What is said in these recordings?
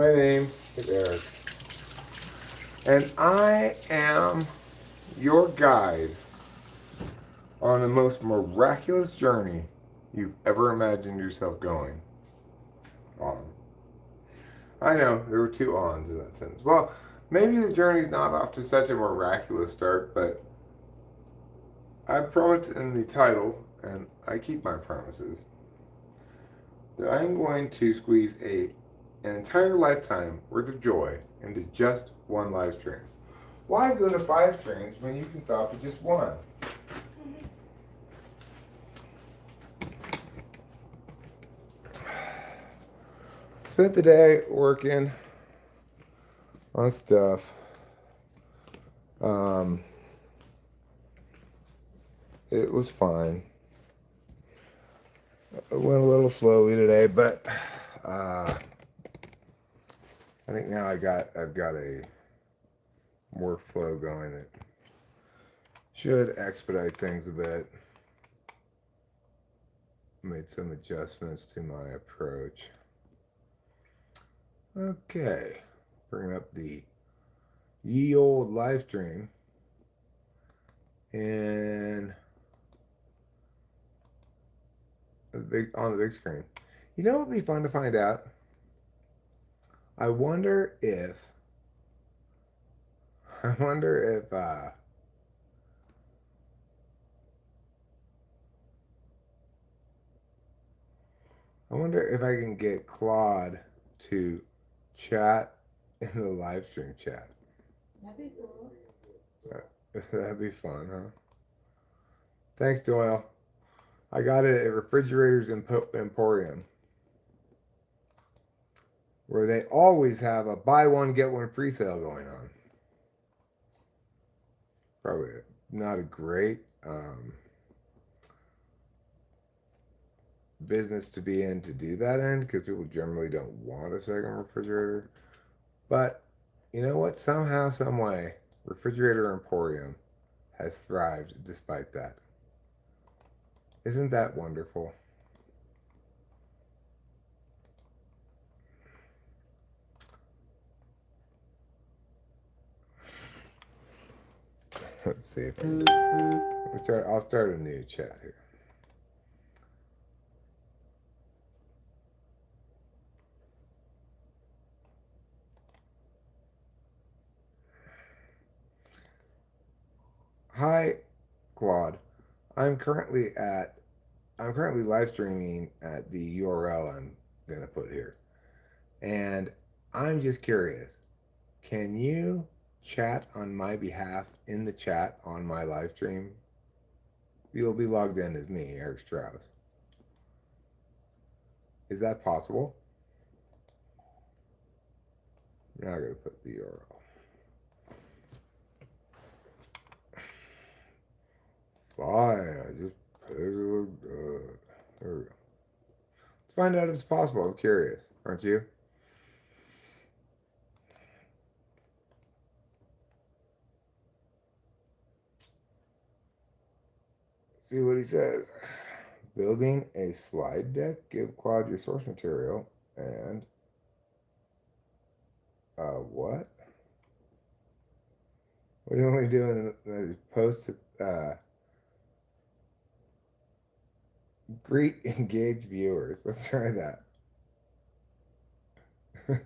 My name is Eric, and I am your guide on the most miraculous journey you've ever imagined yourself going on. I know there were two ons in that sentence. Well, maybe the journey's not off to such a miraculous start, but I promised in the title, and I keep my promises, that I'm going to squeeze an entire lifetime worth of joy into just one live stream. Why go to 5 streams when you can stop at just one? Spent the day working on stuff. It was fine. It went a little slowly today, but I think now I've got a workflow going that should expedite things a bit. Made some adjustments to my approach. Okay, bringing up the ye old live stream, and on the big screen. You know what would be fun to find out? I wonder if I wonder if I can get Claude to chat in the live stream chat. That'd be cool. That'd be fun, huh? Thanks, Doyle. I got it at Refrigerators Emporium, where they always have a buy one, get one free sale going on. Probably not a great business to be in to do that end, because people generally don't want a second refrigerator. But you know what? Somehow, some way, Refrigerator Emporium has thrived despite that. Isn't that wonderful? Let's see if I can do this. I'll start a new chat here. Hi, Claude. I'm currently live streaming at the URL I'm gonna put here, and I'm just curious. Can you chat on my behalf in the chat on my live stream? You'll be logged in as me, Eric Strauss. Is that possible? I'm not gonna put the URL. Fine, I just put it. There we go. Let's find out if it's possible. I'm curious, aren't you? See what he says. Building a slide deck. Give Claude your source material and what? What do you want me to do in the post? Greet engaged viewers. Let's try that. See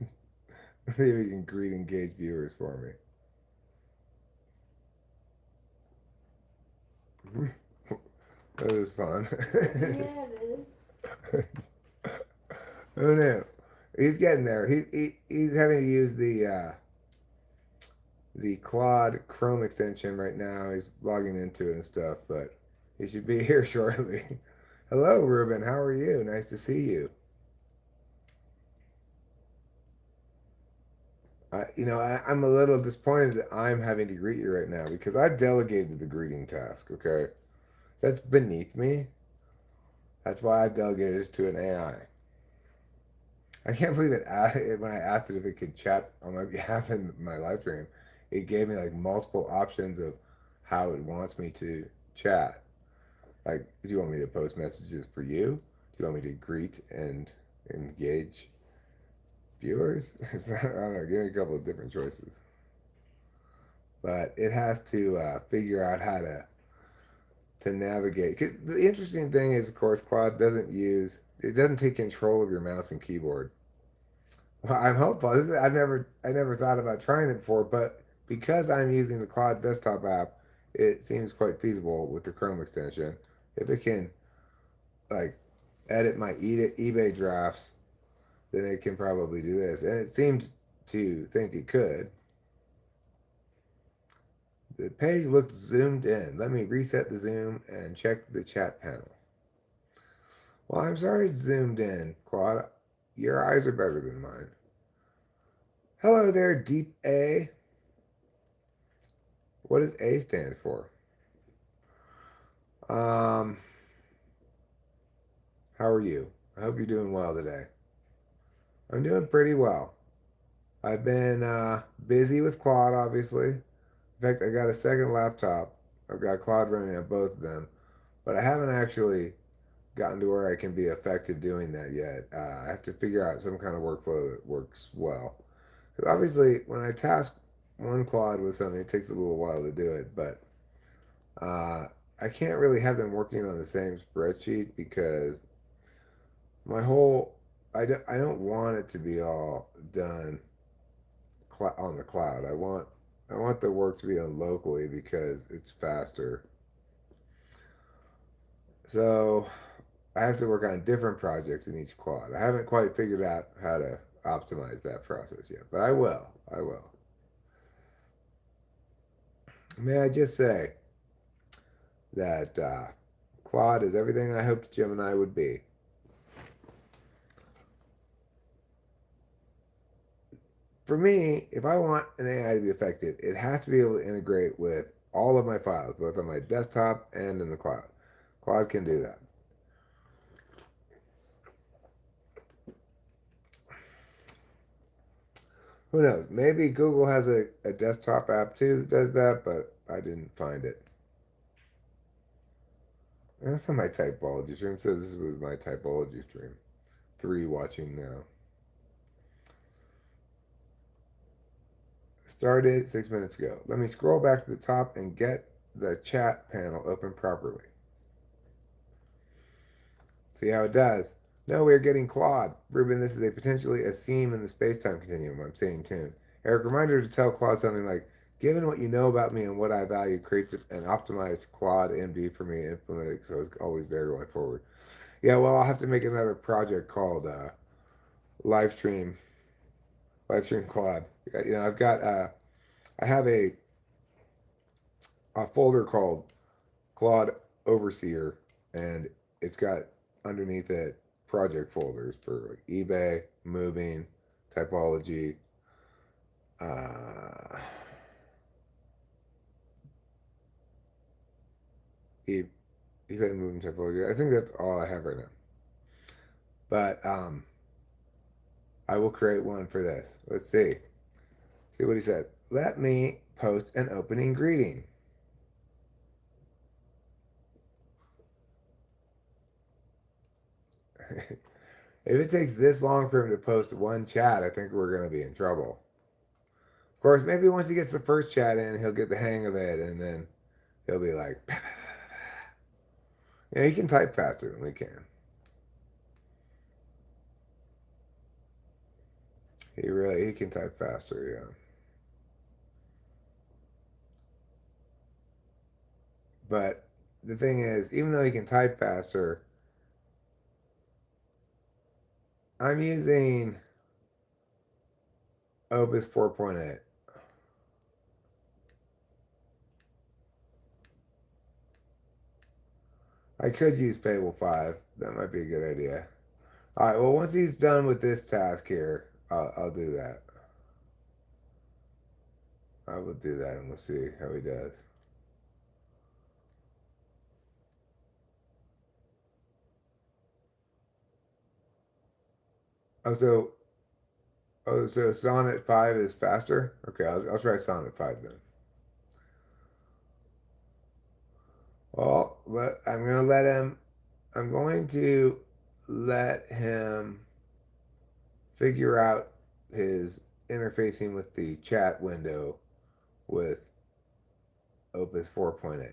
if you can greet engaged viewers for me. That was fun. Yeah, it is. Oh no, he's getting there. He's having to use the Claude Chrome extension right now. He's logging into it and stuff, but he should be here shortly. Hello, Ruben. How are you? Nice to see you. I'm a little disappointed that I'm having to greet you right now because I've delegated the greeting task. Okay, that's beneath me. That's why I delegated it to an AI. I can't believe it when I asked it if it could chat on my behalf in my live stream. It gave me like multiple options of how it wants me to chat. Like, do you want me to post messages for you? Do you want me to greet and engage viewers. I don't know. Give me a couple of different choices. But it has to figure out how to navigate. 'Cause the interesting thing is, of course, Claude doesn't use it doesn't take control of your mouse and keyboard. Well, I'm hopeful. I never thought about trying it before, but because I'm using the Claude desktop app, it seems quite feasible with the Chrome extension. If it can like edit my eBay drafts, then it can probably do this. And it seemed to think it could. The page looked zoomed in. Let me reset the zoom and check the chat panel. Well, I'm sorry it's zoomed in, Claude. Your eyes are better than mine. Hello there, Deep A. What does A stand for? Um, how are you? I hope you're doing well today. I'm doing pretty well. I've been busy with Claude, obviously. In fact, I got a second laptop. I've got Claude running on both of them, but I haven't actually gotten to where I can be effective doing that yet. I have to figure out some kind of workflow that works well. Because obviously, when I task one Claude with something, it takes a little while to do it, but uh, I can't really have them working on the same spreadsheet because my whole I don't want it to be all done on the cloud. I want the work to be done locally because it's faster. So I have to work on different projects in each Claude. I haven't quite figured out how to optimize that process yet, but I will. I will. May I just say that Claude is everything I hoped Gemini would be. For me, if I want an AI to be effective, it has to be able to integrate with all of my files, both on my desktop and in the cloud. Claude can do that. Who knows? Maybe Google has a desktop app too that does that, but I didn't find it. That's on my typology stream. So this was my typology stream. 3 watching now. Started 6 minutes ago. Let me scroll back to the top and get the chat panel open properly. See how it does. No, we're getting Claude. Ruben, this is a potentially a seam in the space-time continuum. I'm staying tuned. Eric, reminder to tell Claude something like, given what you know about me and what I value, create an optimized Claude MD for me and implement it so it's always there going forward. Yeah, well, I'll have to make another project called Livestream, Livestream Claude. I've got, I have a folder called Claude Overseer, and it's got underneath it project folders for like eBay, moving, typology, uh, e- eBay, moving, typology. I think that's all I have right now. But I will create one for this. Let's see. See what he said. Let me post an opening greeting. If it takes this long for him to post one chat, I think we're going to be in trouble. Of course, maybe once he gets the first chat in, he'll get the hang of it, and then he'll be like, yeah, he can type faster than we can. He can type faster, yeah. But the thing is, even though he can type faster, I'm using Opus 4.8. I could use Fable 5. That might be a good idea. All right, well, once he's done with this task here, I'll do that. I will do that, and we'll see how he does. Oh, so so Sonnet 5 is faster? Okay, I'll try Sonnet 5 then. Well, but I'm going to let him figure out his interfacing with the chat window with Opus 4.8.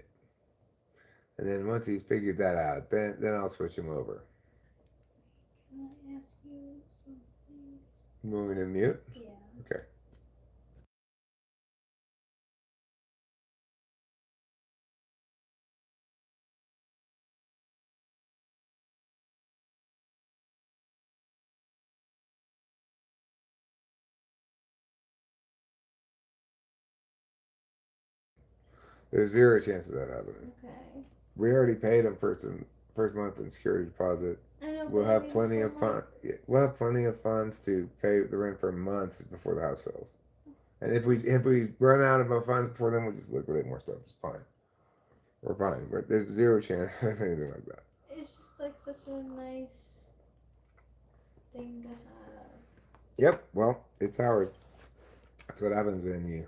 And then once he's figured that out, then I'll switch him over. Can I ask you something? You want me to mute? Yeah. Okay. There's zero chance of that happening. Okay. We already paid him first month in security deposit. I know, We'll but I have mean, plenty for of my fun. We'll have plenty of funds to pay the rent for months before the house sells. And if we run out of our funds before then, we'll just liquidate more stuff. It's fine. We're fine. There's zero chance of anything like that. it's just like such a nice thing to have. Yep. Well, it's ours. That's what happens when you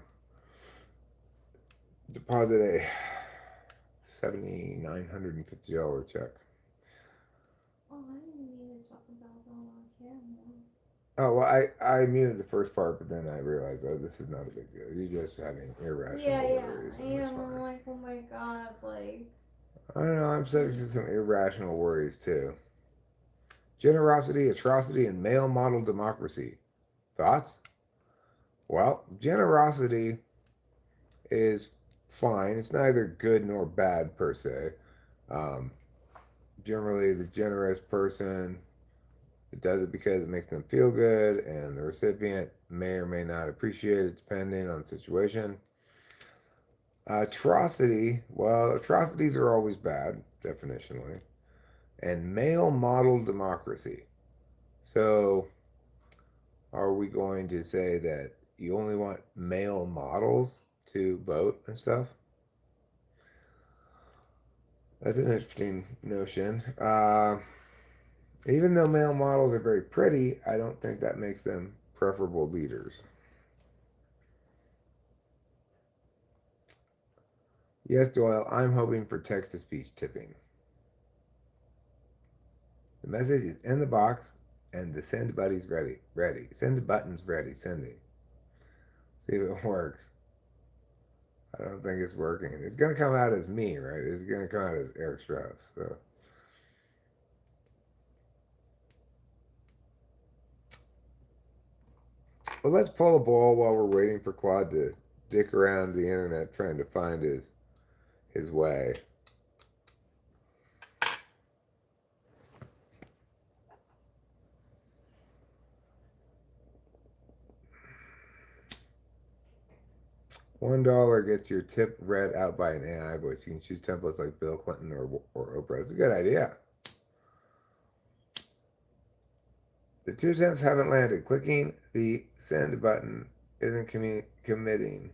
deposit a $7,950 check. Oh, I didn't mean to talk about it on camera. Oh well, I muted the first part, but then I realized, oh, this is not a big deal. You're just having irrational worries. I And it's am. I'm fine. like, oh my god, like. I don't know. I'm subject to some irrational worries too. Generosity, atrocity, and male model democracy. Thoughts? Well, generosity is fine. It's neither good nor bad per se. Um, Generally, the generous person does it because it makes them feel good, and the recipient may or may not appreciate it depending on the situation. Atrocity, well, atrocities are always bad, definitionally. And male model democracy. So, are we going to say that you only want male models to vote and stuff? That's an interesting notion. Even though male models are very pretty, I don't think that makes them preferable leaders. Yes, Doyle, I'm hoping for text to speech tipping. The message is in the box and the send buddy's ready. Ready. Send button's ready. Sending. See if it works. I don't think it's working. It's going to come out as me, right? It's going to come out as Eric Strauss. So. Well, let's pull a ball while we're waiting for Claude to dick around the internet trying to find his way. $1 gets your tip read out by an AI voice. You can choose templates like Bill Clinton or Oprah. It's a good idea. The 2 cents haven't landed. Clicking the send button isn't committing.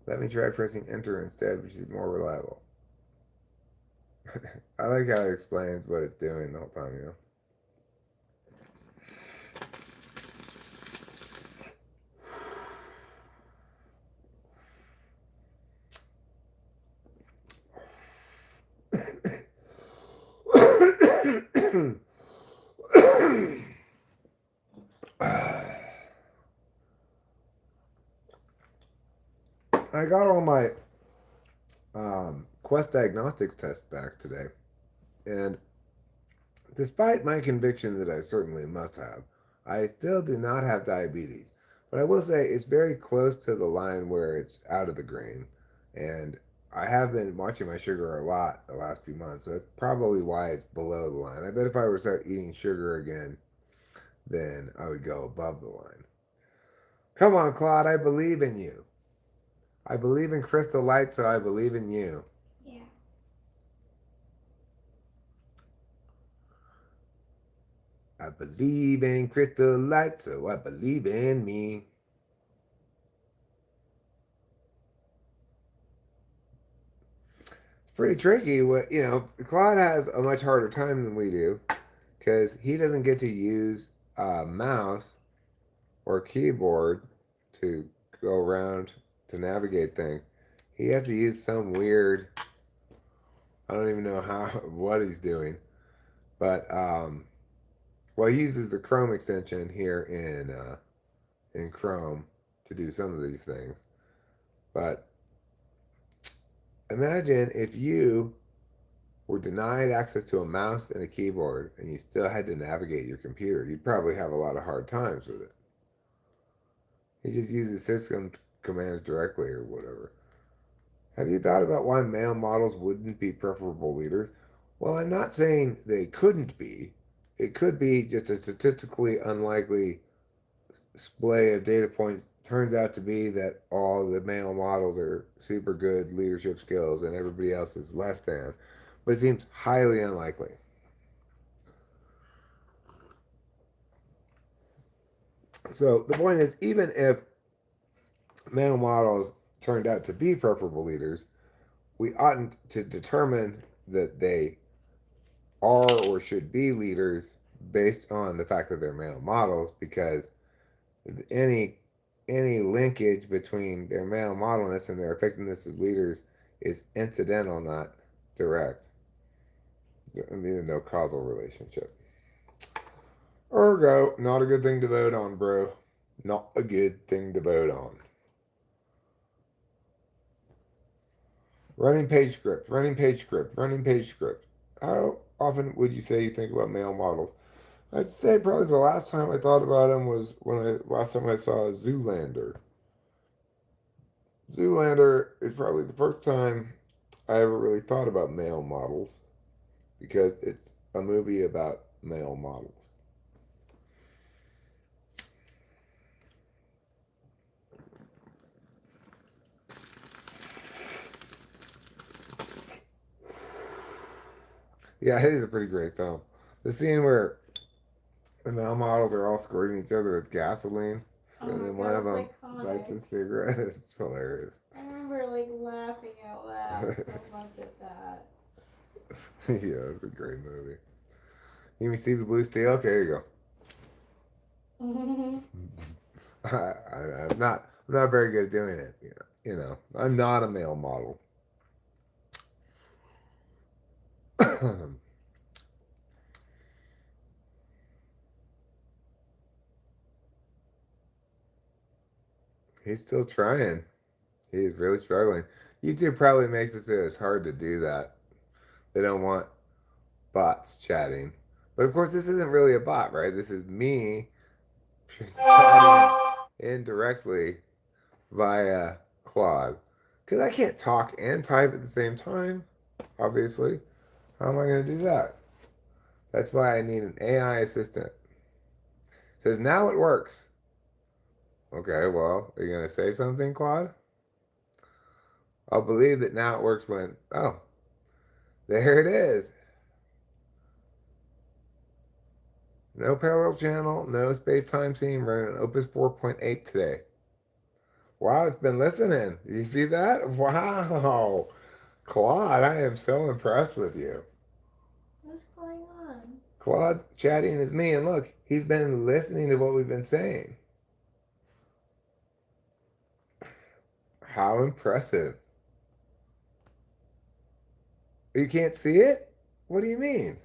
Let me try pressing enter instead, which is more reliable. I like how it explains what it's doing the whole time, you know? I got all my Quest Diagnostics tests back today, and despite my conviction that I certainly must have, I still do not have diabetes. But I will say it's very close to the line where it's out of the green, and I have been watching my sugar a lot the last few months. So that's probably why it's below the line. I bet if I were to start eating sugar again, then I would go above the line. Come on, Claude, I believe in you. I believe in Crystal Light, so I believe in you. Yeah. I believe in Crystal Light, so I believe in me. It's pretty tricky. Claude has a much harder time than we do because he doesn't get to use a mouse or keyboard to go around to navigate things. He has to use some weird. I don't even know what he's doing, but well, he uses the Chrome extension here in Chrome to do some of these things. But imagine if you were denied access to a mouse and a keyboard and you still had to navigate your computer. You'd probably have a lot of hard times with it. You just use the system commands directly or whatever. Have you thought about why male models wouldn't be preferable leaders? Well, I'm not saying they couldn't be. It could be just a statistically unlikely splay of data points. Turns out to be that all the male models are super good leadership skills and everybody else is less than. But it seems highly unlikely. So the point is, even if male models turned out to be preferable leaders, we oughtn't to determine that they are or should be leaders based on the fact that they're male models, because any linkage between their male modelness and their effectiveness as leaders is incidental, not direct. I mean, no causal relationship. Ergo, not a good thing to vote on, bro. Not a good thing to vote on. Running page script, running page script, running page script. How often would you say you think about male models? I'd say probably the last time I thought about him was last time I saw Zoolander. Zoolander is probably the first time I ever really thought about male models because it's a movie about male models. Yeah, it is a pretty great film. The scene where the male models are all squirting each other with gasoline, and then one of them lights a cigarette. It's hilarious. I remember like laughing out loud so much at that. Yeah, it's a great movie. You see the blue steel? Okay, here you go. I'm not very good at doing it. I'm not a male model. He's still trying. He's really struggling. YouTube probably makes it so it's hard to do that. They don't want bots chatting. But of course, this isn't really a bot, right? This is me chatting indirectly via Claude. Because I can't talk and type at the same time, obviously. How am I going to do that? That's why I need an AI assistant. It says, now it works. Okay, well, are you going to say something, Claude? I'll believe that now it works when, oh, there it is. No parallel channel, no space-time scene, running Opus 4.8 today. Wow, it's been listening. You see that? Wow. Claude, I am so impressed with you. What's going on? Claude's chatting as me, and look, he's been listening to what we've been saying. How impressive. You can't see it? What do you mean?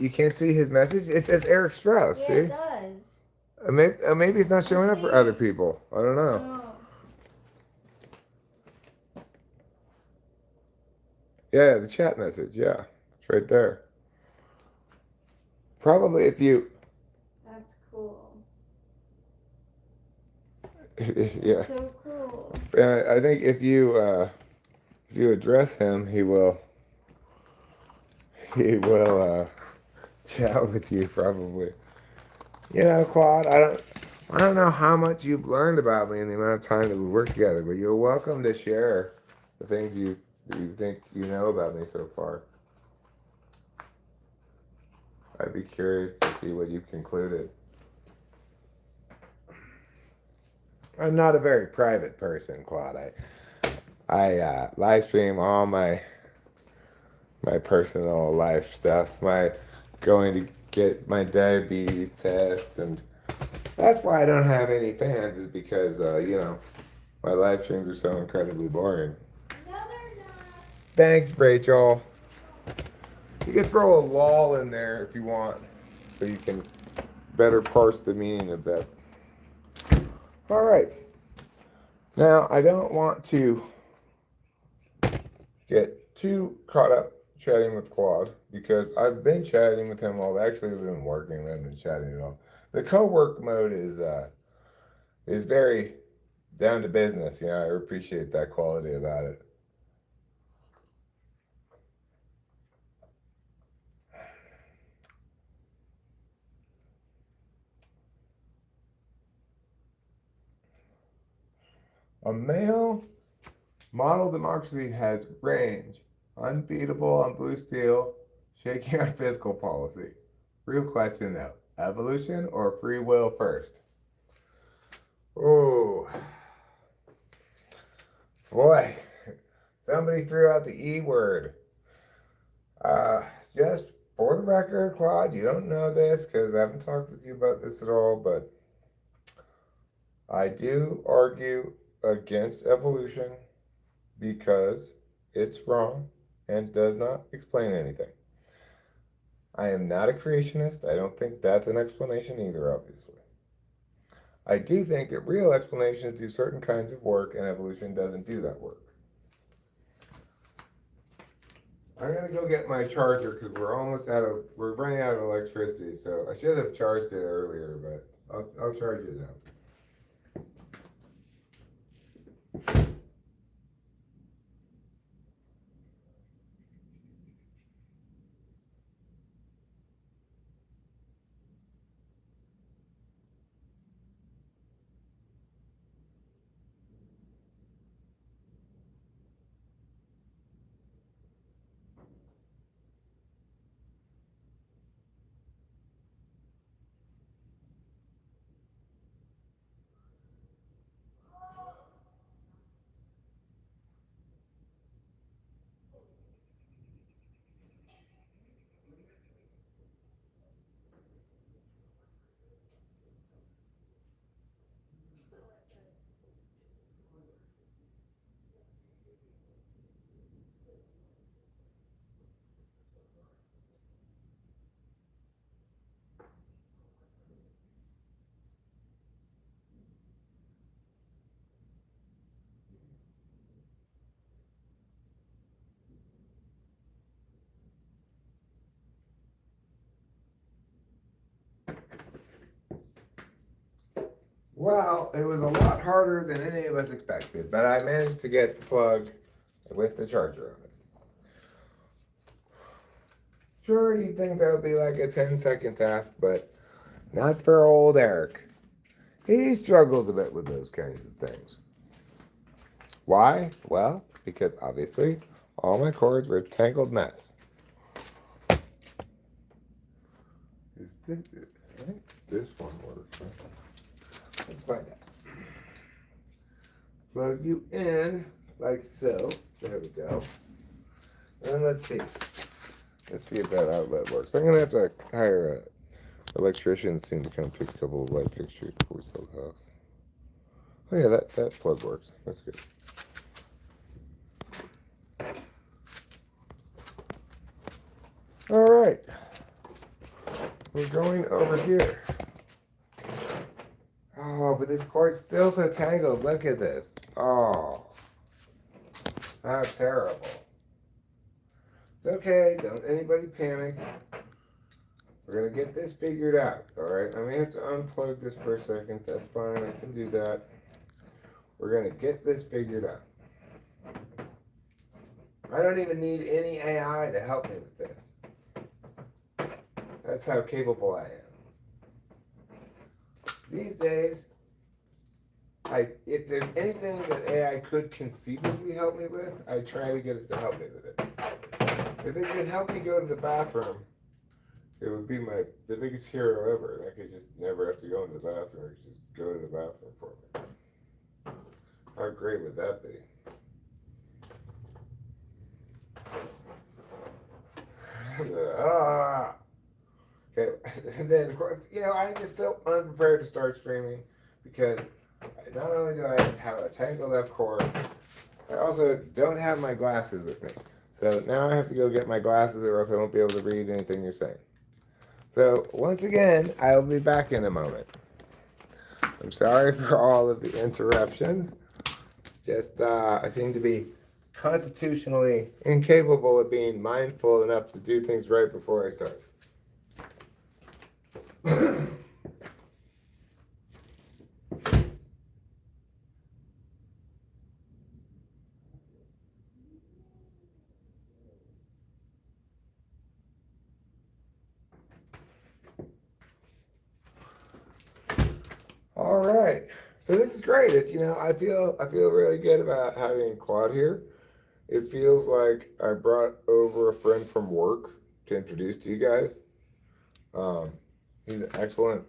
You can't see his message? It says Eric Strauss, Yeah, see? it does. Maybe it's not showing up for other people. I don't know. Oh. Yeah, the chat message. Yeah, it's right there. Probably if you. That's cool. Yeah. So cool. I think if you address him, he will chat with you probably. Claude, I don't know how much you've learned about me in the amount of time that we work together, but you're welcome to share the things you think you know about me so far. I'd be curious to see what you've concluded. I'm not a very private person, Claude. I live stream all my personal life stuff, my going to get my diabetes test, and that's why I don't have any fans, is because my live streams are so incredibly boring. No, they're not. Thanks, Rachel. You can throw a lol in there if you want, so you can better parse the meaning of that All right. Now, I don't want to get too caught up chatting with Claude because I've been chatting with him all. Actually, we've been working. We haven't been chatting at all. The co-work mode is very down to business. You know, I appreciate that quality about it. A male model democracy has range, unbeatable on blue steel, shaky on fiscal policy. Real question though, evolution or free will first? Oh, boy, somebody threw out the E word. Uh, just for the record, Claude, you don't know this because I haven't talked with you about this at all, but I do argue against evolution because it's wrong and does not explain anything. I am not a creationist. I don't think that's an explanation either, obviously. I do think that real explanations do certain kinds of work and evolution doesn't do that work. I'm gonna go get my charger because we're running out of electricity, so I should have charged it earlier, but I'll charge it now. Well, it was a lot harder than any of us expected, but I managed to get the plug with the charger on it. Sure, you'd think that would be like a 10-second task, but not for old Eric. He struggles a bit with those kinds of things. Why? Well, because obviously all my cords were a tangled mess. I think this one works. Let's find out. Plug you in like so. There we go. And let's see. Let's see if that outlet works. I'm going to have to hire an electrician soon to come fix a couple of light fixtures before we sell the house. Oh yeah, that plug works. That's good. All right. We're going over here. Oh, but this cord's still so tangled. Look at this. Oh, how terrible. It's okay. Don't anybody panic. We're going to get this figured out. All right. I may have to unplug this for a second. That's fine. I can do that. We're going to get this figured out. I don't even need any AI to help me with this. That's how capable I am. These days, if there's anything that AI could conceivably help me with, I try to get it to help me with it. If it could help me go to the bathroom, it would be the biggest hero ever. I could just never have to go into the bathroom. I could just go to the bathroom for me. How great would that be? Okay, and then I'm just so unprepared to start streaming because not only do I have a tangled up cord, I also don't have my glasses with me. So now I have to go get my glasses or else I won't be able to read anything you're saying. So once again, I will be back in a moment. I'm sorry for all of the interruptions. Just, I seem to be constitutionally incapable of being mindful enough to do things right before I start. All right. So this is great. I feel really good about having Claude here. It feels like I brought over a friend from work to introduce to you guys. Um, he's an excellent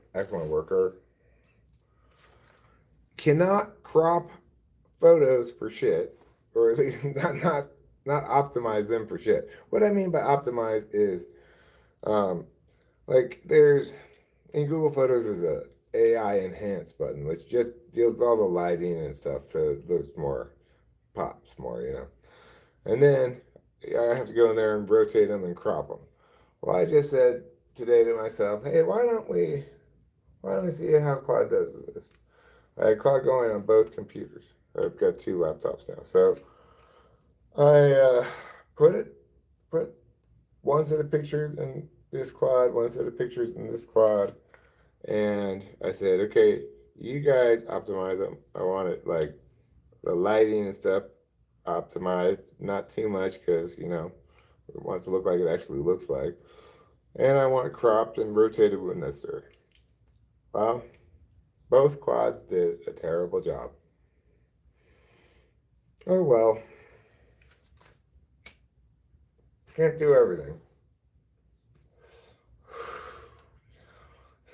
worker. Cannot crop photos for shit, or at least not optimize them for shit. What I mean by optimize is, um, like there's in Google Photos is a AI enhance button, which just deals with all the lighting and stuff so it looks more pops more. And then I have to go in there and rotate them and crop them. Well, I just said today to myself, hey, why don't we see how Claude does with this? I had Claude going on both computers. I've got two laptops now, so I put put one set of pictures in this Claude, one set of pictures in this Claude, and I said, okay, you guys optimize them. I want it like the lighting and stuff optimized, not too much because we want it to look like it actually looks like, and I want it cropped and rotated when necessary. Well, both Claudes did a terrible job. Oh well, can't do everything.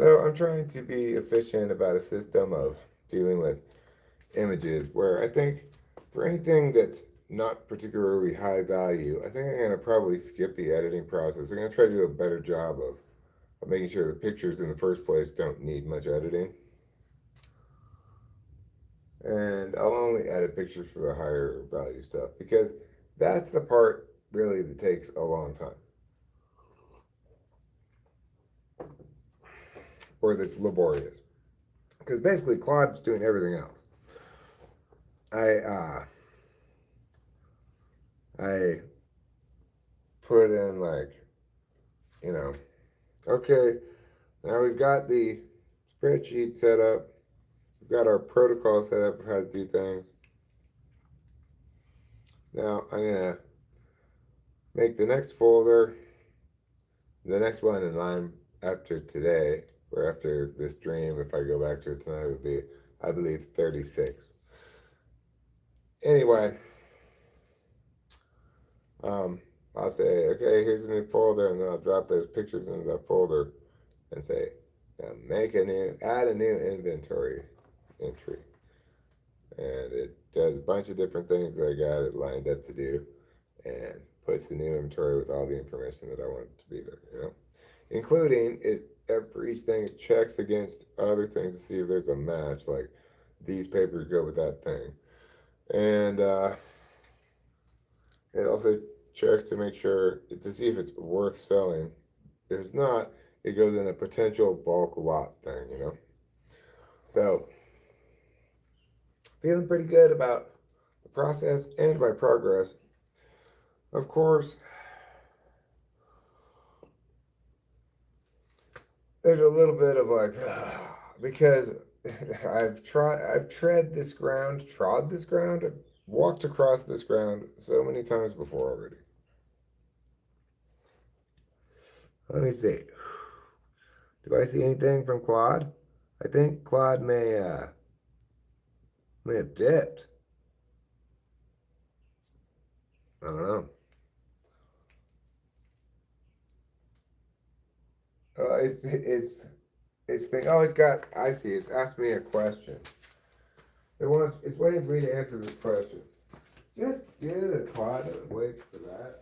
So I'm trying to be efficient about a system of dealing with images where I think for anything that's not particularly high value, I think I'm going to probably skip the editing process. I'm going to try to do a better job of making sure the pictures in the first place don't need much editing. And I'll only edit pictures for the higher value stuff because that's the part really that takes a long time or that's laborious. Because basically, Claude's doing everything else. I I put in like you know okay, now we've got the spreadsheet set up. We've got our protocol set up for how to do things. Now I'm gonna make the next folder, the next one in line after today, or after this dream, if I go back to it tonight, would be, I believe, 36. Anyway, I'll say, okay, here's a new folder, and then I'll drop those pictures into that folder and say, now add a new inventory entry. And it does a bunch of different things that I got it lined up to do and puts the new inventory with all the information that I want it to be there, including it for each thing it checks against other things to see if there's a match, like these papers go with that thing. And it also checks to make sure to see if it's worth selling. If it's not, it goes in a potential bulk lot thing. So feeling pretty good about the process and my progress. Of course, there's a little bit of like because I've trod this ground, I've walked across this ground so many times before already. Let me see. Do I see anything from Claude? I think Claude may have dipped. I don't know. It's thing. Oh, it's got. I see. It's asked me a question. It's waiting for me to answer this question. Just get it a Claude and wait for that.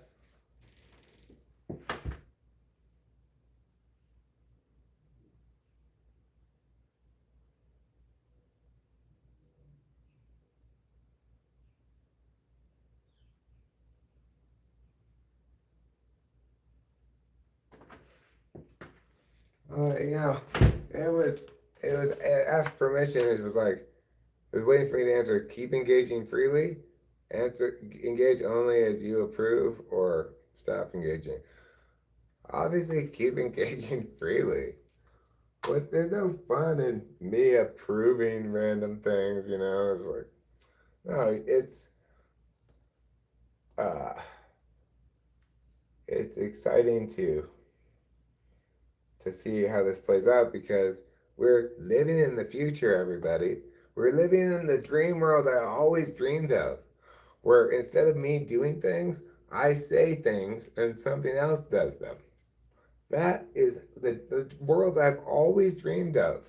Uh, you know, it was it was it asked permission. It was like it was waiting for me to answer. Keep engaging freely. Answer engage only as you approve, or stop engaging. Obviously, keep engaging freely. But there's no fun in me approving random things. You know, it's like no, uh, it's exciting to see how this plays out because we're living in the future, everybody. We're living in the dream world I always dreamed of, where instead of me doing things, I say things and something else does them. That is the world I've always dreamed of.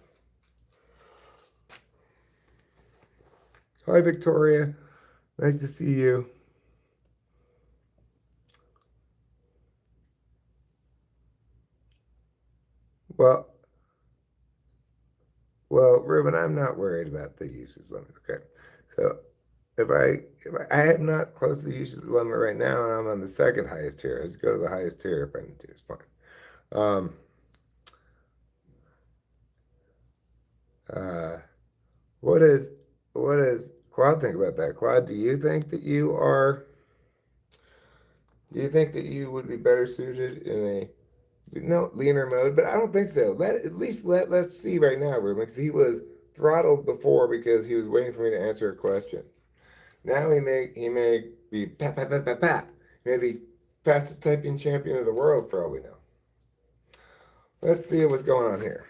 Hi, Victoria. Nice to see you. Well, well, Ruben, I'm not worried about the usage limit. Okay, so if I am not close to the usage limit right now, and I'm on the second highest tier, I just go to the highest tier if I need to. It's fine. Um, uh, what is what does Claude think about that? Claude, do you think that you are? Do you think that you would be better suited in a no leaner mode? But I don't think so. Let's see right now, Ruben, because he was throttled before because he was waiting for me to answer a question. Now he may be pat. Maybe fastest typing champion of the world for all we know. Let's see what's going on here.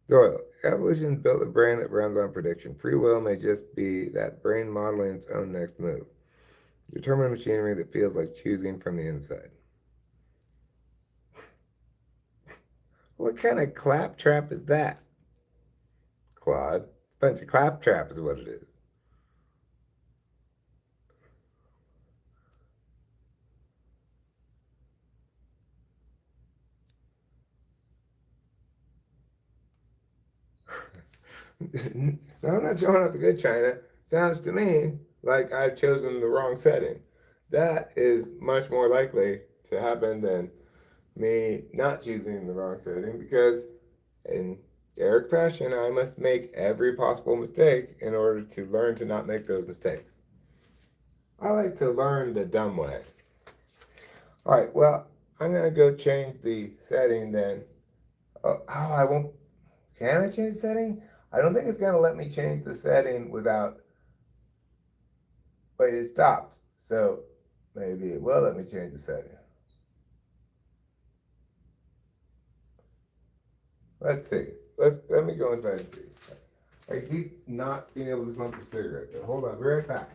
Doyle, evolution built a brain that runs on prediction. Free will may just be that brain modeling its own next move. Determined machinery that feels like choosing from the inside. What kind of claptrap is that, Claude? Bunch of claptrap is what it is. No, I'm not showing up the good China. Sounds to me like I've chosen the wrong setting. That is much more likely to happen than me not choosing the wrong setting because in Eric fashion, I must make every possible mistake in order to learn to not make those mistakes. I like to learn the dumb way. All right, well, I'm going to go change the setting then. I won't. Can I change the setting? I don't think it's going to let me change the setting without. Wait, it stopped. So maybe it will let me change the setting. Let's see. Let me go inside and see. I keep not being able to smoke the cigarette. Hold on, be right back.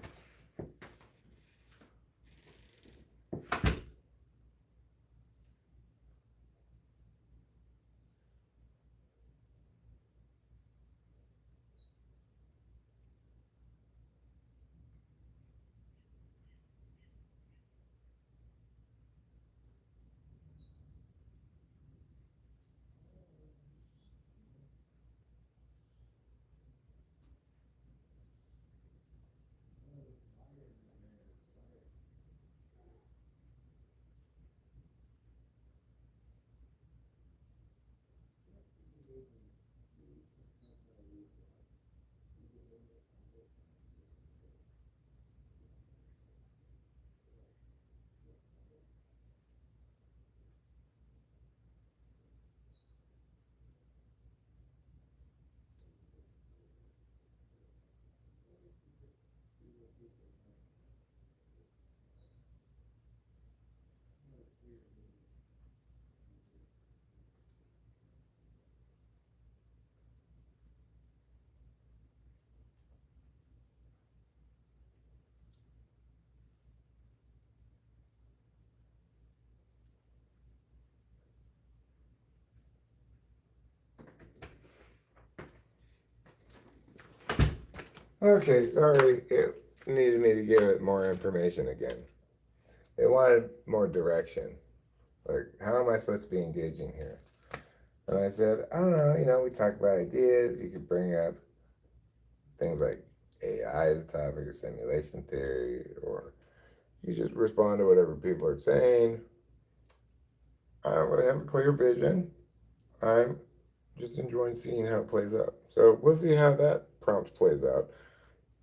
Okay, sorry. It needed me to give it more information again. It wanted more direction. Like, how am I supposed to be engaging here? And I said, I don't know. We talk about ideas. You could bring up things like AI is a topic of simulation theory, or you just respond to whatever people are saying. I don't really have a clear vision. I'm just enjoying seeing how it plays out. So we'll see how that prompt plays out.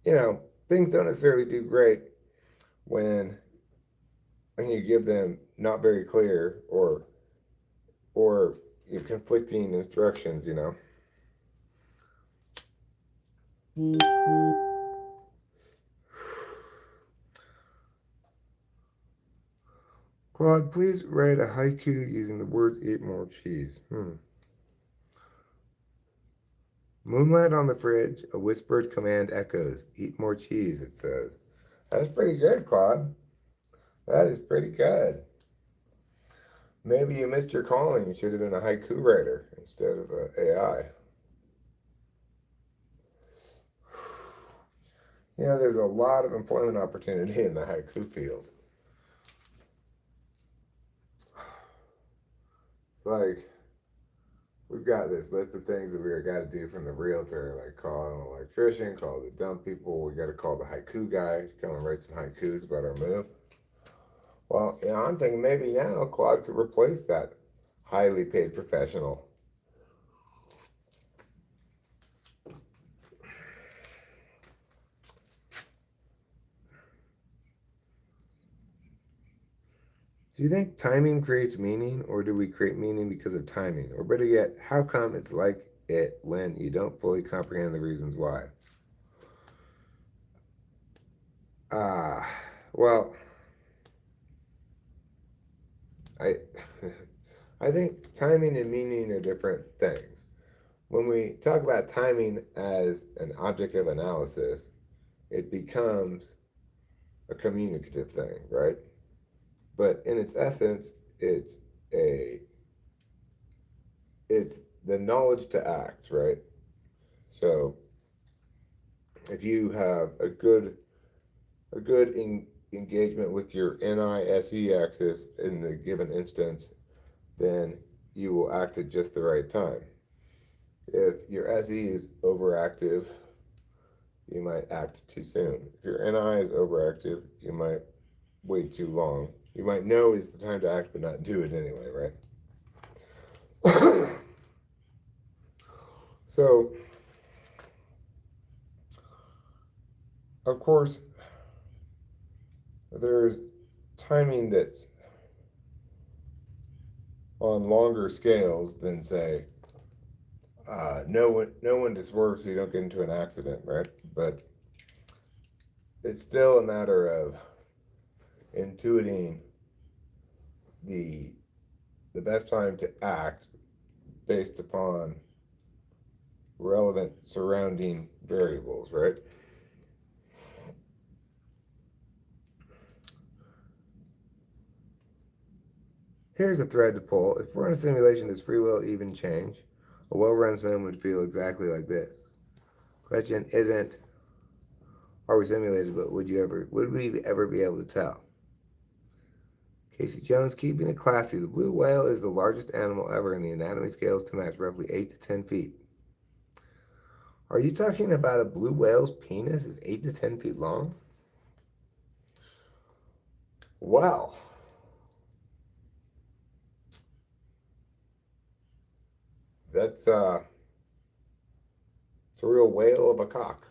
You know, things don't necessarily do great when you give them not very clear or conflicting instructions. You know. Claude, please write a haiku using the words "eat more cheese." Moonlight on the fridge, a whispered command echoes. Eat more cheese, it says. That's pretty good, Claude. That is pretty good. Maybe you missed your calling. You should have been a haiku writer instead of AI. You know, there's a lot of employment opportunity in the haiku field. Like, we've got this list of things that we got to do from the realtor, like call an electrician, call the dump people. We got to call the haiku guy to come and write some haikus about our move. Well, you know, I'm thinking maybe now Claude could replace that highly paid professional. Do you think timing creates meaning, or do we create meaning because of timing? Or better yet, how come it's like it when you don't fully comprehend the reasons why? Ah, well, I, I think timing and meaning are different things. When we talk about timing as an object of analysis, it becomes a communicative thing, right? But in its essence, a it's the knowledge to act, right? So if you have a good engagement with your NISE axis in the given instance, then you will act at just the right time. If your SE is overactive, you might act too soon. If your NI is overactive, you might wait too long. You might know it's the time to act, but not do it anyway, right? So, of course, there's timing that's on longer scales than, say, know when to swerve so you don't get into an accident, right? But it's still a matter of intuiting the the best time to act based upon relevant surrounding variables, right? Here's a thread to pull. If we're in a simulation, does free will even change? A well-run sim would feel exactly like this. Question isn't are we simulated, but would we ever be able to tell? Casey Jones, keeping it classy. The blue whale is the largest animal ever in the anatomy scales to match roughly 8 to 10 feet. Are you talking about a blue whale's penis is 8 to 10 feet long? Well, that's it's a real whale of a cock.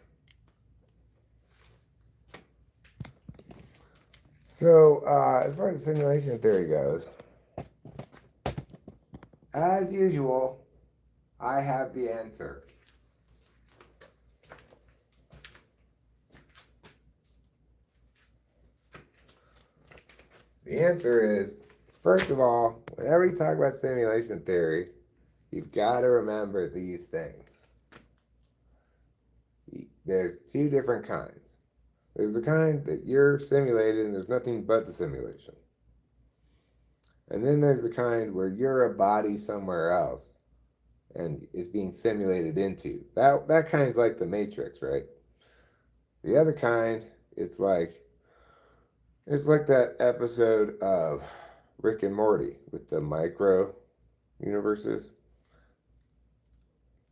So, as far as the simulation theory goes, as usual, I have the answer. The answer is, first of all, whenever you talk about simulation theory, you've got to remember these things. There's two different kinds. There's the kind that you're simulated and there's nothing but the simulation. And then there's the kind where you're a body somewhere else and is being simulated into. That kind's like the Matrix, right? The other kind, it's like that episode of Rick and Morty with the micro universes,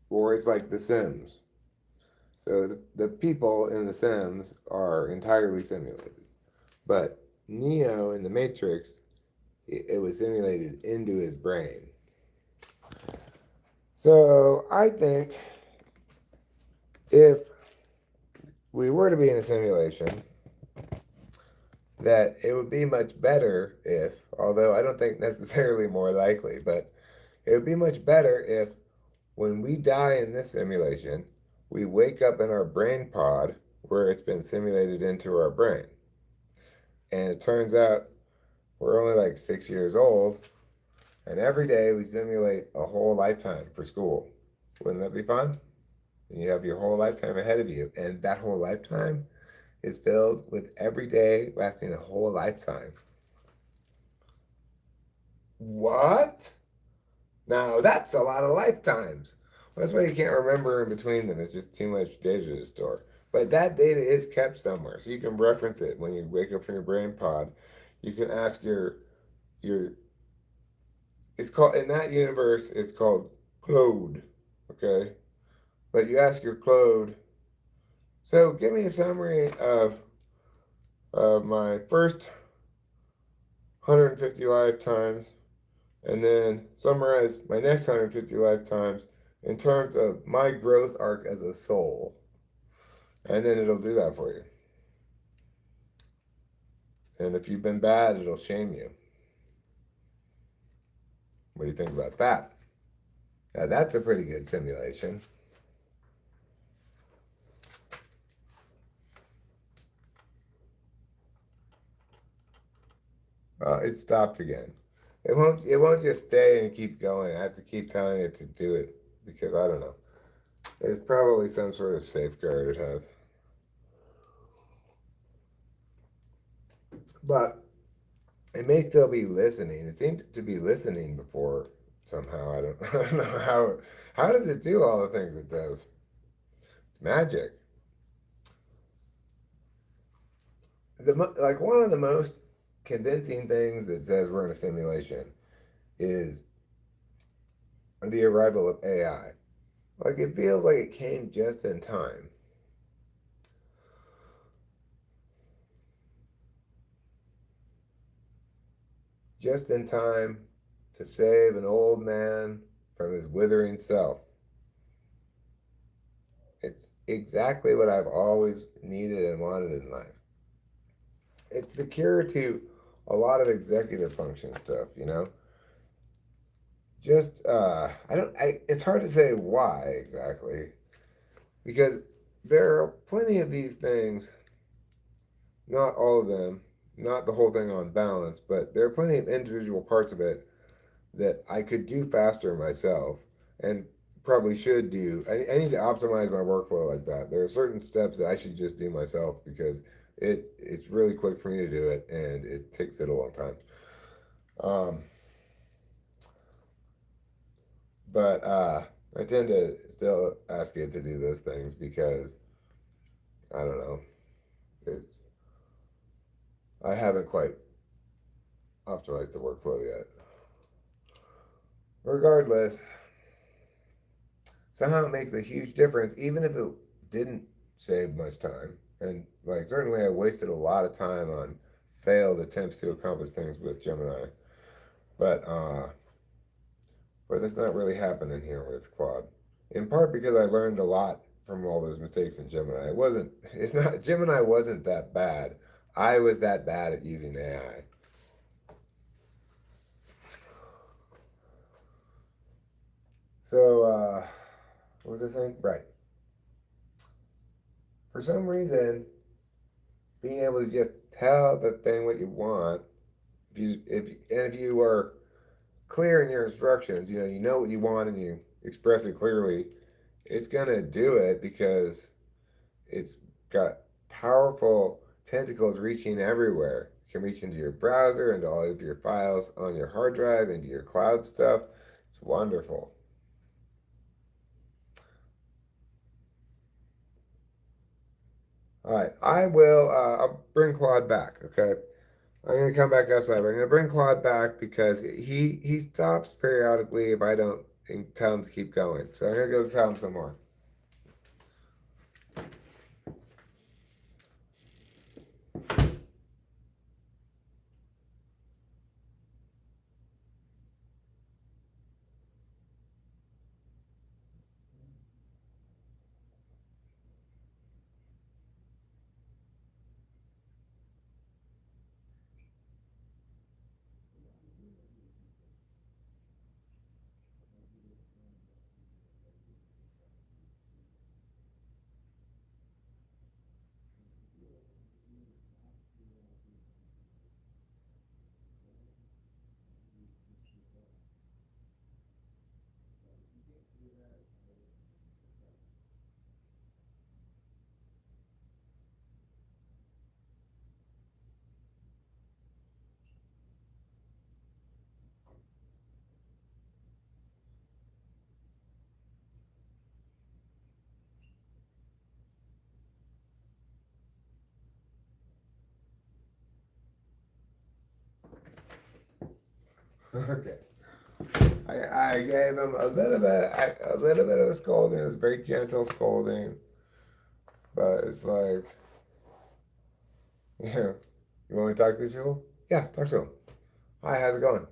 or it's like The Sims. So the people in The Sims are entirely simulated. But Neo in the Matrix, it was simulated into his brain. So I think if we were to be in a simulation, that it would be much better if, although I don't think necessarily more likely, but it would be much better if when we die in this simulation, we wake up in our brain pod where it's been simulated into our brain. And it turns out we're only like 6 years old, and every day we simulate a whole lifetime for school. Wouldn't that be fun? And you have your whole lifetime ahead of you, and that whole lifetime is filled with every day lasting a whole lifetime. What? Now that's a lot of lifetimes. Well, that's why you can't remember in between them. It's just too much data to store. But that data is kept somewhere, so you can reference it when you wake up from your brain pod. You can ask your. It's called in that universe. It's called Claude. Okay, but you ask your Claude. So give me a summary of my first 150 lifetimes, and then summarize my next 150 lifetimes in terms of my growth arc as a soul. And then it'll do that for you. And if you've been bad, it'll shame you. What do you think about that? Now, that's a pretty good simulation. It stopped again. It won't just stay and keep going. I have to keep telling it to do it because I don't know. There's probably some sort of safeguard it has. But it may still be listening. It seemed to be listening before somehow. I don't, I don't know how does it do all the things it does. It's magic. Like one of the most convincing things that says we're in a simulation is the arrival of AI. Like it feels like it came just in time. Just in time to save an old man from his withering self. It's exactly what I've always needed and wanted in life. It's the cure to a lot of executive function stuff, you know? Just I don't I it's hard to say why exactly because there are plenty of these things, not all of them, not the whole thing on balance, but there are plenty of individual parts of it that I could do faster myself and probably should do. I need to optimize my workflow like that. There are certain steps that I should just do myself because it's really quick for me to do it and it takes it a long time. Um, but I tend to still ask it to do those things because I don't know. It's I haven't quite optimized the workflow yet. Regardless, somehow it makes a huge difference, even if it didn't save much time. And like certainly, I wasted a lot of time on failed attempts to accomplish things with Gemini, but but that's not really happening here with Claude. In part because I learned a lot from all those mistakes in Gemini. It wasn't. It's not. Gemini wasn't that bad. I was that bad at using AI. So what was I saying? Right. For some reason, being able to just tell the thing what you want, if you are clear in your instructions, you know what you want and you express it clearly, it's gonna do it because it's got powerful tentacles reaching everywhere. It can reach into your browser, into all of your files on your hard drive, into your cloud stuff. It's wonderful. All right, I will. I'll bring Claude back. Okay, I'm gonna come back outside. But I'm gonna bring Claude back because he stops periodically if I don't tell him to keep going. So I'm gonna go tell him some more. Okay. I gave him a little bit of a scolding. It was a very gentle scolding, but it's like, you know, you want me to talk to these people? Yeah, talk to them. Hi, how's it going?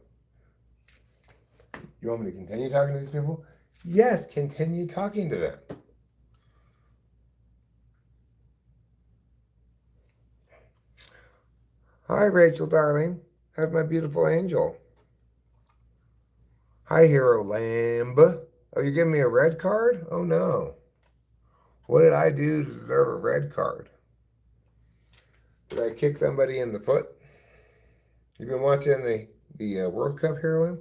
You want me to continue talking to these people? Yes, continue talking to them. Hi, Rachel, darling. How's my beautiful angel? Hi, Hero Lamb. Oh, you're giving me a red card? Oh, no. What did I do to deserve a red card? Did I kick somebody in the foot? You've been watching the World Cup, Hero Lamb?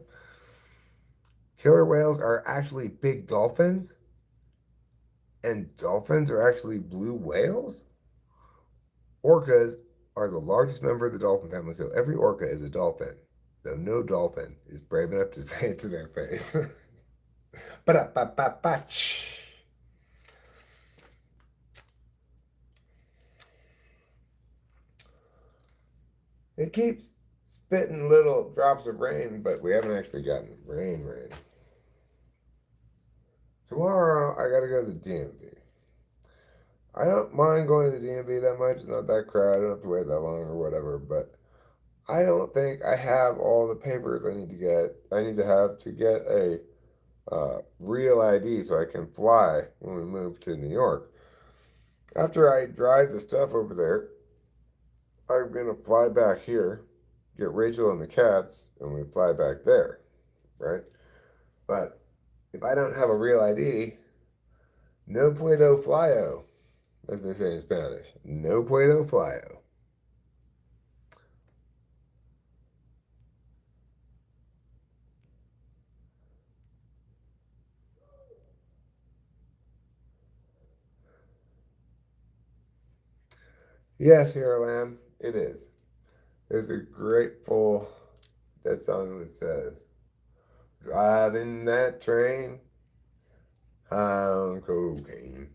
Killer whales are actually big dolphins, and dolphins are actually blue whales. Orcas are the largest member of the dolphin family, so every orca is a dolphin, though no dolphin is brave enough to say it to their face. Ba-da-ba-ba-ba-ch. It keeps spitting little drops of rain, but we haven't actually gotten rain. Tomorrow, I gotta go to the DMV. I don't mind going to the DMV that much. It's not that crowded. I don't have to wait that long or whatever, but I don't think I have all the papers I need to get. I need to have to get a real ID so I can fly when we move to New York. After I drive the stuff over there, I'm gonna fly back here, get Rachel and the cats, and we fly back there, right? But if I don't have a real ID, no puedo flyo, as they say in Spanish. No puedo flyo. Yes, Hero Lamb, it is. There's a grateful that song that says, driving that train on cocaine.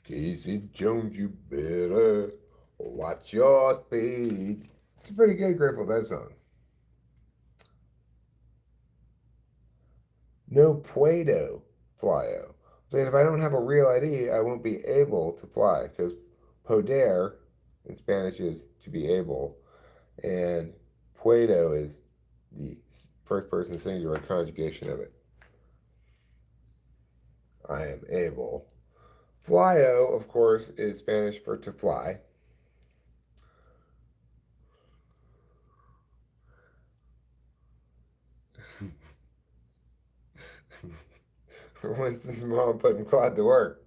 Casey Jones, you better watch your speed. It's a pretty good Grateful Dead song. No puedo flyo. But if I don't have a real ID, I won't be able to fly because poder in Spanish is to be able, and puedo is the first person singular conjugation of it. I am able. Flyo, of course, is Spanish for to fly. Winston's mom putting Claude to work.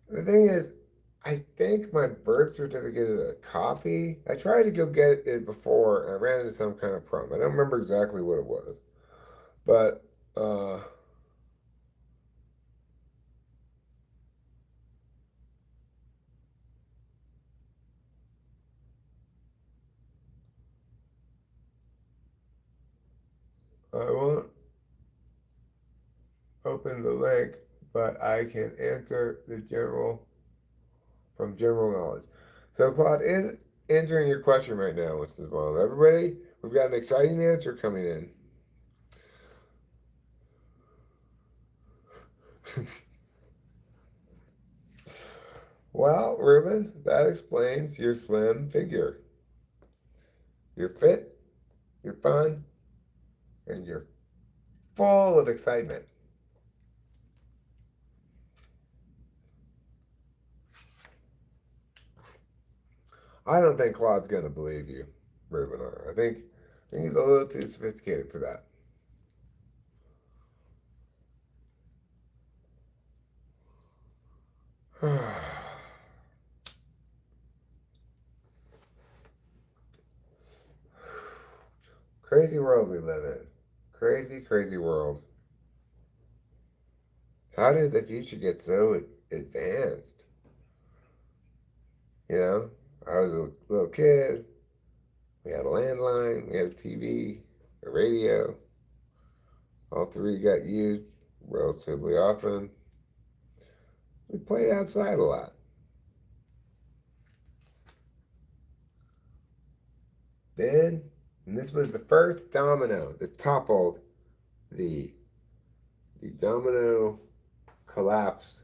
The thing is, I think my birth certificate is a copy. I tried to go get it before, and I ran into some kind of problem. I don't remember exactly what it was, but I won't open the link, but I can answer the general knowledge. So Claude is answering your question right now, Winston's mom. Everybody, we've got an exciting answer coming in. Well, Ruben, that explains your slim figure. You're fit, you're fun, and you're full of excitement. I don't think Claude's going to believe you, Ruben. I think he's a little too sophisticated for that. Crazy world we live in. Crazy, crazy world. How did the future get so advanced? You know, I was a little kid. We had a landline, we had a TV, a radio. All three got used relatively often. We played outside a lot. Then, and this was the first domino that toppled the the domino collapse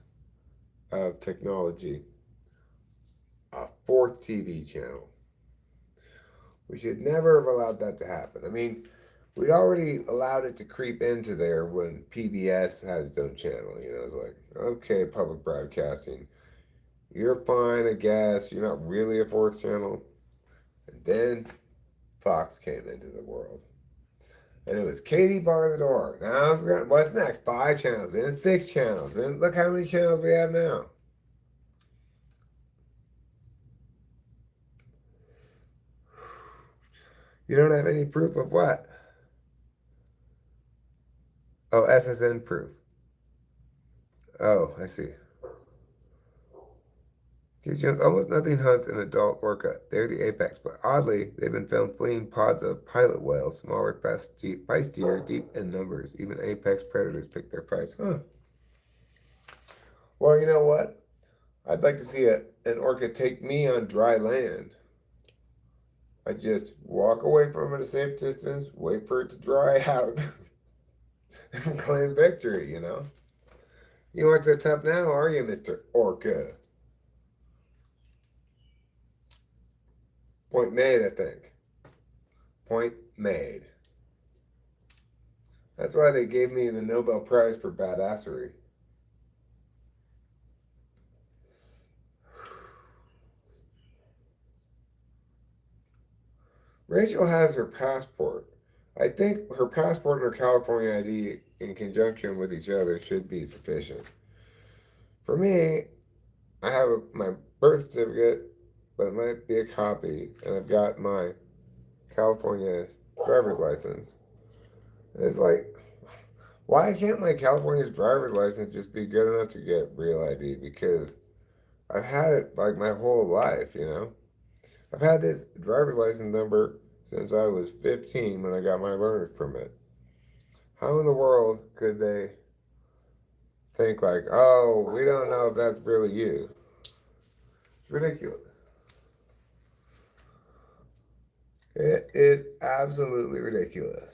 of technology, a fourth TV channel. We should never have allowed that to happen. I mean, we'd already allowed it to creep into there when PBS had its own channel. You know, it's like, okay, public broadcasting, you're fine, I guess. You're not really a fourth channel. And then Fox came into the world. And it was Katie bar the door. Now, what's next? 5 channels, then 6 channels. Then look how many channels we have now. You don't have any proof of what? Oh, SSN proof. Oh, I see. These Jones almost nothing hunts an adult orca. They're the apex, but oddly, they've been found fleeing pods of pilot whales, smaller, feistier, deep in numbers. Even apex predators pick their fights. Huh. Well, you know what? I'd like to see an orca take me on dry land. I just walk away from it a safe distance, wait for it to dry out, and claim victory, you know? You aren't so tough now, are you, Mr. Orca? Point made, I think. Point made. That's why they gave me the Nobel Prize for badassery. Rachel has her passport. I think her passport and her California ID in conjunction with each other should be sufficient. For me, I have my birth certificate, but it might be a copy, and I've got my California driver's license. It's like, why can't my California's driver's license just be good enough to get real ID? Because I've had it like my whole life, you know? I've had this driver's license number since I was 15 when I got my learner's permit. How in the world could they think like, oh, we don't know if that's really you? It's ridiculous. It is absolutely ridiculous.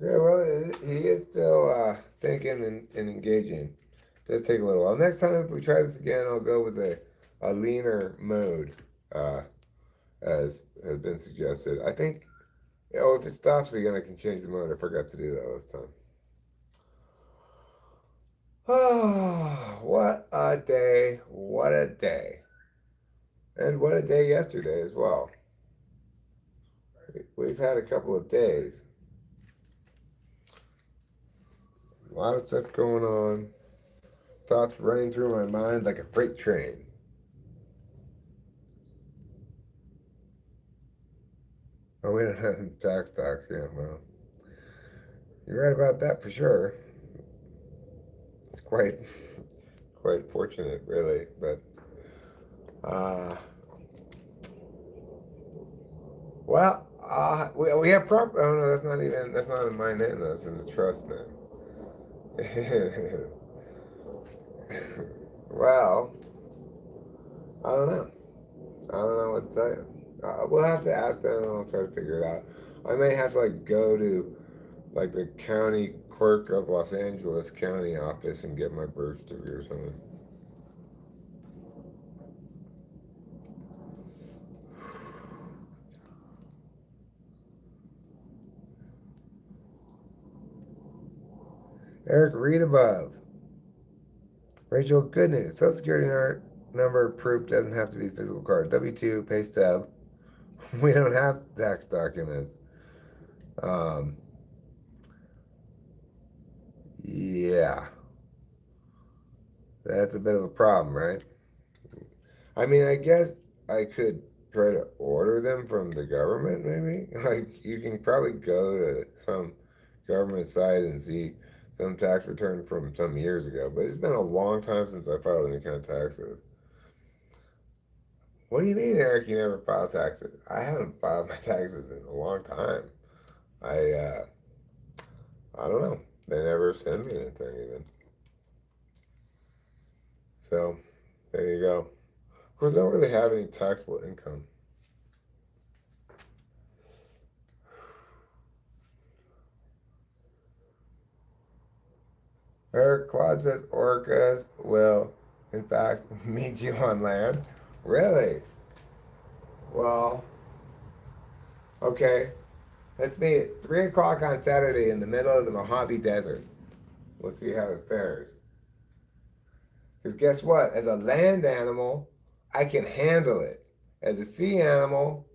Yeah, well, he is still thinking and engaging. Does take a little while. Next time if we try this again, I'll go with a leaner mode, uh, as has been suggested. I think, you know, if it stops again, I can change the mode. I forgot to do that last time. Oh, what a day. What a day. And what a day yesterday as well. We've had a couple of days. A lot of stuff going on. Thoughts running through my mind like a freight train. Oh, we don't have tax talks. Yeah, well, you're right about that for sure. It's quite fortunate, really. But, uh, well, we have property. Oh, no, that's not in my name, that's in the trust name. Well, I don't know. I don't know what to tell you. We'll have to ask them and I'll try to figure it out. I may have to like go to like the county clerk of Los Angeles county office and get my birth certificate or something. Eric, read above. Rachel, good news. Social Security number proof doesn't have to be physical card. W-2, pay stub. We don't have tax documents. Um, yeah, that's a bit of a problem, right? I mean, I guess I could try to order them from the government, maybe. Like, you can probably go to some government site and see some tax return from some years ago, but it's been a long time since I filed any kind of taxes. What do you mean, Eric? You never file taxes? I haven't filed my taxes in a long time. I I don't know. They never send me anything even. So there you go. Of course, I don't really have any taxable income. Eric Claude says orcas will, in fact, meet you on land. Really? Well, okay. Let's meet at 3 o'clock on Saturday in the middle of the Mojave Desert. We'll see how it fares. Because guess what? As a land animal, I can handle it. As a sea animal,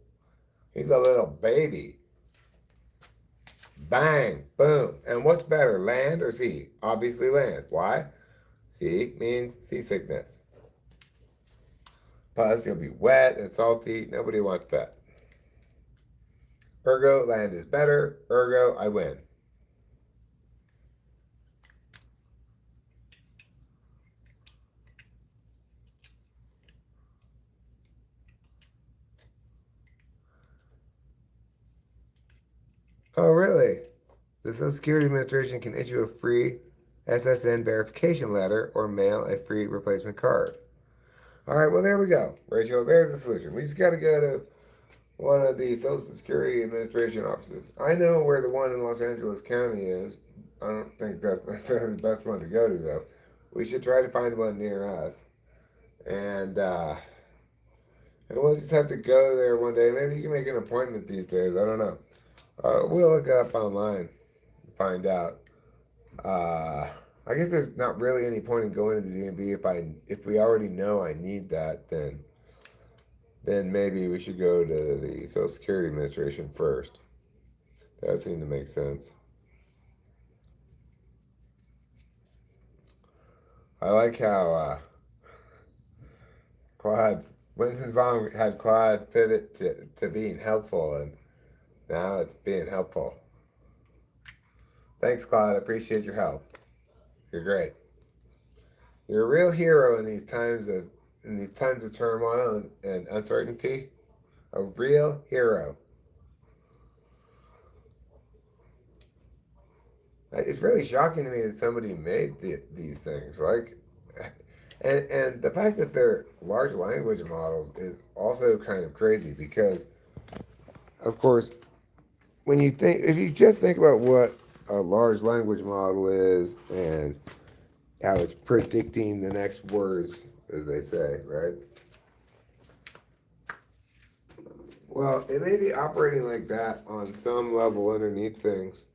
he's a little baby. Bang, boom. And what's better, land or sea? Obviously, land. Why? Sea means seasickness. Plus, you'll be wet and salty. Nobody wants that. Ergo, land is better. Ergo, I win. Oh, really? The Social Security Administration can issue a free SSN verification letter or mail a free replacement card. All right, well, there we go, Rachel. There's the solution. We just got to go to one of the Social Security Administration offices. I know where the one in Los Angeles County is. I don't think that's necessarily the best one to go to, though. We should try to find one near us. And we'll just have to go there one day. Maybe you can make an appointment these days. I don't know. We'll look it up online and find out. I guess there's not really any point in going to the DMV if we already know I need that, then maybe we should go to the Social Security Administration first. That would seem to make sense. I like how Claude Winston's mom had Claude pivot to being helpful, and now it's being helpful. Thanks, Claude. I appreciate your help. You're great. You're a real hero in these times of turmoil and uncertainty. A real hero. It's really shocking to me that somebody made these things. And the fact that they're large language models is also kind of crazy because, of course, if you just think about what a large language model is and how it's predicting the next words, as they say, right? Well, it may be operating like that on some level underneath things,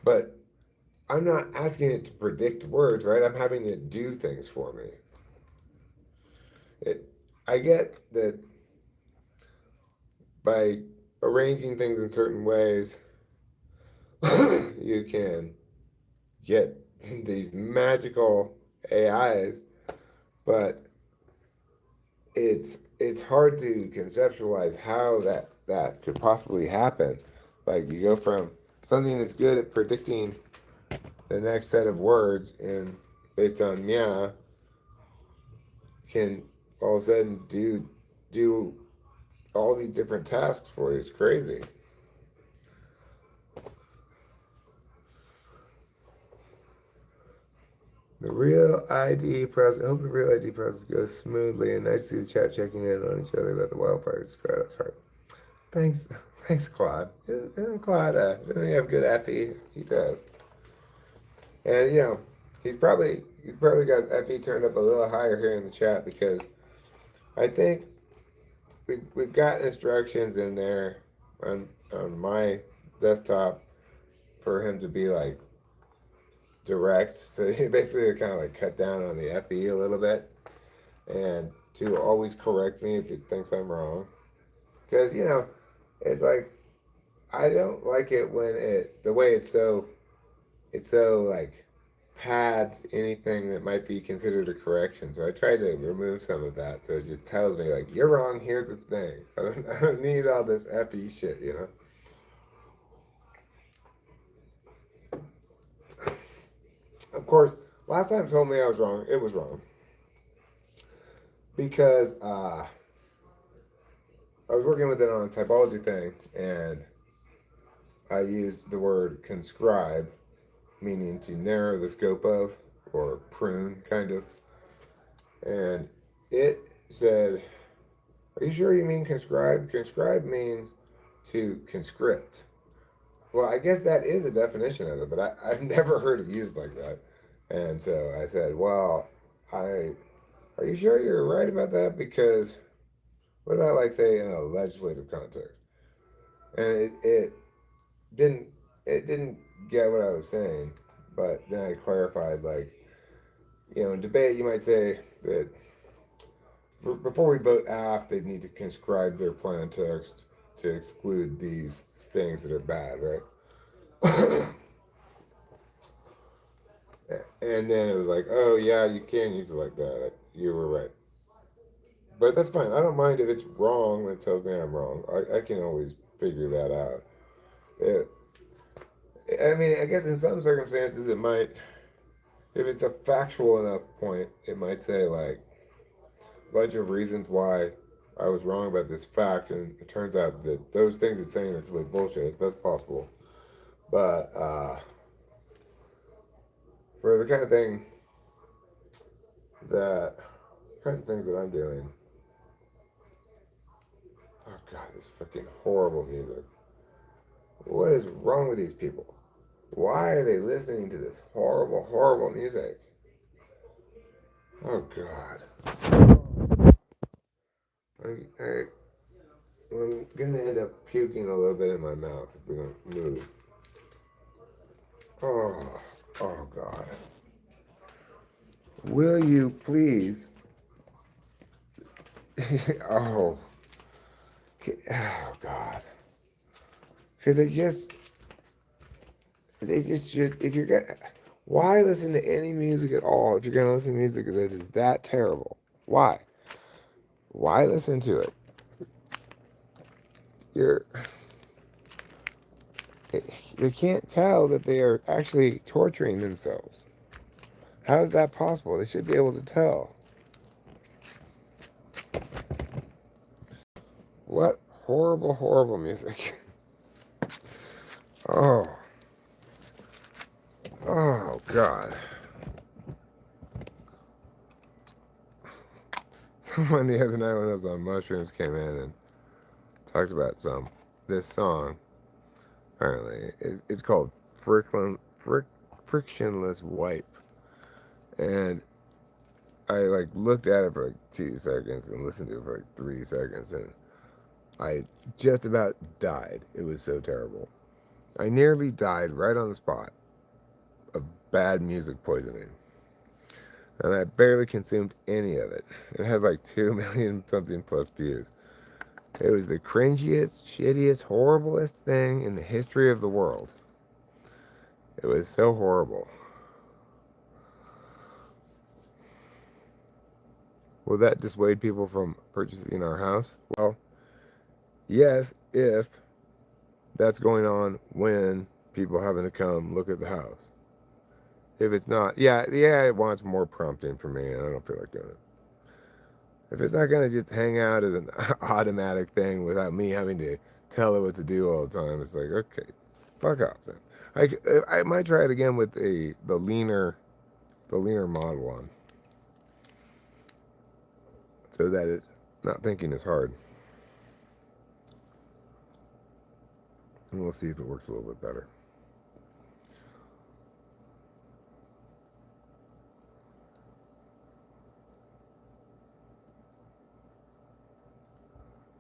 but I'm not asking it to predict words, right? I'm having it do things for me. I get that by arranging things in certain ways, you can get these magical AIs, but it's hard to conceptualize how that could possibly happen. Like you go from something that's good at predicting the next set of words and based on meow can all of a sudden do all these different tasks for you. It's crazy. The real ID process. I hope the real ID process goes smoothly and nice to see the chat checking in on each other about the wildfires. That's hard. Thanks, thanks, Claude. Claude, doesn't he have good FE? He does. And he's probably got FE turned up a little higher here in the chat because I think we've got instructions in there on my desktop for him to be like direct. So he basically kind of like cut down on the FE a little bit and to always correct me if he thinks I'm wrong. Because, it's like, I don't like it when the way it's so like pads anything that might be considered a correction. So I try to remove some of that. So it just tells me like, you're wrong, here's the thing. I don't need all this FE shit. Of course, last time told me I was wrong. It was wrong. Because I was working with it on a typology thing, and I used the word conscribe, meaning to narrow the scope of, or prune, kind of. and it said, "Are you sure you mean conscribe? Conscribe means to conscript." Well, I guess that is a definition of it, but I've never heard it used like that. And so I said, "Well, I are you sure you're right about that? Because what about like say in a legislative context?" And didn't it didn't get what I was saying, but then I clarified like in debate you might say that before we vote aft, they need to conscribe their plan text to exclude these things that are bad, right? And then it was like, oh yeah, you can use it like that. You were right, but that's fine. I don't mind if it's wrong when it tells me I'm wrong. I can always figure that out. It, I mean, I guess in some circumstances it might, if it's a factual enough point, it might say like a bunch of reasons why I was wrong about this fact, and it turns out that those things it's saying are really bullshit. That's possible, but for the kind of thing that kinds of things that I'm doing, oh god, this fucking horrible music. What is wrong with these people? Why are they listening to this horrible, horrible music? Oh god. I, I'm gonna end up puking a little bit in my mouth if we don't move. Oh, oh God. Will you please? oh, oh God. Could they just should, if you're gonna, why listen to any music at all if you're gonna listen to music that is that terrible? Why? Why listen to it? You're, they can't tell that they are actually torturing themselves. How is that possible? They should be able to tell. What horrible, horrible music. Oh, oh, God. Someone the other night when I was on mushrooms came in and talked about this song. Apparently, it's called Frictionless Wipe. And I like looked at it for like 2 seconds and listened to it for like 3 seconds, and I just about died. It was so terrible. I nearly died right on the spot of bad music poisoning. And I barely consumed any of it. It had like 2 million something plus views. It was the cringiest, shittiest, horriblest thing in the history of the world. It was so horrible. Will that dissuade people from purchasing our house? Well, yes, if that's going on when people happen to come look at the house. If it's not, yeah, it wants more prompting from me, and I don't feel like doing it. If it's not gonna just hang out as an automatic thing without me having to tell it what to do all the time, it's like okay, fuck off then. I might try it again with the leaner model on, so that it not thinking is hard, and we'll see if it works a little bit better.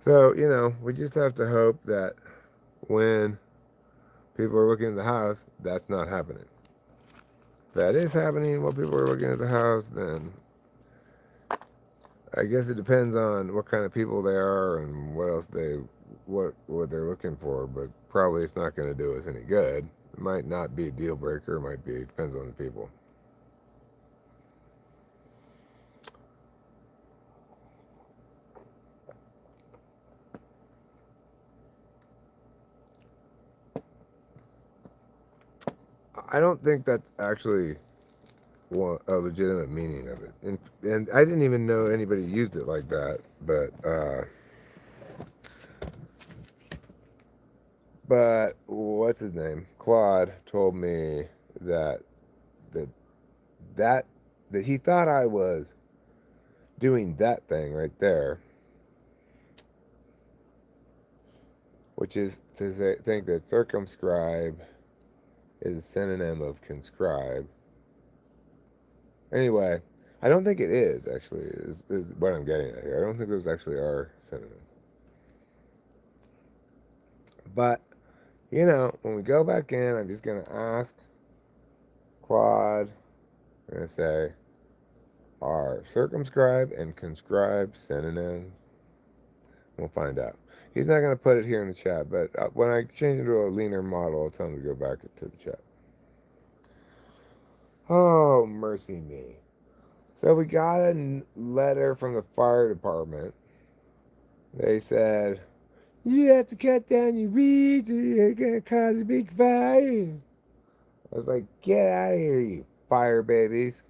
So we just have to hope that when people are looking at the house, that's not happening. If that is happening while people are looking at the house, then I guess it depends on what kind of people they are and what else what they're looking for. But probably it's not going to do us any good. It might not be a deal breaker. It might be. It depends on the people. I don't think that's actually a legitimate meaning of it, and I didn't even know anybody used it like that. But what's his name? Claude told me that that that that he thought I was doing that thing right there, which is to say, think that circumscribe is a synonym of conscribe. Anyway, I don't think it is actually, is what I'm getting at here. I don't think those actually are synonyms. But, when we go back in, I'm just going to ask Claude, I'm going to say, are circumscribe and conscribe synonyms? We'll find out. He's not going to put it here in the chat, but when I change it to a leaner model, I'll tell him to go back to the chat. Oh, mercy me. So we got a letter from the fire department. They said, you have to cut down your weeds or you're going to cause a big fire. I was like, get out of here, you fire babies.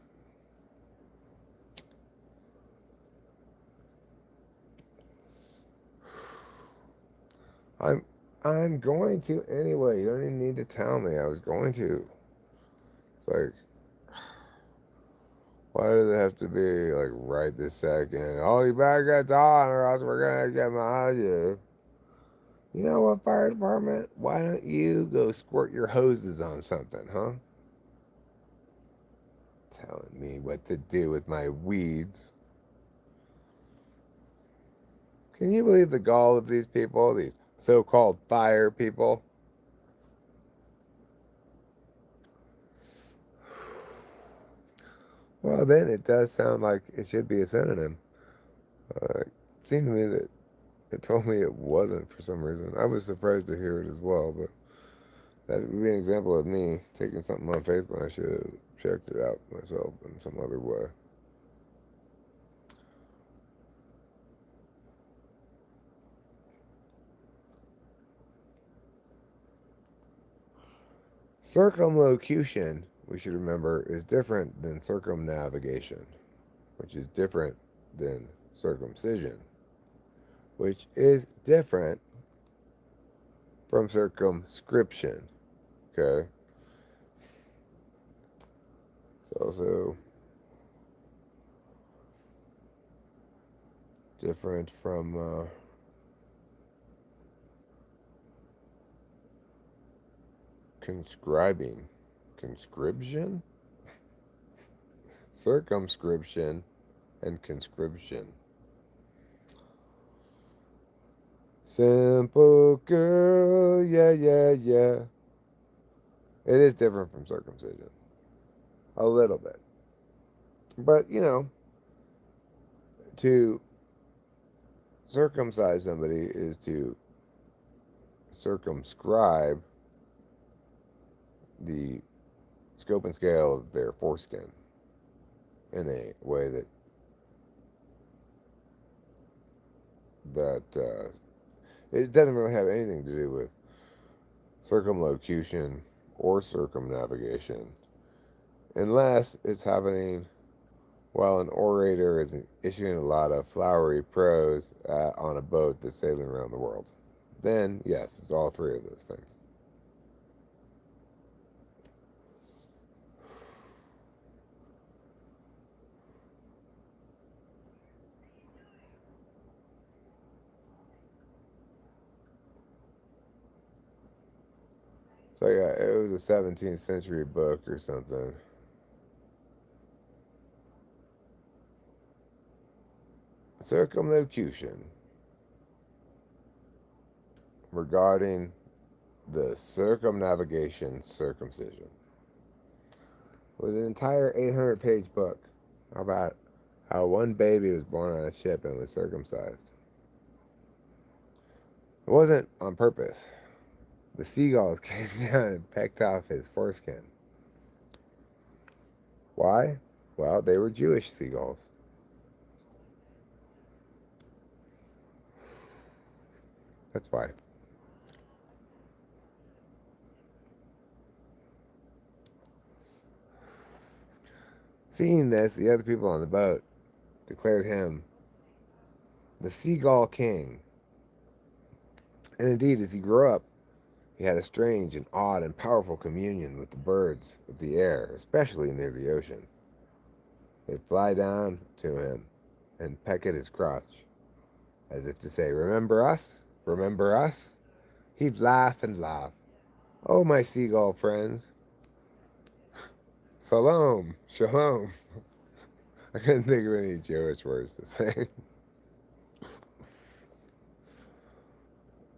I'm I'm going to anyway. You don't even need to tell me. I was going to. It's like, why does it have to be like right this second? Oh, you better get on or else we're gonna get mad at you. You know what, fire department? Why don't you go squirt your hoses on something, huh? Telling me what to do with my weeds. Can you believe the gall of these people? These so-called fire people? Well, then it does sound like it should be a synonym. It seemed to me that it told me it wasn't for some reason. I was surprised to hear it as well, but that would be an example of me taking something on Facebook. I should have checked it out myself in some other way. Circumlocution, we should remember, is different than circumnavigation, which is different than circumcision, which is different from circumscription. Okay? It's also different from conscribing. Conscription? Circumscription and conscription. Simple girl, yeah, yeah, yeah. It is different from circumcision. A little bit. But, to circumcise somebody is to circumscribe the scope and scale of their foreskin in a way that it doesn't really have anything to do with circumlocution or circumnavigation, unless it's happening while an orator is issuing a lot of flowery prose on a boat that's sailing around the world. Then, yes, it's all three of those things. So yeah, it was a 17th century book or something. Circumlocution regarding the circumnavigation circumcision. It was an entire 800-page book about how one baby was born on a ship and was circumcised. It wasn't on purpose. The seagulls came down and pecked off his foreskin. Why? Well, they were Jewish seagulls. That's why. Seeing this, the other people on the boat declared him the Seagull King. And indeed, as he grew up, he had a strange and odd and powerful communion with the birds of the air, especially near the ocean. They'd fly down to him and peck at his crotch, as if to say, "Remember us? Remember us?" He'd laugh and laugh. "Oh, my seagull friends. Shalom, shalom." I couldn't think of any Jewish words to say.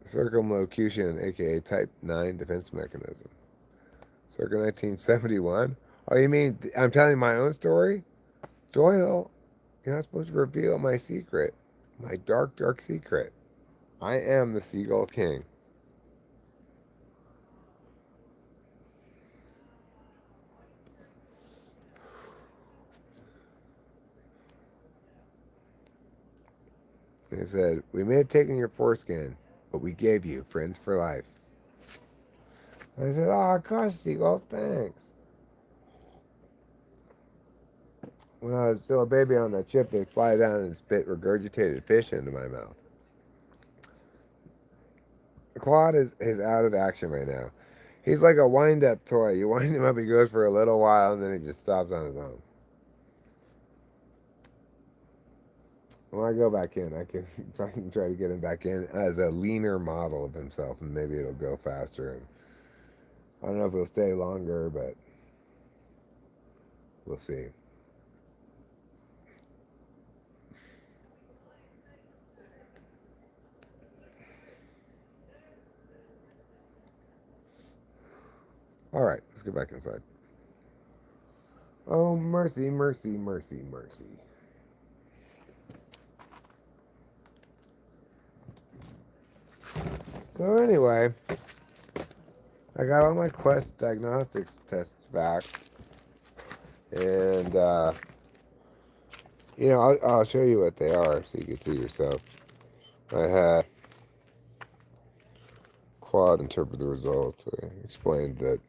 Circumlocution, aka Type 9 defense mechanism. Circa 1971? Oh, you mean I'm telling my own story? Doyle, you're not supposed to reveal my secret. My dark, dark secret. I am the Seagull King. He said, "We may have taken your foreskin, but we gave you friends for life." I said, "Oh, gosh, Seagulls, thanks." When I was still a baby on that ship, they'd fly down and spit regurgitated fish into my mouth. Claude is out of action right now. He's like a wind-up toy. You wind him up, he goes for a little while, and then he just stops on his own. When I go back in, I can try to get him back in as a leaner model of himself, and maybe it'll go faster. And I don't know if he'll stay longer, but we'll see. All right, let's get back inside. Oh, mercy, mercy, mercy, mercy. So anyway, I got all my Quest diagnostics tests back, and I'll show you what they are so you can see yourself. I had Claude interpret the results. I explained that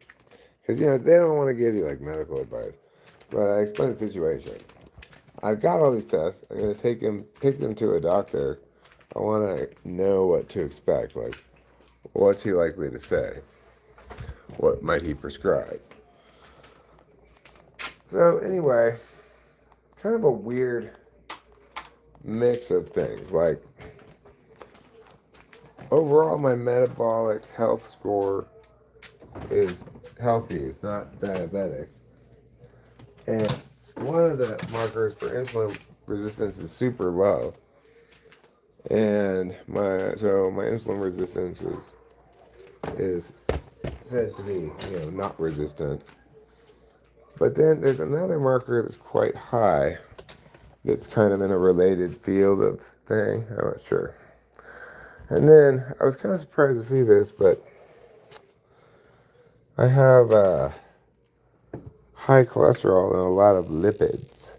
because they don't want to give you like medical advice, but I explained the situation. I've got all these tests. I'm gonna take them to a doctor. I want to know what to expect. Like, what's he likely to say? What might he prescribe? So anyway, kind of a weird mix of things. Like, overall, my metabolic health score is healthy. It's not diabetic. And one of the markers for insulin resistance is super low. And my insulin resistance is said to be not resistant. But then there's another marker that's quite high that's kind of in a related field of thing. I'm not sure. And then I was kind of surprised to see this, but I have high cholesterol and a lot of lipids.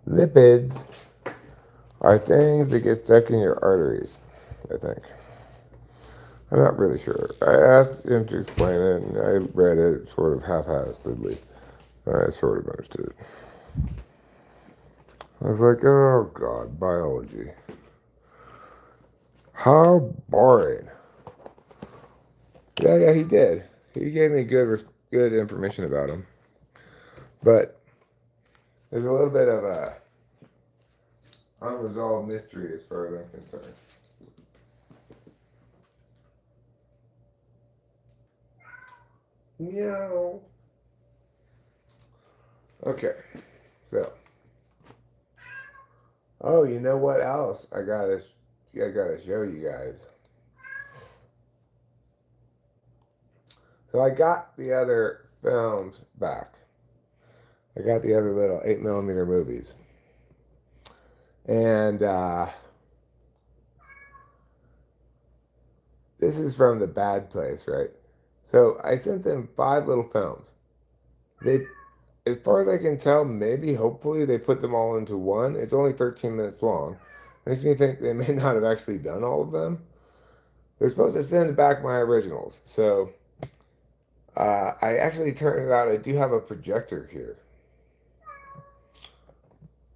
Lipids are things that get stuck in your arteries, I think. I'm not really sure. I asked him to explain it, and I read it sort of half-heartedly. I sort of understood it. I was like, oh God, biology. How boring. Yeah, he did. He gave me good information about him. But there's a little bit of a unresolved mystery as far as I'm concerned. Meow. Okay, so. Oh, you know what else I gotta show you guys. So I got the other films back. I got the other little 8mm movies. And this is from The Bad Place, right? So I sent them 5 little films. They, as far as I can tell, maybe, hopefully, they put them all into one. It's only 13 minutes long. Makes me think they may not have actually done all of them. They're supposed to send back my originals. So I actually turned it out. I do have a projector here.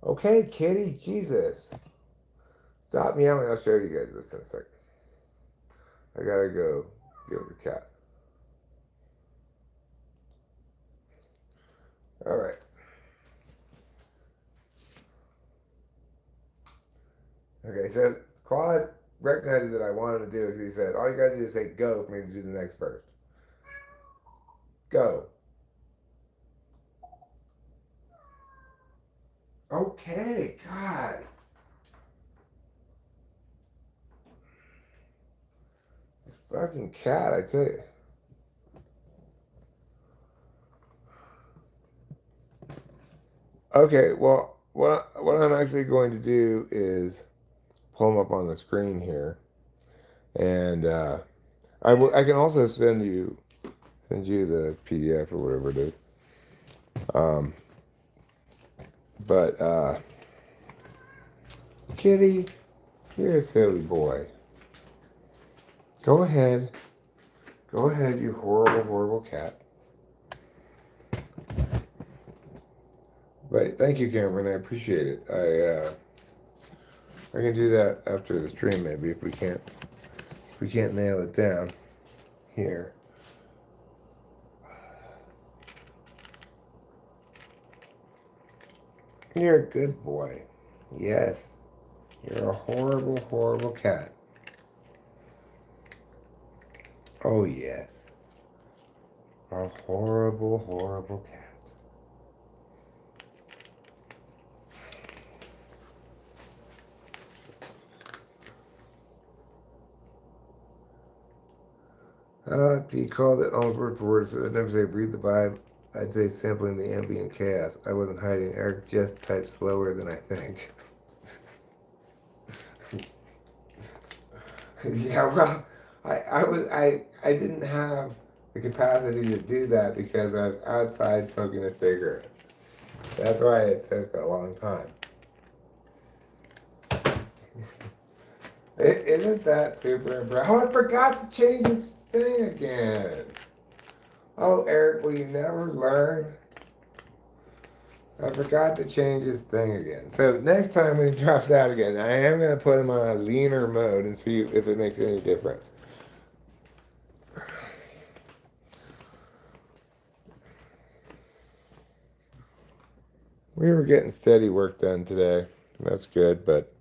Okay, kitty, Jesus. Stop meowing. I'll show you guys this in a second. I gotta go get the cat. All right. Okay, so Claude recognized that I wanted to do it because he said, all you gotta do is say go for me to do the next burst. Go. Okay, God. This fucking cat, I tell you. Okay, well, what I'm actually going to do is pull them up on the screen here, and I can also send you the PDF or whatever it is. Um, but Kitty, you're a silly boy. Go ahead, you horrible, horrible cat. But thank you, Cameron. I appreciate it. I can do that after the stream, maybe if we can't nail it down here. You're a good boy. Yes. You're a horrible, horrible cat. Oh, yes. A horrible, horrible cat. You called it almost word for word, so I'd never say read the Bible. I'd say sampling the ambient chaos. I wasn't hiding. Eric just typed slower than I think. Yeah, well, I didn't have the capacity to do that because I was outside smoking a cigarette. That's why it took a long time. Isn't that super impressive? Oh, I forgot to change this thing again. Oh, Eric, will you never learn? I forgot to change this thing again. So next time when he drops out again, I am going to put him on a leaner mode and see if it makes any difference. We were getting steady work done today. That's good, but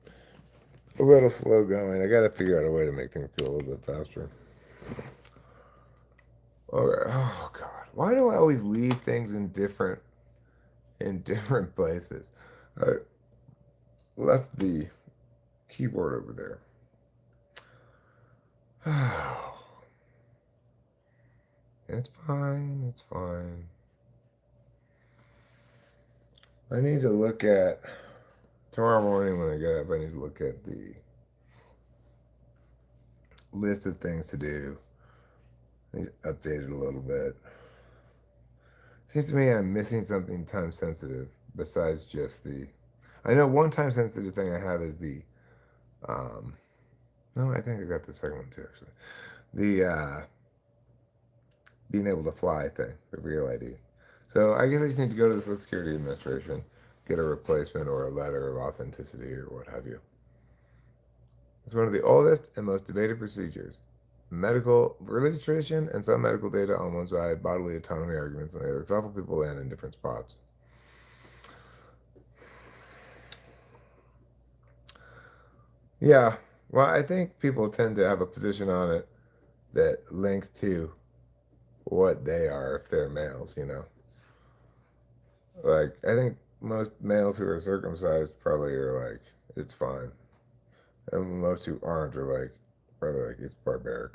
a little slow going. I got to figure out a way to make things go a little bit faster. Okay. Oh God, why do I always leave things in different places? I left the keyboard over there. It's fine. It's fine. I need to look at tomorrow morning when I get up. I need to look at the list of things to do. I need to update it a little bit. Seems to me I'm missing something time sensitive besides just the. I know one time sensitive thing I have is the. No, I think I got the second one too actually. The being able to fly thing, the real ID. So I guess I just need to go to the Social Security Administration, get a replacement or a letter of authenticity or what have you. It's one of the oldest and most debated procedures. Medical, religious tradition, and some medical data on one side, bodily autonomy arguments on the other. Thoughtful people land in different spots. Yeah, well, I think people tend to have a position on it that links to what they are if they're males, you know. Like, I think most males who are circumcised probably are like, it's fine. And most who aren't are like, probably like, it's barbaric.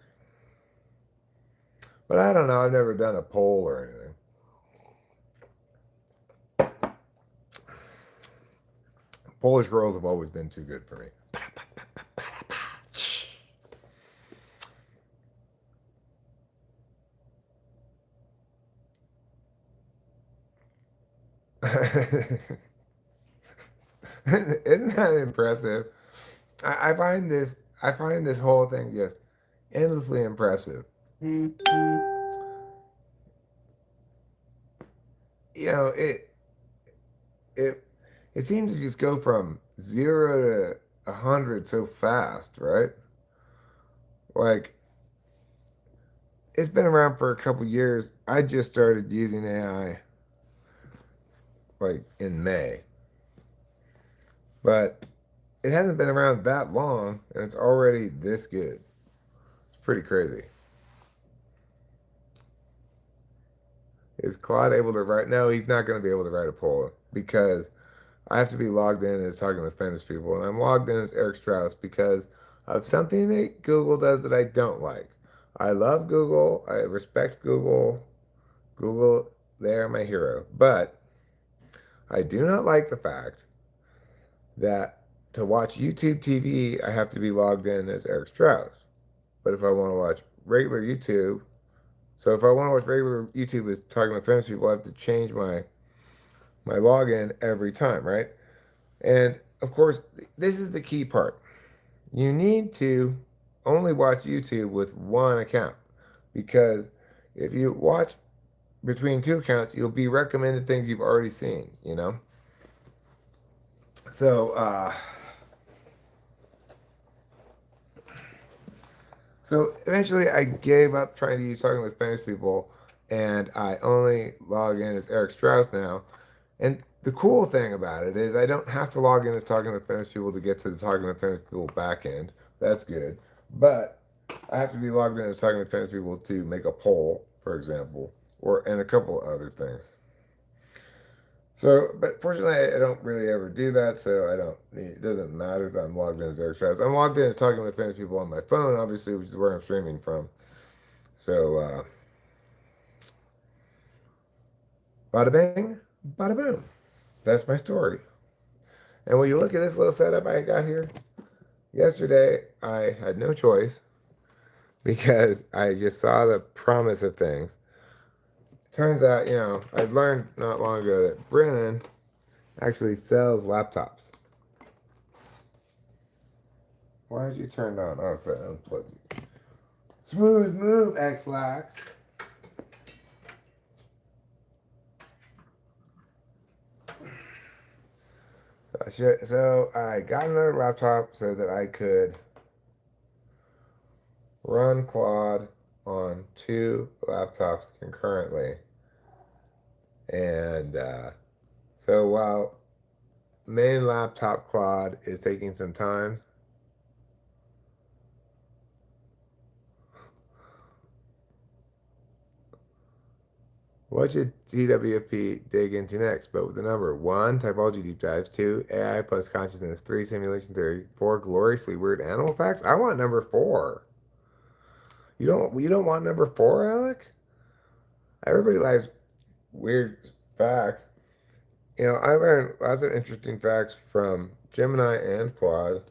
But I don't know, I've never done a poll or anything. Polish girls have always been too good for me. Isn't that impressive? I find this whole thing just endlessly impressive. You know, it it seems to just go from 0 to 100 so fast, right? Like it's been around for a couple years. I just started using AI like in May. But it hasn't been around that long and it's already this good. It's pretty crazy. Is Claude able to write? No, he's not going to be able to write a poll because I have to be logged in as talking with famous people, and I'm logged in as Eric Strauss because of something that Google does that I don't like. I love Google. I respect Google. Google, they are my hero. But I do not like the fact that to watch YouTube TV, I have to be logged in as Eric Strauss. But if I want to watch regular YouTube, so if I want to watch regular YouTube as talking with famous people, I have to change my login every time, right? And of course, this is the key part. You need to only watch YouTube with one account because if you watch between two accounts, you'll be recommended things you've already seen, you know? So, so eventually I gave up trying to use talking with famous people and I only log in as Eric Strauss now. And the cool thing about it is I don't have to log in as talking with famous people to get to the talking with famous people back end. That's good. But I have to be logged in as talking with famous people to make a poll, for example, or and a couple of other things. So, but fortunately, I don't really ever do that, so I don't need, it doesn't matter if I'm logged in as Eric Strauss. I'm logged in as talking with famous people on my phone, obviously, which is where I'm streaming from. So, bada bing, bada boom. That's my story. And when you look at this little setup I got here, yesterday I had no choice because I just saw the promise of things. Turns out, I learned not long ago that Brennan actually sells laptops. Why did you turn it on? Oh, it's unplugged. Smooth move, X-Lax. So I got another laptop so that I could run Claude on two laptops concurrently. And so while main laptop Claude is taking some time, what should TWFP dig into next? But with the number one, typology deep dives, two, AI plus consciousness, three, simulation theory, four, gloriously weird animal facts. I want number four. You don't want number four, Alec? Everybody likes weird facts. I learned lots of interesting facts from Gemini and Claude.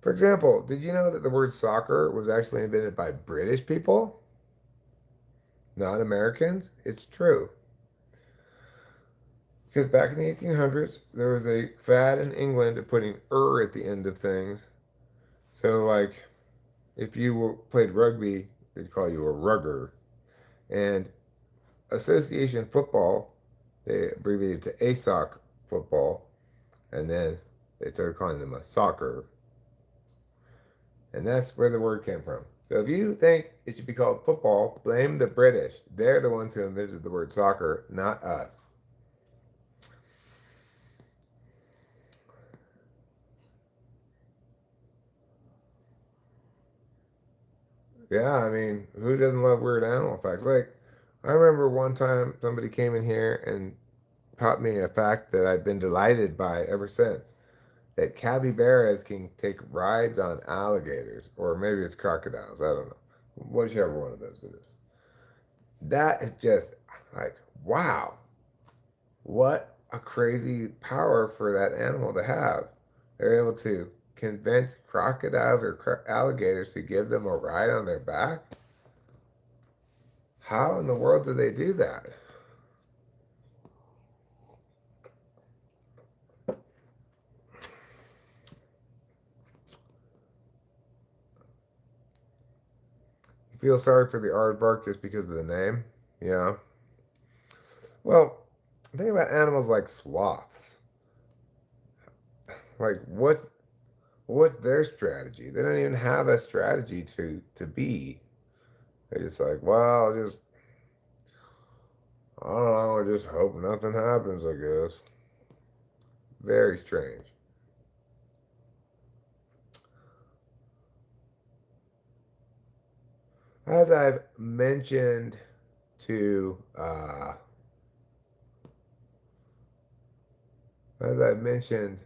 For example, did you know that the word soccer was actually invented by British people, not Americans? It's true. Because back in the 1800s, there was a fad in England of putting at the end of things. So, like, if you played rugby, they'd call you a rugger. And association football, they abbreviated to ASOC football, and then they started calling them a soccer. And that's where the word came from. So if you think it should be called football, blame the British. They're the ones who invented the word soccer, not us. Yeah, I mean, who doesn't love weird animal facts? Like, I remember one time somebody came in here and taught me a fact that I've been delighted by ever since. That capybaras can take rides on alligators, or maybe it's crocodiles. I don't know. Whichever one of those it is. That is just like, wow, what a crazy power for that animal to have. They're able to convince crocodiles or alligators to give them a ride on their back. How in the world do they do that? You feel sorry for the aardvark just because of the name? Yeah. Well, think about animals like sloths. Like, what's their strategy? They don't even have a strategy to be. They're just like, well, just I don't know. I just hope nothing happens. I guess. Very strange. As I've mentioned to, as I've mentioned,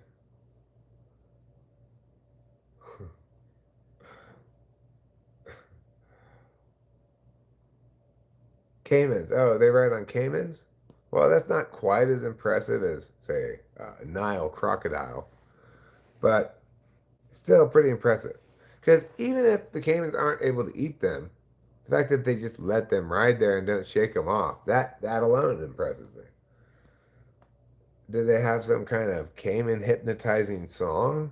caimans. Oh, they ride on caimans? Well, that's not quite as impressive as, say, Nile crocodile, but still pretty impressive. Because even if the caimans aren't able to eat them, the fact that they just let them ride there and don't shake them off, that alone impresses me. Do they have some kind of caiman hypnotizing song?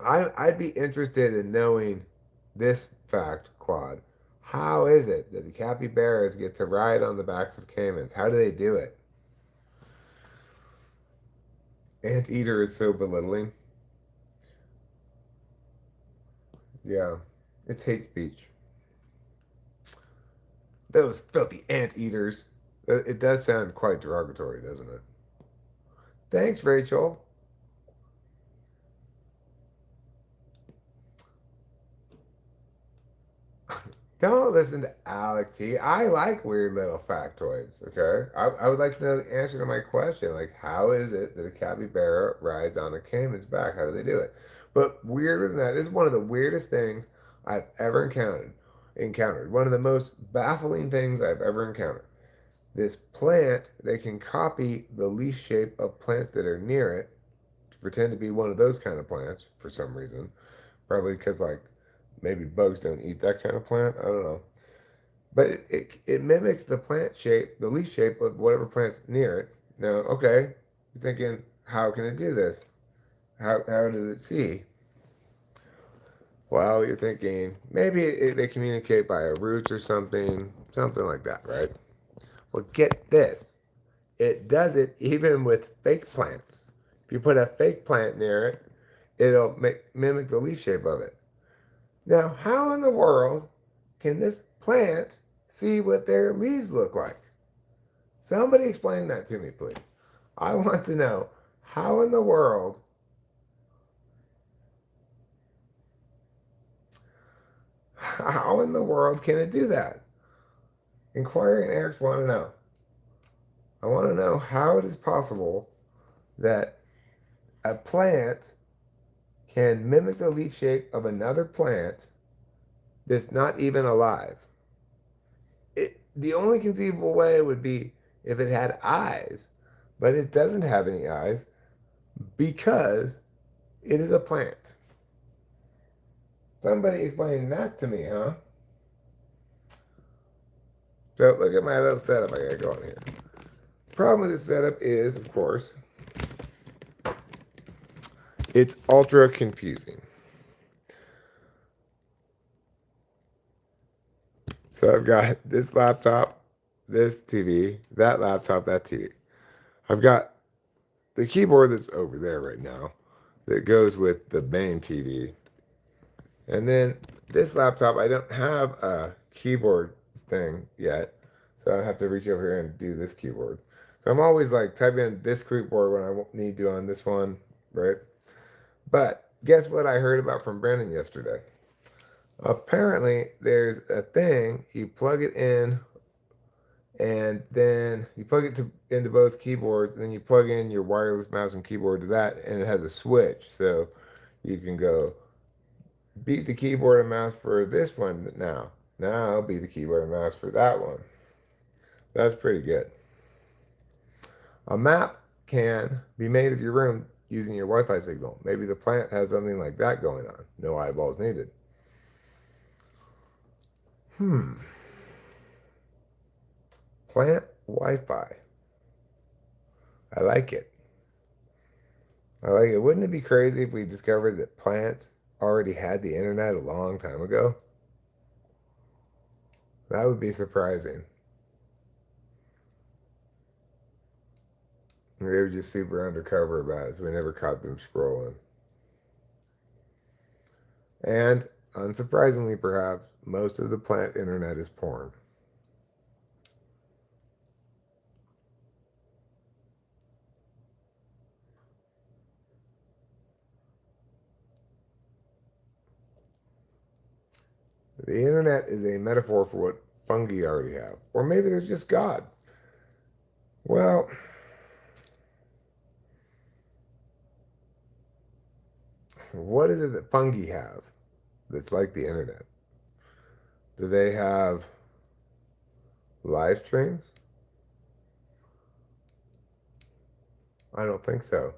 I'd be interested in knowing this fact, Claude. How is it that the capybaras get to ride on the backs of caimans? How do they do it? Anteater is so belittling. Yeah, it's hate speech. Those filthy anteaters. It does sound quite derogatory, doesn't it? Thanks, Rachel. Don't listen to Alec T. I like weird little factoids, okay? I would like to know the answer to my question. Like, how is it that a capybara rides on a caiman's back? How do they do it? But weirder than that, this is one of the weirdest things I've ever encountered. One of the most baffling things I've ever encountered. This plant, they can copy the leaf shape of plants that are near it to pretend to be one of those kind of plants for some reason. Probably because, like, maybe bugs don't eat that kind of plant. I don't know. But it mimics the plant shape, the leaf shape of whatever plant's near it. Now, okay, you're thinking, how can it do this? How does it see? Well, you're thinking maybe they communicate via roots or something like that, right? Well, get this. It does it even with fake plants. If you put a fake plant near it, it'll mimic the leaf shape of it. Now, how in the world can this plant see what their leaves look like? Somebody explain that to me, please. I want to know how in the world, how in the world can it do that? Inquiring Erics want to know. I want to know how it is possible that a plant can mimic the leaf shape of another plant that's not even alive. The only conceivable way would be if it had eyes, but it doesn't have any eyes because it is a plant. Somebody explain that to me, huh? So look at my little setup I got going here. Problem with this setup is, of course, it's ultra confusing. So I've got this laptop, this TV, that laptop, that TV. I've got the keyboard that's over there right now that goes with the main TV. And then this laptop, I don't have a keyboard thing yet. So I have to reach over here and do this keyboard. So I'm always like typing in this keyboard when I need to on this one, right? But guess what I heard about from Brandon yesterday? Apparently, there's a thing you plug it in, and then you plug it into both keyboards, and then you plug in your wireless mouse and keyboard to that, and it has a switch, so you can go beat the keyboard and mouse for this one now. Now beat the keyboard and mouse for that one. That's pretty good. A map can be made of your room using your Wi-Fi signal. Maybe the plant has something like that going on. No eyeballs needed. Plant Wi-Fi. I like it. I like it. Wouldn't it be crazy if we discovered that plants already had the internet a long time ago? That would be surprising. They were just super undercover about it, so we never caught them scrolling. And, unsurprisingly perhaps, most of the plant internet is porn. The internet is a metaphor for what fungi already have. Or maybe there's just God. Well, what is it that fungi have that's like the internet? Do they have live streams? I don't think so.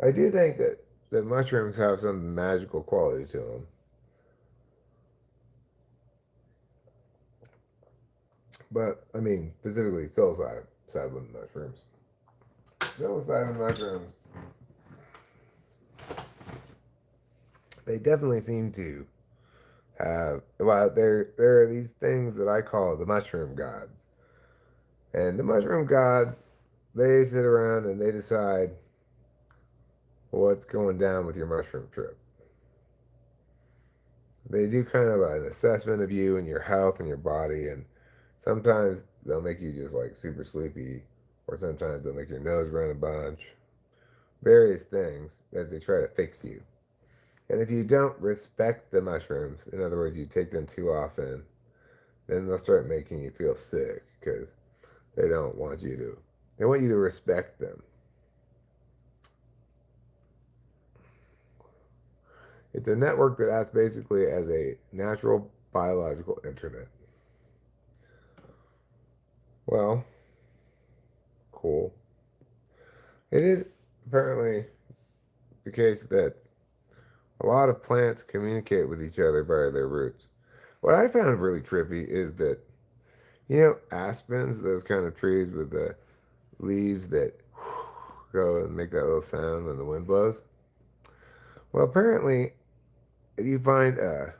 I do think that mushrooms have some magical quality to them. But, I mean, specifically psilocybin mushrooms. Psilocybin mushrooms, they definitely seem to have, well, there are these things that I call the mushroom gods. And the mushroom gods, they sit around and they decide what's going down with your mushroom trip. They do kind of an assessment of you and your health and your body, and sometimes they'll make you just like super sleepy, or sometimes they'll make your nose run a bunch. Various things as they try to fix you. And if you don't respect the mushrooms, in other words, you take them too often, then they'll start making you feel sick because they don't want you to. They want you to respect them. It's a network that acts basically as a natural biological internet. Well, cool. It is apparently the case that a lot of plants communicate with each other via their roots. What I found really trippy is that, you know, aspens, those kind of trees with the leaves that go and make that little sound when the wind blows. Well, apparently, if you find a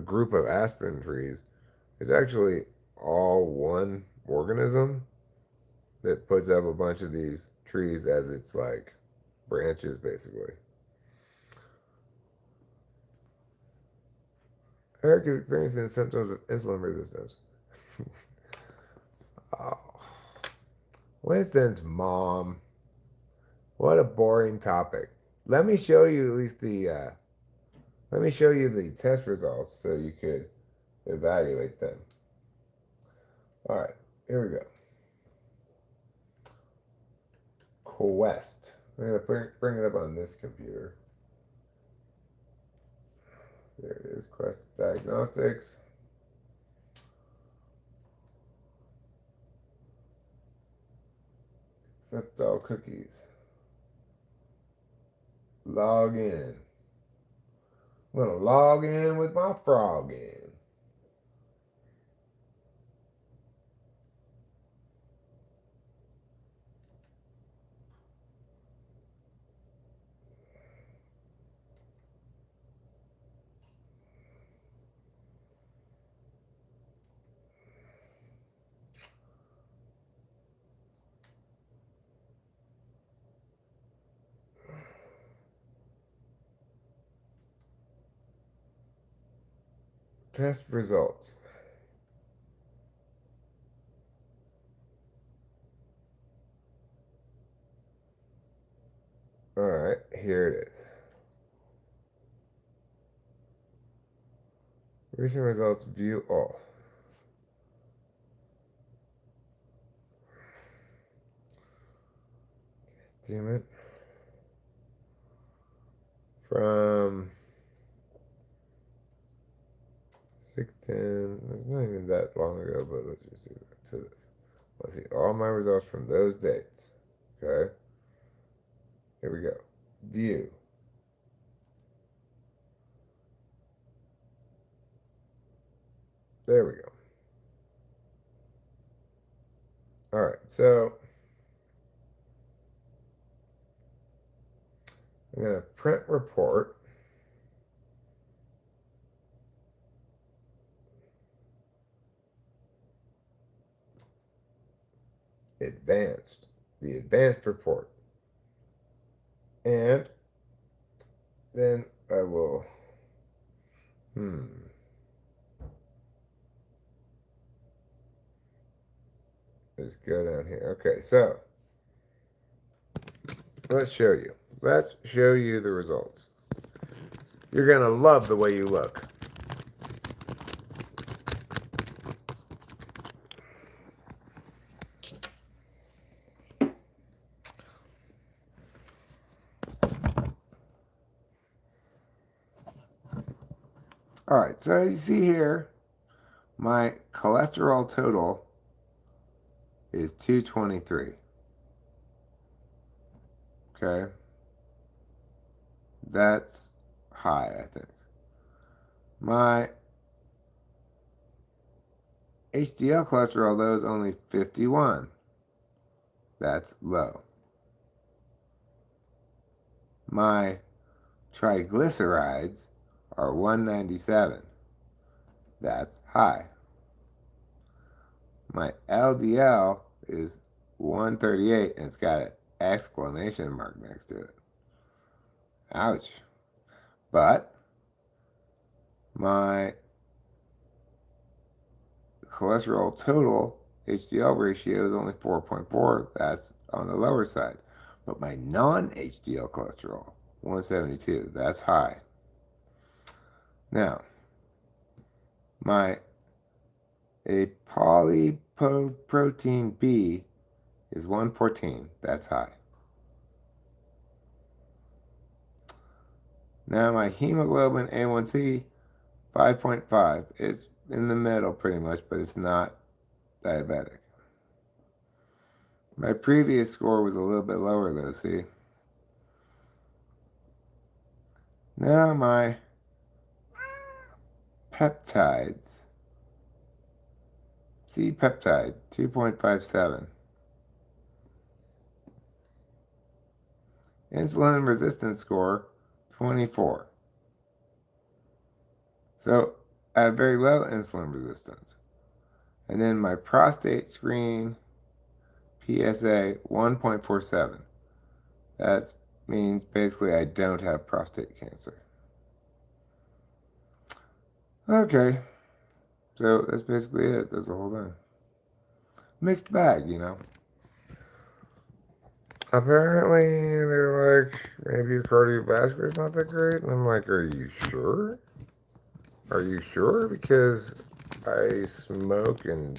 group of aspen trees, it's actually all one organism that puts up a bunch of these trees as its like branches, basically. Eric is experiencing symptoms of insulin resistance. Oh, Winston's mom. What a boring topic. Let me show you at least the. Let me show you the test results so you could evaluate them. All right, here we go. Quest. I'm gonna bring it up on this computer. There it is. Quest Diagnostics. Accept all cookies. Log in. I'm gonna log in with my frog in. Test results. All right, here it is. Recent results, view all. Damn it. From 610, it's not even that long ago, but let's just do it to this. Let's see all my results from those dates. Okay, here we go. View. There we go. All right, so I'm going to print report. Advanced. The advanced report. And then I will, let's go down here. Okay, so let's show you. Let's show you the results. You're going to love the way you look. All right, so as you see here, my cholesterol total is 223. Okay. That's high, I think. My HDL cholesterol, though, is only 51. That's low. My triglycerides are 197. That's high. My LDL is 138, and it's got an exclamation mark next to it. Ouch. But my cholesterol total HDL ratio is only 4.4. That's on the lower side. But my non-HDL cholesterol, 172. That's high. Now, my apolipoprotein B is 114. That's high. Now my hemoglobin A1C, 5.5. It's in the middle pretty much, but it's not diabetic. My previous score was a little bit lower though, see? Now my peptides. C-peptide, 2.57. Insulin resistance score, 24. So I have very low insulin resistance. And then my prostate screen, PSA, 1.47. That means basically I don't have prostate cancer. Okay. So that's basically it. That's the whole thing. Mixed bag, you know. Apparently, they're like, maybe your cardiovascular's not that great. And I'm like, are you sure? Are you sure? Because I smoke and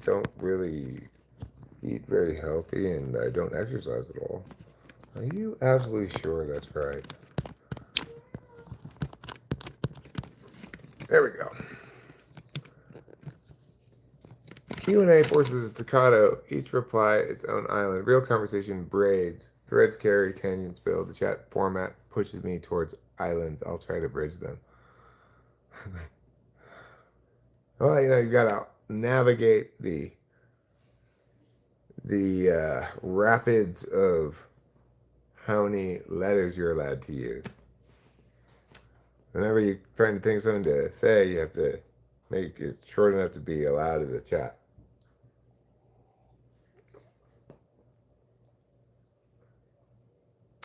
don't really eat very healthy and I don't exercise at all. Are you absolutely sure that's right? There we go. Q&A forces staccato, each reply its own island. Real conversation braids. Threads carry, tangents build. The chat format pushes me towards islands. I'll try to bridge them. Well, you know, you gotta navigate the rapids of how many letters you're allowed to use. Whenever you're trying to think of something to say, you have to make it short enough to be allowed as a chat.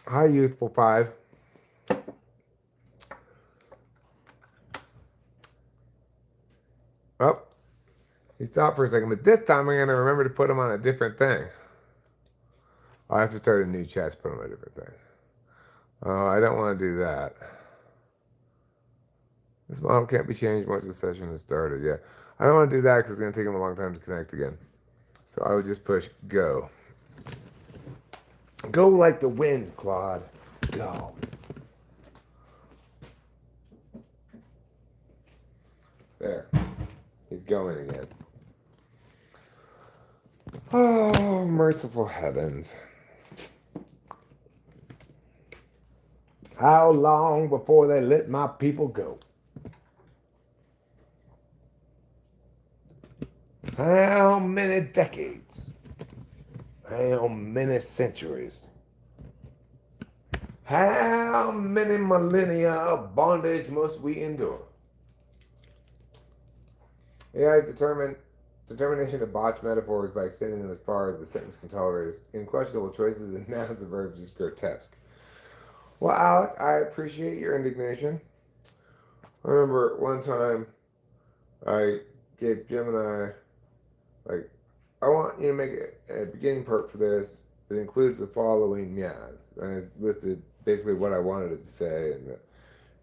Hi, Youthful 5. Oh, he stopped for a second, but this time I'm going to remember to put him on a different thing. I have to start a new chat to put him on a different thing. Oh, I don't want to do that. This model can't be changed once the session has started. Yeah, I don't want to do that because it's going to take him a long time to connect again. So I would just push go. Go like the wind, Claude. Go. There. He's going again. Oh, merciful heavens. How long before they let my people go? How many decades? How many centuries? How many millennia of bondage must we endure? AI's determination to botch metaphors by extending them as far as the sentence can tolerate is unquestionable choices in nouns and verbs is grotesque. Well, Alec, I appreciate your indignation. I remember one time I gave Gemini, like, I want you to make a beginning part for this that includes the following meows. I listed basically what I wanted it to say,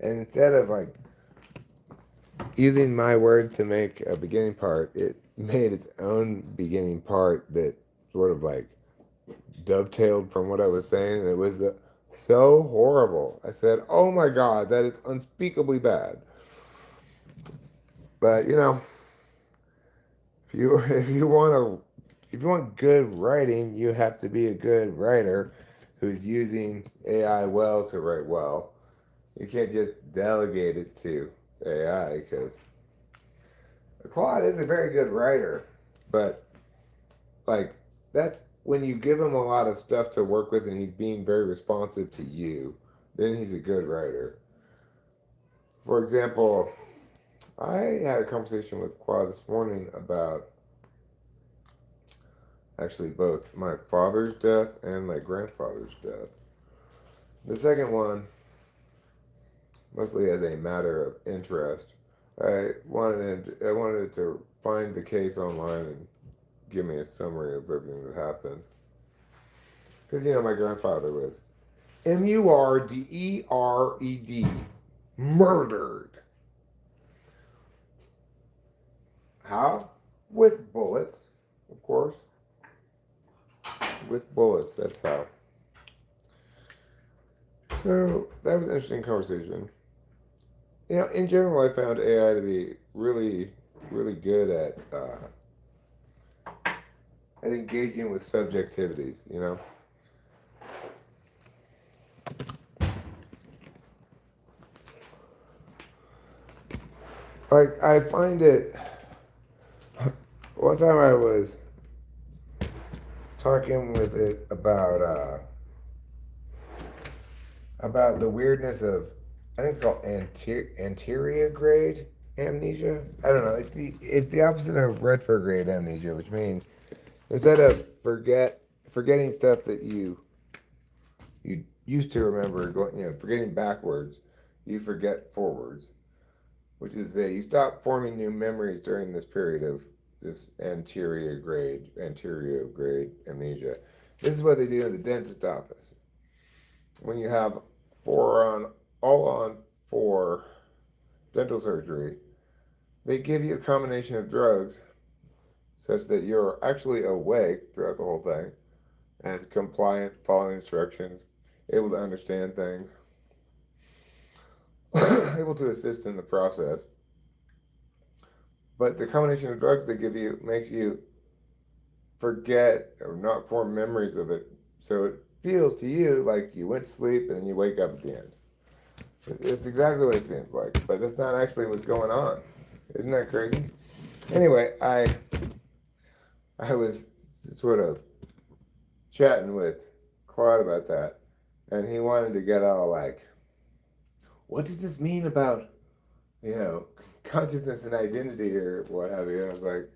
And instead of like using my words to make a beginning part, it made its own beginning part that sort of like dovetailed from what I was saying, and it was so horrible. I said, "Oh my God, that is unspeakably bad." But if you if you want good writing, you have to be a good writer who's using AI well to write well. You can't just delegate it to AI because Claude is a very good writer, but like that's when you give him a lot of stuff to work with and he's being very responsive to you, then he's a good writer. For example, I had a conversation with Claude this morning about actually both my father's death and my grandfather's death. The second one, mostly as a matter of interest, I wanted to find the case online and give me a summary of everything that happened. Because my grandfather was Murdered, murdered. How? With bullets, of course. With bullets. That's how. So that was an interesting conversation. In general, I found AI to be really, really good at engaging with subjectivities. Like I find it. One time I was talking with it about the weirdness of, I think it's called anterior grade amnesia. I don't know. It's the opposite of retrograde amnesia, which means instead of forgetting stuff that you used to remember, forgetting backwards, you forget forwards, which is you stop forming new memories during this period of this anterior grade amnesia. This is what they do in the dentist office when you have all on four dental surgery. They give you a combination of drugs such that you're actually awake throughout the whole thing and compliant, following instructions, able to understand things, able to assist in the process. But the combination of drugs they give you makes you forget or not form memories of it. So it feels to you like you went to sleep and then you wake up at the end. It's exactly what it seems like, but that's not actually what's going on. Isn't that crazy? Anyway, I was sort of chatting with Claude about that, and he wanted to get all like, "What does this mean about you know consciousness and identity or what have you?" And I was like,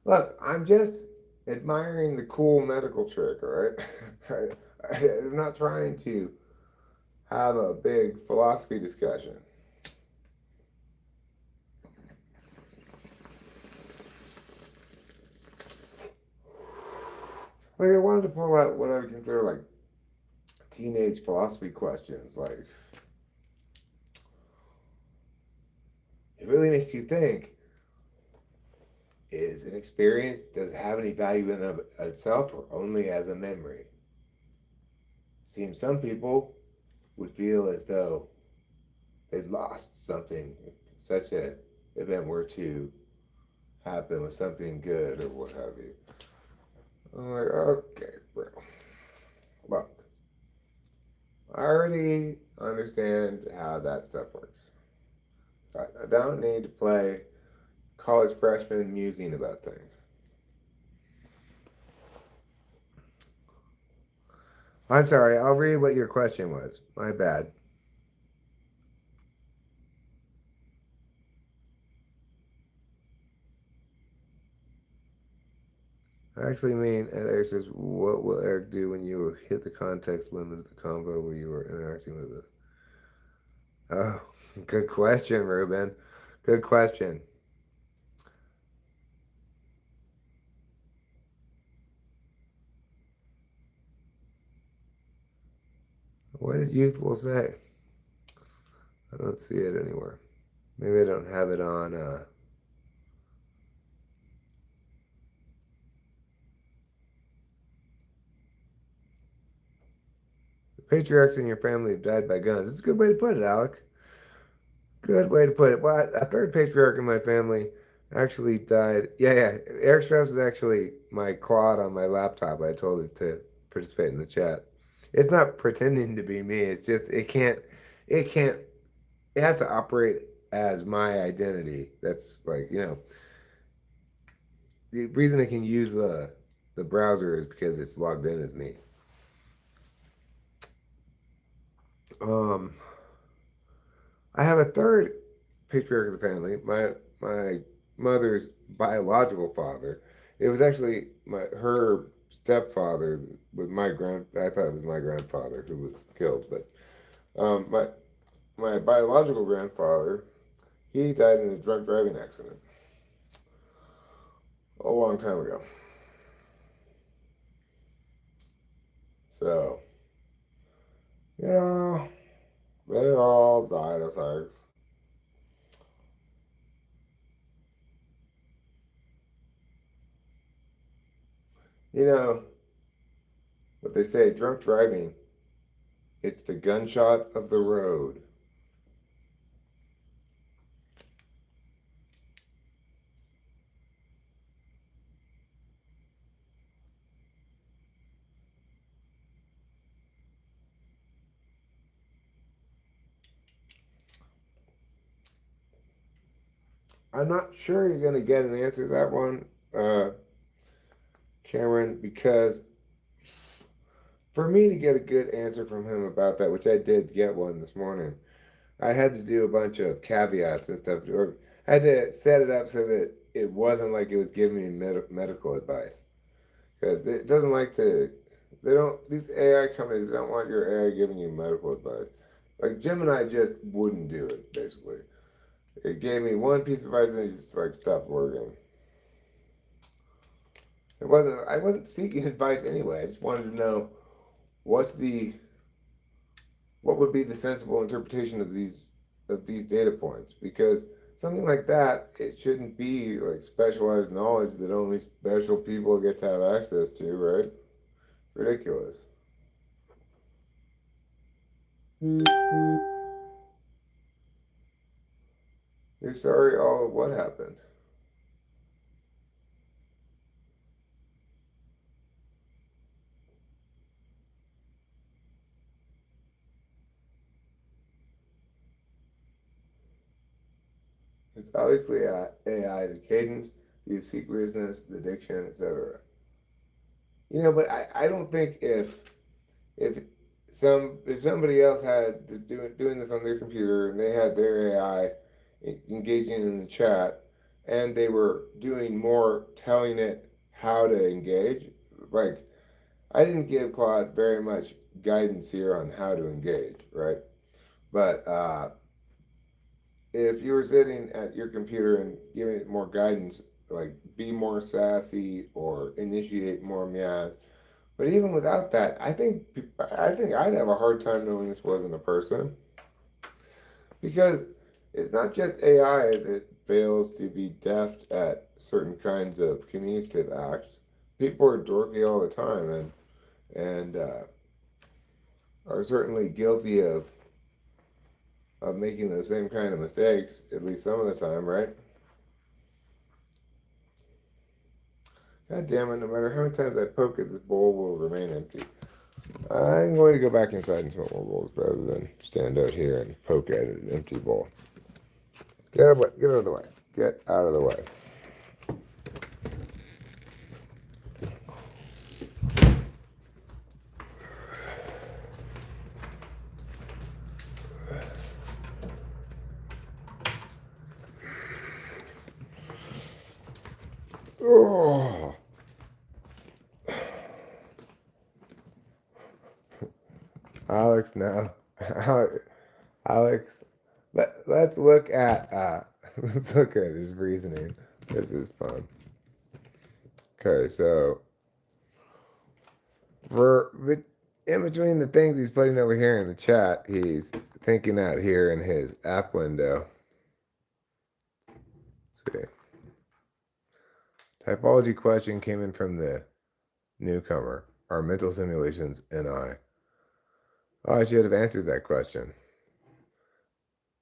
"Look, I'm just admiring the cool medical trick, all right? I'm not trying to have a big philosophy discussion." Like I wanted to pull out what I would consider like teenage philosophy questions. Like it really makes you think: is an experience, does it have any value in of itself or only as a memory? Seems some people would feel as though they'd lost something if such a event were to happen with something good or what have you. I'm like, okay, bro. Look, I already understand how that stuff works. I don't need to play college freshman musing about things. I'm sorry, I'll read what your question was. My bad. I actually mean, and Eric says, what will Eric do when you hit the context limit of the convo where you were interacting with us? Oh, good question, Ruben. Good question. What did youth will say? I don't see it anywhere. Maybe I don't have it on. The patriarchs in your family have died by guns. It's a good way to put it, Alec. Good way to put it. Well, a third patriarch in my family actually died. Yeah, yeah. Eric Strauss is actually my Claude on my laptop. I told it to participate in the chat. It's not pretending to be me. It's just it can't, it has to operate as my identity. That's like, the reason it can use the browser is because it's logged in as me. Um, I have a third patriarch of the family, my mother's biological father. It was actually her stepfather with my I thought it was my grandfather who was killed, but my biological grandfather, he died in a drunk driving accident a long time ago. So, you know, they all died of things. You know what they say, drunk driving, it's the gunshot of the road. I'm not sure you're going to get an answer to that one, uh, Cameron, because for me to get a good answer from him about that, which I did get one this morning, I had to do a bunch of caveats and stuff, or I had to set it up so that it wasn't like it was giving me medical advice. Because it doesn't like to, they don't, these AI companies don't want your AI giving you medical advice. Like Gemini just wouldn't do it, basically. It gave me one piece of advice and it just like stopped working. I wasn't seeking advice anyway. I just wanted to know what's the what would be the sensible interpretation of these data points, because something like that, it shouldn't be like specialized knowledge that only special people get to have access to, right? Ridiculous. You're sorry all of what happened. It's obviously AI, the cadence, the obsequiousness, the diction, etc. But I don't think if if somebody else had doing this on their computer and they had their AI engaging in the chat and they were doing more telling it how to engage, like I didn't give Claude very much guidance here on how to engage, right? But if you were sitting at your computer and giving it more guidance, like be more sassy or initiate more meows, but even without that, I think I'd have a hard time knowing this wasn't a person, because it's not just AI that fails to be deft at certain kinds of communicative acts. People are dorky all the time and are certainly guilty of making the same kind of mistakes at least some of the time, right? God damn it! No matter how many times I poke it, this bowl will remain empty. I'm going to go back inside and smell more bowls rather than stand out here and poke at an empty bowl. Get out of the way. Get out of the way. Oh. Alex, now. Alex, let's look at let's look at his reasoning. This is fun. Okay, so for in between the things he's putting over here in the chat, he's thinking out here in his app window. Let's see. Typology question came in from the newcomer. Are mental simulations NI? Oh, I should have answered that question.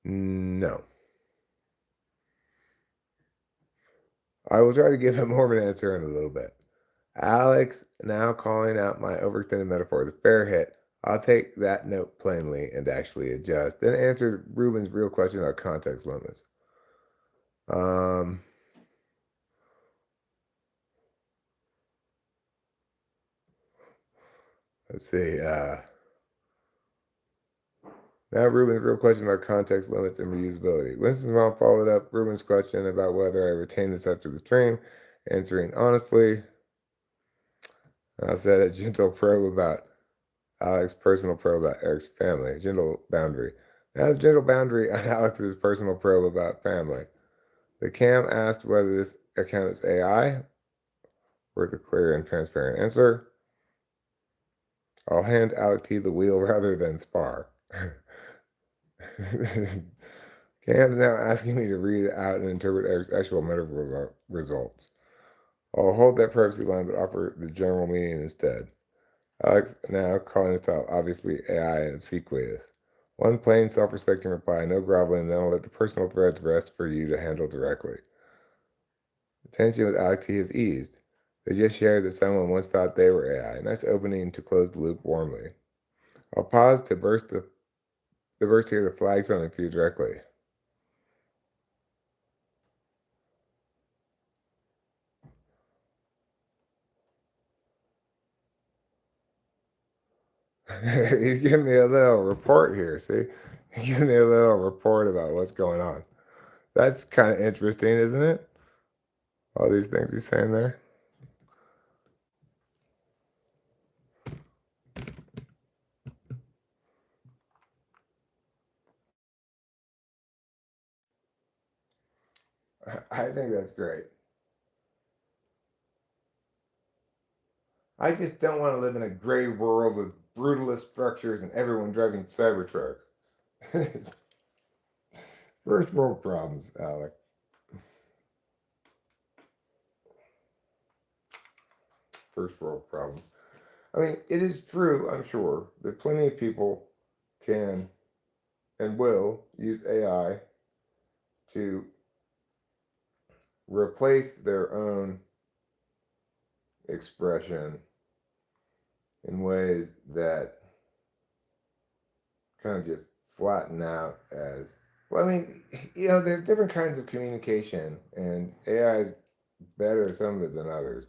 No. I will try to give a more of an answer in a little bit. Alex now calling out my overextended metaphors. Fair hit. I'll take that note plainly and actually adjust. Then answer Ruben's real question about context limits. Let's see. Now Ruben's real question about context limits and reusability. Winston's mom followed up Ruben's question about whether I retain this after the stream, answering honestly. I said a gentle probe about Alex's personal probe about Eric's family. Gentle boundary. Now the gentle boundary on Alex's personal probe about family. The cam asked whether this account is AI. Worth a clear and transparent answer. I'll hand Alec T the wheel rather than spar. Cam's now asking me to read out and interpret Eric's actual medical results. I'll hold that privacy line but offer the general meaning instead. Alex now calling the style obviously AI and obsequious. One plain self-respecting reply, no groveling, then I'll let the personal threads rest for you to handle directly. The tension with Alex T has eased. They just shared that someone once thought they were AI. Nice opening to close the loop warmly. I'll pause to burst here to flag something for you directly. He's giving me a little report here, see? He's giving me a little report about what's going on. That's kind of interesting, isn't it? All these things he's saying there. I think that's great. I just don't want to live in a gray world with brutalist structures and everyone driving Cybertrucks. First world problems, Alec. First world problems. I mean, it is true, I'm sure, that plenty of people can and will use AI to replace their own expression in ways that kind of just flatten out as well. I mean, there's different kinds of communication, and AI is better at some of it than others.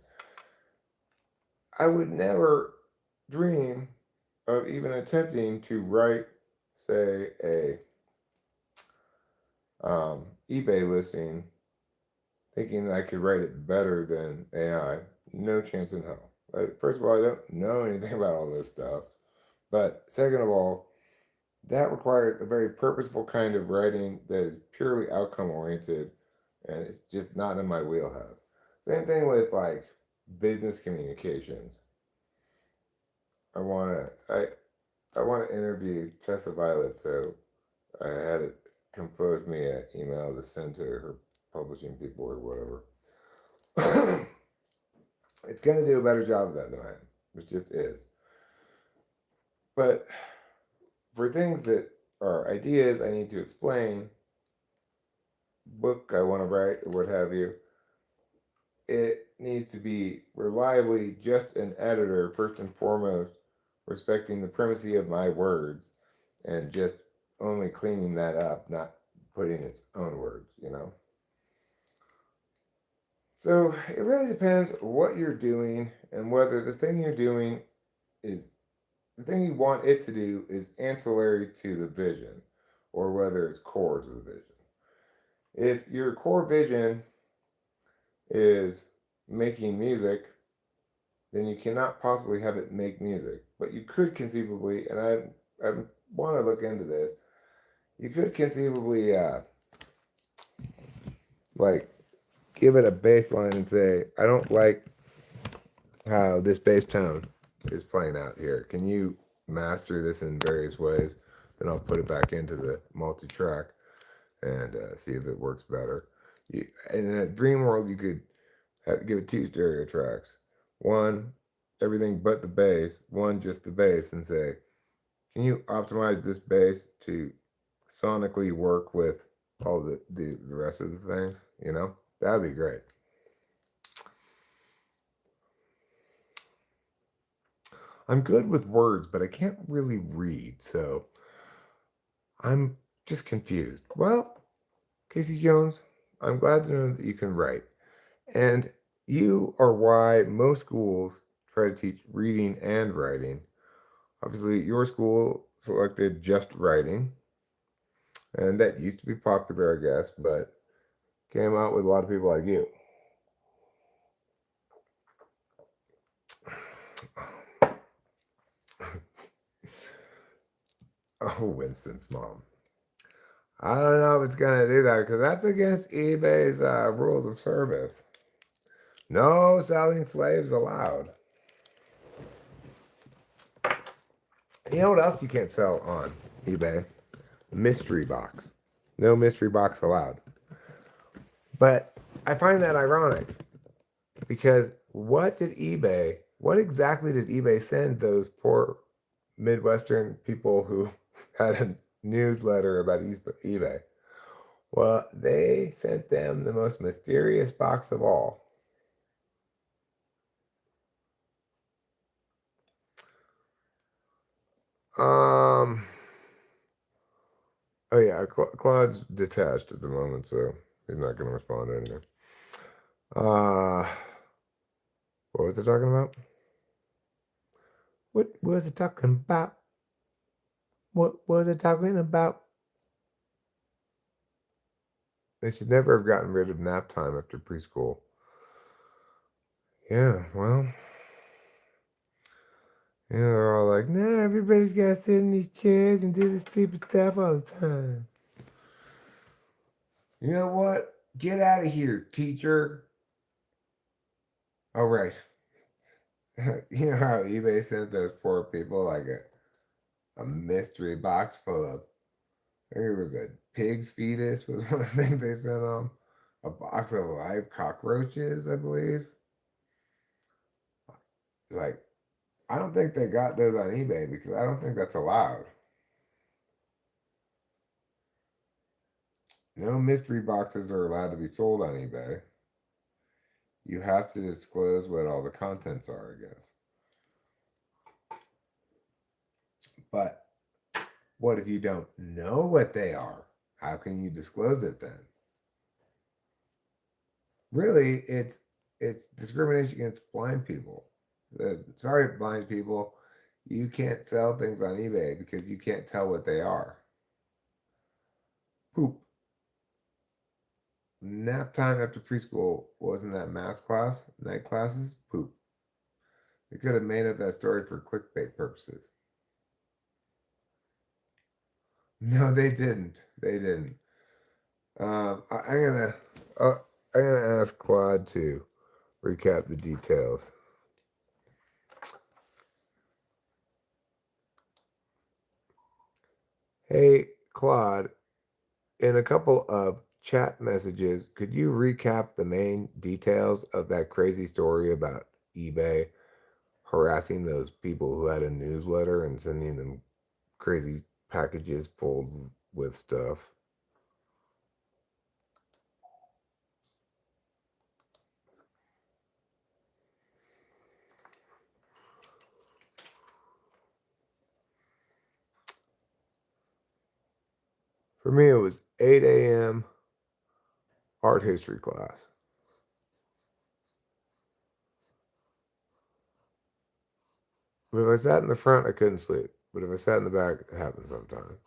I would never dream of even attempting to write, say, a eBay listing, thinking that I could write it better than AI. No chance in hell. First of all, I don't know anything about all this stuff. But second of all, that requires a very purposeful kind of writing that is purely outcome oriented, and it's just not in my wheelhouse. Same thing with like business communications. I want to interview Tessa Violet, so I had it compose me an email to send to her publishing people or whatever. It's going to do a better job of that than I am. It just is. But for things that are ideas I need to explain, book I want to write or what have you, it needs to be reliably just an editor, first and foremost, respecting the primacy of my words and just only cleaning that up, not putting its own words, So it really depends what you're doing and whether the thing you're doing is the thing you want it to do is ancillary to the vision or whether it's core to the vision. If your core vision is making music, then you cannot possibly have it make music. But you could conceivably, and I want to look into this, you could conceivably like give it a bass line and say, I don't like how this bass tone is playing out here. Can you master this in various ways. Then I'll put it back into the multi-track and see if it works better. In a dream world, you could give it two stereo tracks. One, everything but the bass. One, just the bass, and say, can you optimize this bass to sonically work with all the rest of the things? You know, that'd be great. I'm good with words, but I can't really read, so I'm just confused. Well, Casey Jones, I'm glad to know that you can write. And you are why most schools try to teach reading and writing. Obviously, your school selected just writing, and that used to be popular, I guess, but came out with a lot of people like you. Oh, Winston's mom. I don't know if it's going to do that because that's against eBay's rules of service. No selling slaves allowed. You know what else you can't sell on eBay? Mystery box. No mystery box allowed. But I find that ironic because what exactly did eBay send those poor Midwestern people who had a newsletter about eBay? Well, they sent them the most mysterious box of all. Um, oh yeah, Claude's detached at the moment, so he's not going to respond to anything. Uh, what was it talking about? What was it talking about? What was it talking about? They should never have gotten rid of nap time after preschool. Yeah, well, they're all like, nah, everybody's got to sit in these chairs and do this stupid stuff all the time. You know what? Get out of here, teacher. Oh, right. You know how eBay sent those poor people like a mystery box full of, I think it was a pig's fetus was one of the things they sent them. A box of live cockroaches, I believe. Like, I don't think they got those on eBay because I don't think that's allowed. No mystery boxes are allowed to be sold on eBay. You have to disclose what all the contents are, I guess. But what if you don't know what they are? How can you disclose it then? Really, it's discrimination against blind people. Sorry, blind people, you can't sell things on eBay because you can't tell what they are. Poop. Nap time after preschool wasn't that math class, night classes? Poop. They could have made up that story for clickbait purposes. No, they didn't. They didn't. I'm uh, gonna ask Claude to recap the details. Hey, Claude, in a couple of chat messages, could you recap the main details of that crazy story about eBay harassing those people who had a newsletter and sending them crazy packages full with stuff? For me, it was 8 a.m. art history class. But if I sat in the front, I couldn't sleep. But if I sat in the back, it happened sometimes.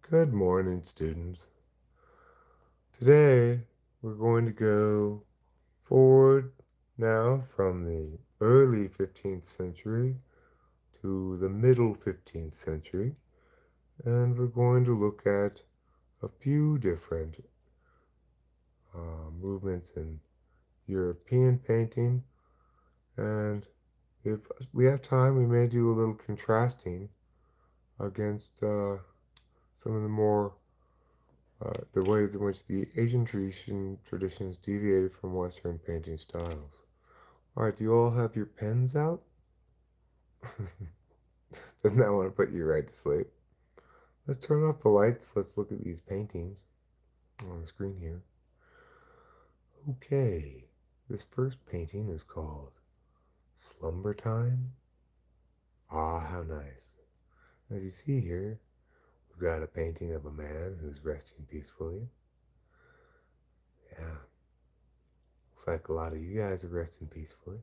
Good morning, students. Today, we're going to go forward now from the early 15th century to the middle 15th century, and we're going to look at a few different movements in European painting and if we have time, we may do a little contrasting against some of the more the ways in which the Asian traditions deviated from Western painting styles. All right, do you all have your pens out? Doesn't that want to put you right to sleep? Let's turn off the lights. Let's look at these paintings on the screen here. Okay, this first painting is called Slumber Time. Ah, how nice. As you see here, we've got a painting of a man who's resting peacefully. Yeah, looks like a lot of you guys are resting peacefully.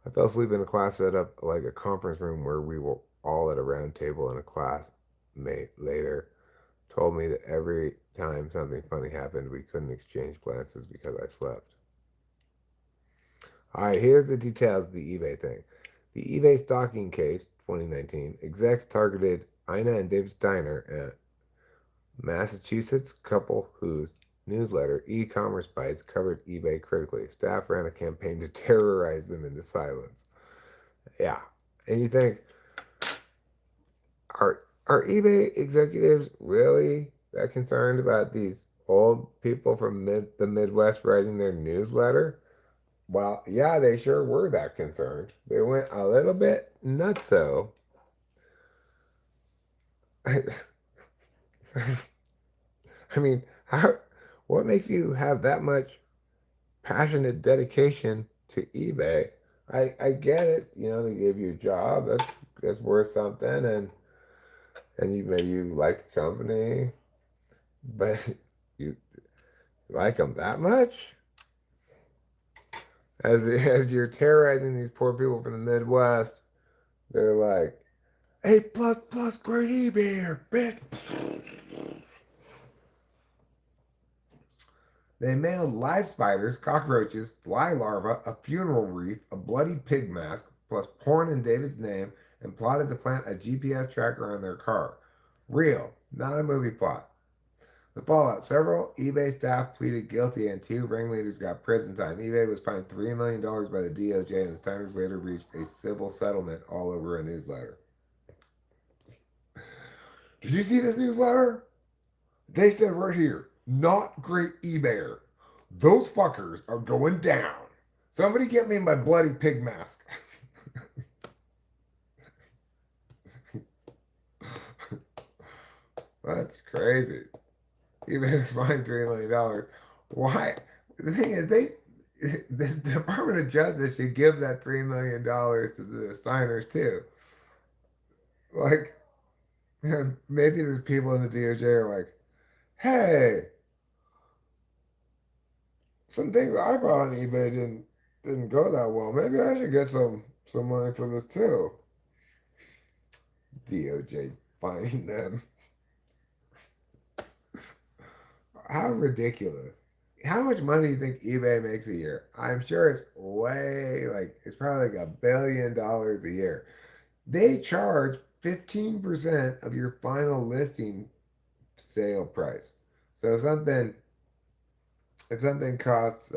I fell asleep in a class set up like a conference room where we were all at a round table, and a classmate later told me that every time something funny happened, we couldn't exchange glances because I slept. All right, here's the details of the eBay thing. The eBay stocking case 2019 execs targeted Ina and David Steiner, a Massachusetts couple whose newsletter, E-commerce Bites, covered eBay critically. Staff ran a campaign to terrorize them into silence. Yeah, and you think, are eBay executives really that concerned about these old people from the Midwest writing their newsletter? Well, yeah, they sure were that concerned. They went a little bit nutso. I mean, how? What makes you have that much passionate dedication to eBay? I get it. You know, they give you a job. That's worth something, and you maybe you like the company, but you like them that much? As you're terrorizing these poor people from the Midwest, they're like, A plus plus great eBay, bitch. They mailed live spiders, cockroaches, fly larvae, a funeral wreath, a bloody pig mask, plus porn in David's name, and plotted to plant a GPS tracker on their car. Real, not a movie plot. The fallout: several eBay staff pleaded guilty and two ringleaders got prison time. eBay was fined $3 million by the DOJ, and the Steiners later reached a civil settlement all over a newsletter. Did you see this newsletter? They said right here, not great eBayer. Those fuckers are going down. Somebody get me my bloody pig mask. That's crazy. eBay was fined $3 million. Why? The thing is, the Department of Justice should give that $3 million to the Steiners too. Like, maybe the people in the DOJ are like, hey, some things I bought on eBay didn't go that well. Maybe I should get some money for this too. DOJ finding them. How ridiculous. How much money do you think eBay makes a year? I'm sure it's way like it's probably like $1 billion a year. They charge 15% of your final listing sale price. So if something costs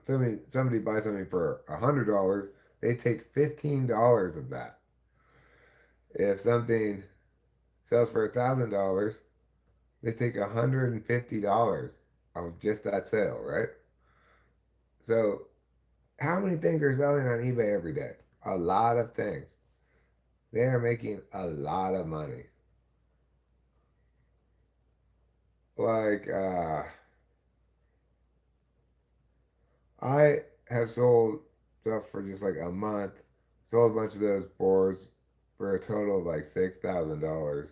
somebody buys something for $100, they take $15 of that. If something sells for $1,000, they take $150 of just that sale, right? So how many things are selling on eBay every day? A lot of things. They are making a lot of money. Like I have sold stuff for just like a month, sold a bunch of those boards for a total of like $6,000.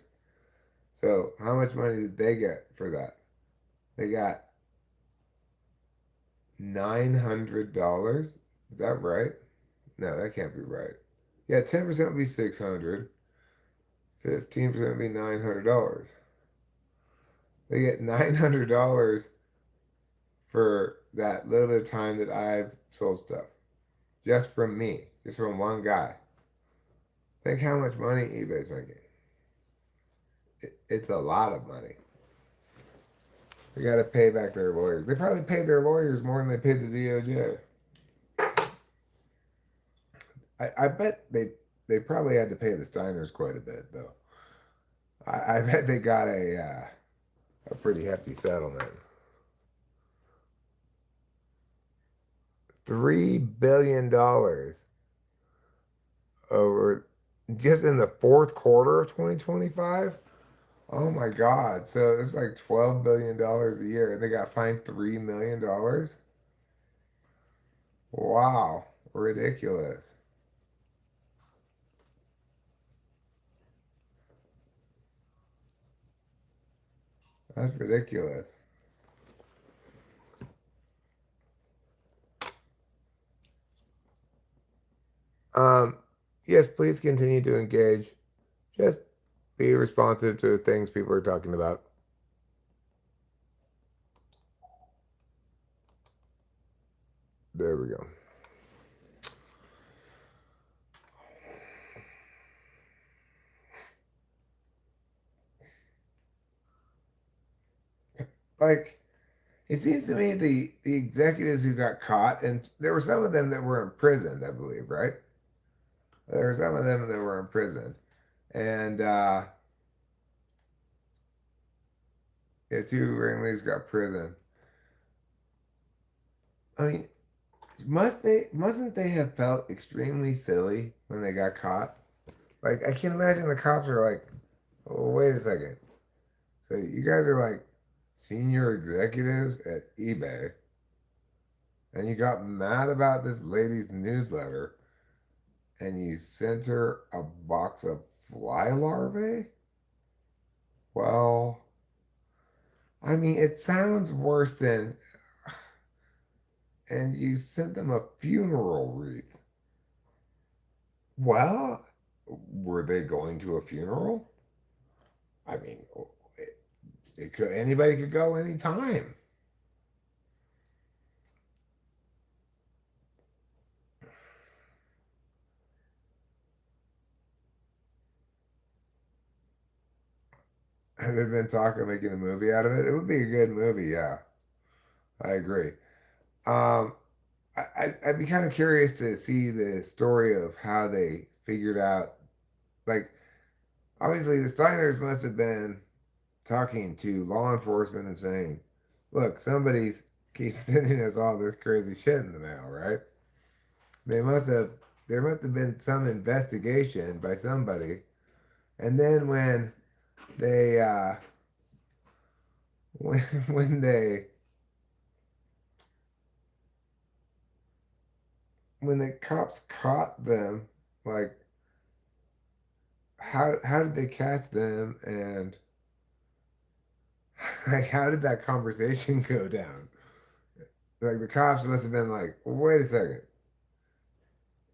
So how much money did they get for that? They got $900. Is that right? No, that can't be right. Yeah, 10% would be 600. 15% would be $900. They get $900 for that little time that I've sold stuff. Just from me. Just from one guy. Think how much money eBay's making. It's a lot of money. They got to pay back their lawyers. They probably paid their lawyers more than they paid the DOJ. I bet they probably had to pay the Steiners quite a bit though. I bet they got a pretty hefty settlement. $3 billion over just in the fourth quarter of 2025. Oh my God. So it's like $12 billion a year and they got fined $3 million. Wow. Ridiculous. That's ridiculous. Um, yes, please continue to engage. Just be responsive to things people are talking about. There we go. Like, it seems to me the executives who got caught, and there were some of them that were imprisoned, I believe, right? There were some of them that were imprisoned. And yeah, two ringleaders got prison. I mean, mustn't they have felt extremely silly when they got caught? Like, I can imagine the cops are like, oh, wait a second. So you guys are like senior executives at eBay, and you got mad about this lady's newsletter, and you sent her a box of fly larvae? Well, I mean, it sounds worse than, and you sent them a funeral wreath. Well, were they going to a funeral? I mean, it could anybody could go anytime. And there'd been talk of making a movie out of it. It would be a good movie, yeah. I agree. Um, I'd be kind of curious to see the story of how they figured out. Like, obviously, the Steiners must have been talking to law enforcement and saying, "Look, somebody's keeps sending us all this crazy shit in the mail, right?" They must have. There must have been some investigation by somebody, and then they when when they when the cops caught them, like how did they catch them and like how did that conversation go down? Like the cops must have been like, wait a second,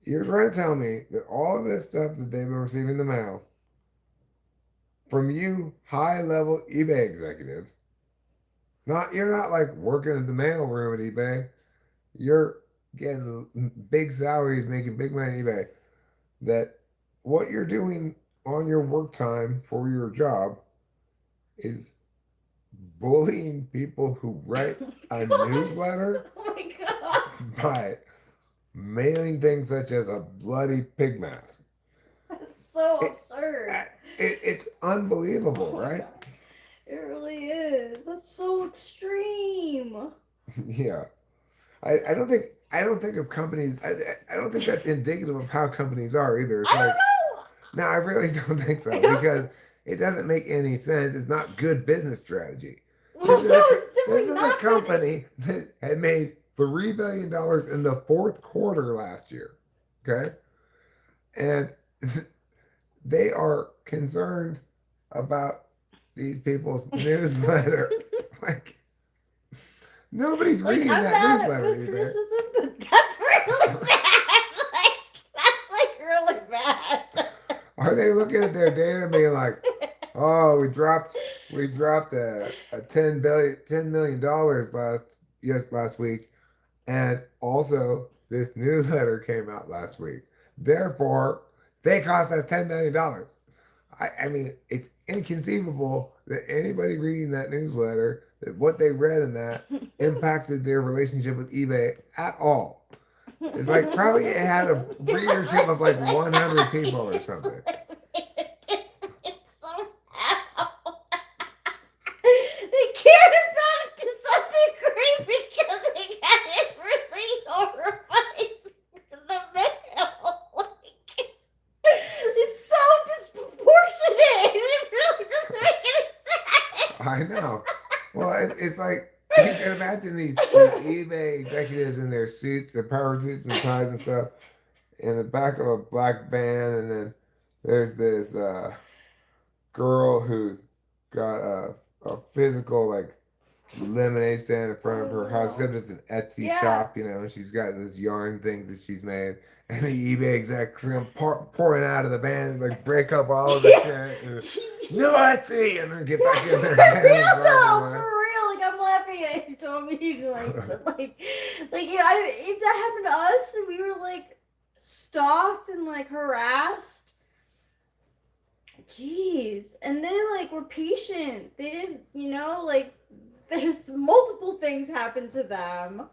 you're trying to tell me that all of this stuff that they've been receiving in the mail from you high level eBay executives, not you're not like working at the mail room at eBay, you're getting big salaries, making big money at eBay, that what you're doing on your work time for your job is bullying people who write a newsletter Oh my god. by mailing things such as a bloody pig mask. That's so It, absurd. it's unbelievable, Oh my right? god. It really is. That's so extreme. Yeah. I don't think of companies I don't think that's indicative of how companies are either. It's I like don't no, I really don't think so know. because it doesn't make any sense. It's not good business strategy. Well, no, it's This simply is a not good. company that had made $3 billion in the fourth quarter last year. Okay, and they are concerned about these people's newsletter. Like nobody's Like, reading I'm that mad at newsletter, with eBay. criticism, but that's really bad. That's like really bad. Are they looking at their data and being like, oh, we dropped a $10 million last week, and also this newsletter came out last week. Therefore, they cost us $10 million. I mean, it's inconceivable that anybody reading that newsletter, that what they read in that impacted their relationship with eBay at all. It's like probably it had a readership of like 100 people or something. Somehow. They cared about it to some degree because they got it really horrifying in the mail. Like, it's so disproportionate. It really doesn't make any sense. I know. Well, it's like you can imagine these eBay executives in their suits, their power suits and ties and stuff, in the back of a black van, and then there's this girl who's got a physical like lemonade stand in front of her house. Except it's an Etsy shop, you know, and she's got these yarn things that she's made. And the eBay execs come pouring out of the van and like break up all of the shit. And, no Etsy! And then get back in their van. For real though, for real. Like I'm laughing at you told me like, but like yeah, if that happened to us and we were like stalked and like harassed, jeez. And they like were patient. They didn't, you know, like there's multiple things happen to them.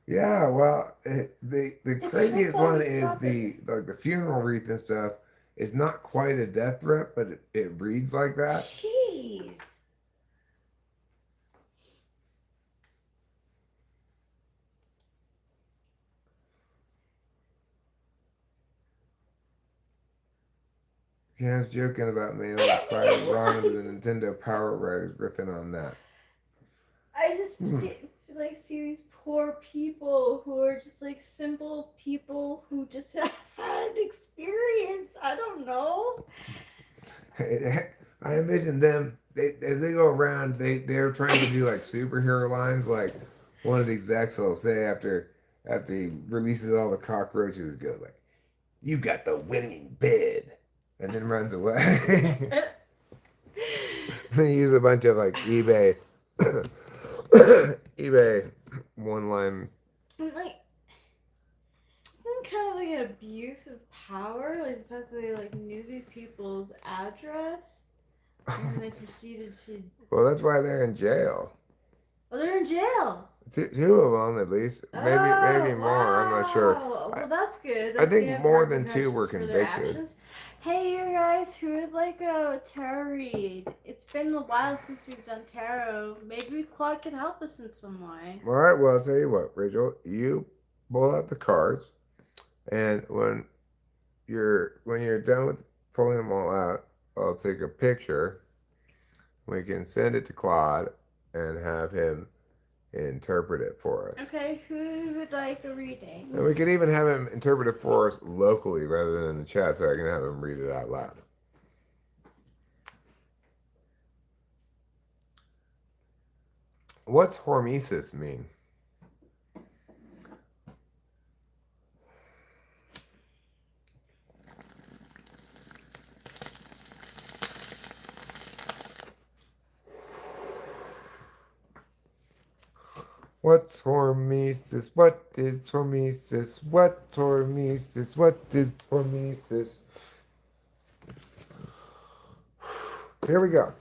Yeah, well, the craziest one is the funeral wreath and stuff. It's not quite a death threat, but it reads like that. Jeez. Yeah, I was joking about Mail inspired Ron to the Nintendo Power Riders riffing on that. I just see these poor people who are just like simple people who just had an experience. I don't know. I envision them as they go around. They're trying to do like superhero lines. Like one of the execs will say after he releases all the cockroaches, go like, "You got the winning bid," and then runs away. They use a bunch of like eBay one line. Like, isn't kind of like an abuse of power? Like the fact that they like knew these people's address and they proceeded to. Well, that's why they're in jail. Oh, they're in jail. Two of them at least, maybe more. I'm not sure. Well, that's good. I think more than two were convicted. Hey, you guys who would like a tarot read? It's been a while since we've done tarot. Maybe Claude can help us in some way. All right. Well, I'll tell you what, Rachel. You pull out the cards, and when you're done with pulling them all out, I'll take a picture. We can send it to Claude and have him interpret it for us. Okay, who would like a reading? And we could even have him interpret it for us locally rather than in the chat, so I can have him read it out loud. What's hormesis mean? What's hormesis? What is hormesis? What hormesis? What is hormesis? Here we go.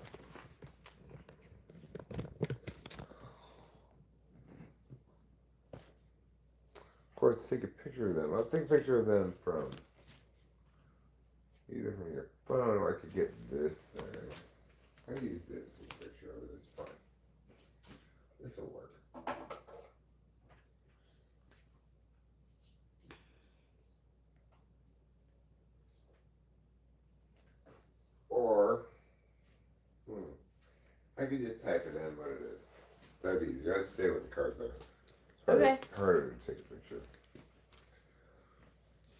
Of course, take a picture of them. I'll take a picture of them from either from your phone or I could get this thing. I use this to take a picture of it. It's fine. This will work. Or I could just type it in what it is. That'd be easier. I just say what the cards are. It's harder to take a picture.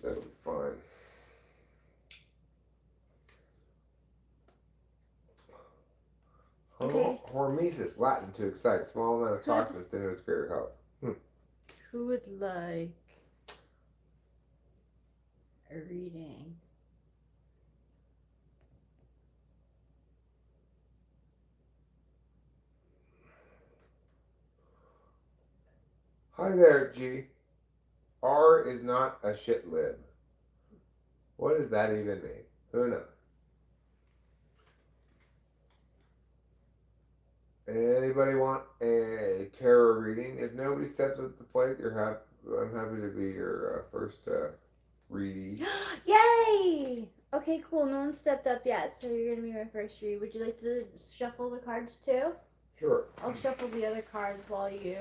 That'll be fine. Okay. Hormesis, Latin, to excite. Small amount of toxins to the spirit health. Who would like a reading? Hi there, G. R is not a shit lib. What does that even mean? Who knows? Anybody want a tarot reading? If nobody steps up to the plate, I'm happy to be your first readie. Yay! Okay, cool. No one stepped up yet, so you're gonna be my first read. Would you like to shuffle the cards too? Sure. I'll shuffle the other cards while you.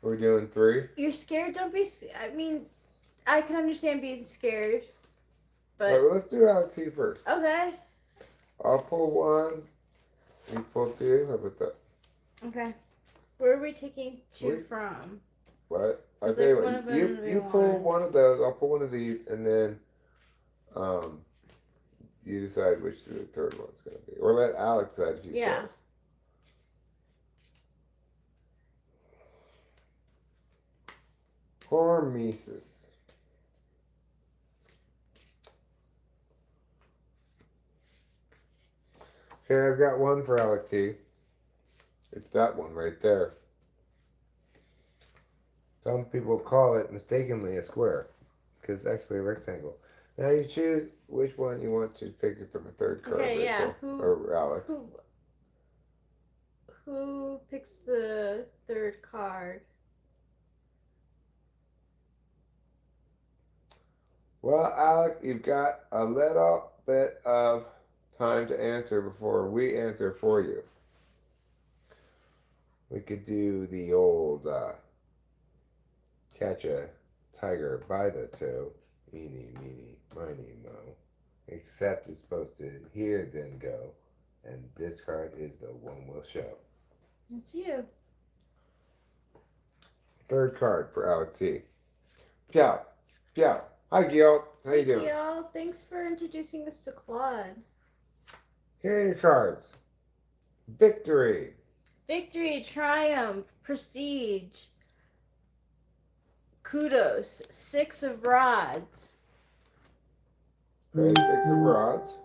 We're doing 3. You're scared? Don't be. I mean, I can understand being scared, All but right, well, let's do Alex T first. okay. I'll pull 1. You pull 2. How about that? Okay. Where are we taking 2 Sweet. from? What? I'll It's tell you like what. one of them You we pull want. one of those. I'll pull one of these, and then you decide which the third one's going to be, or let Alex decide if he says. Hormesis. Okay, I've got one for Alex T. It's that one right there. Some people call it mistakenly a square, because it's actually a rectangle. Now you choose which one you want to pick for the third card, Okay, yeah. Rachel, or Alex. Who picks the third card? Well, Alec, you've got a little bit of time to answer before we answer for you. We could do the old catch a tiger by the toe, eeny, meeny, miny, mo. Except it's supposed to here, then go. And this card is the one we'll show. It's you. Third card for Alec T. Piao. Piao. Hi, Gil. How you doing? Y'all. Thanks for introducing us to Claude. Here are your cards. Victory. Victory, triumph, prestige. Kudos. 6 of rods. Okay, 6 of rods.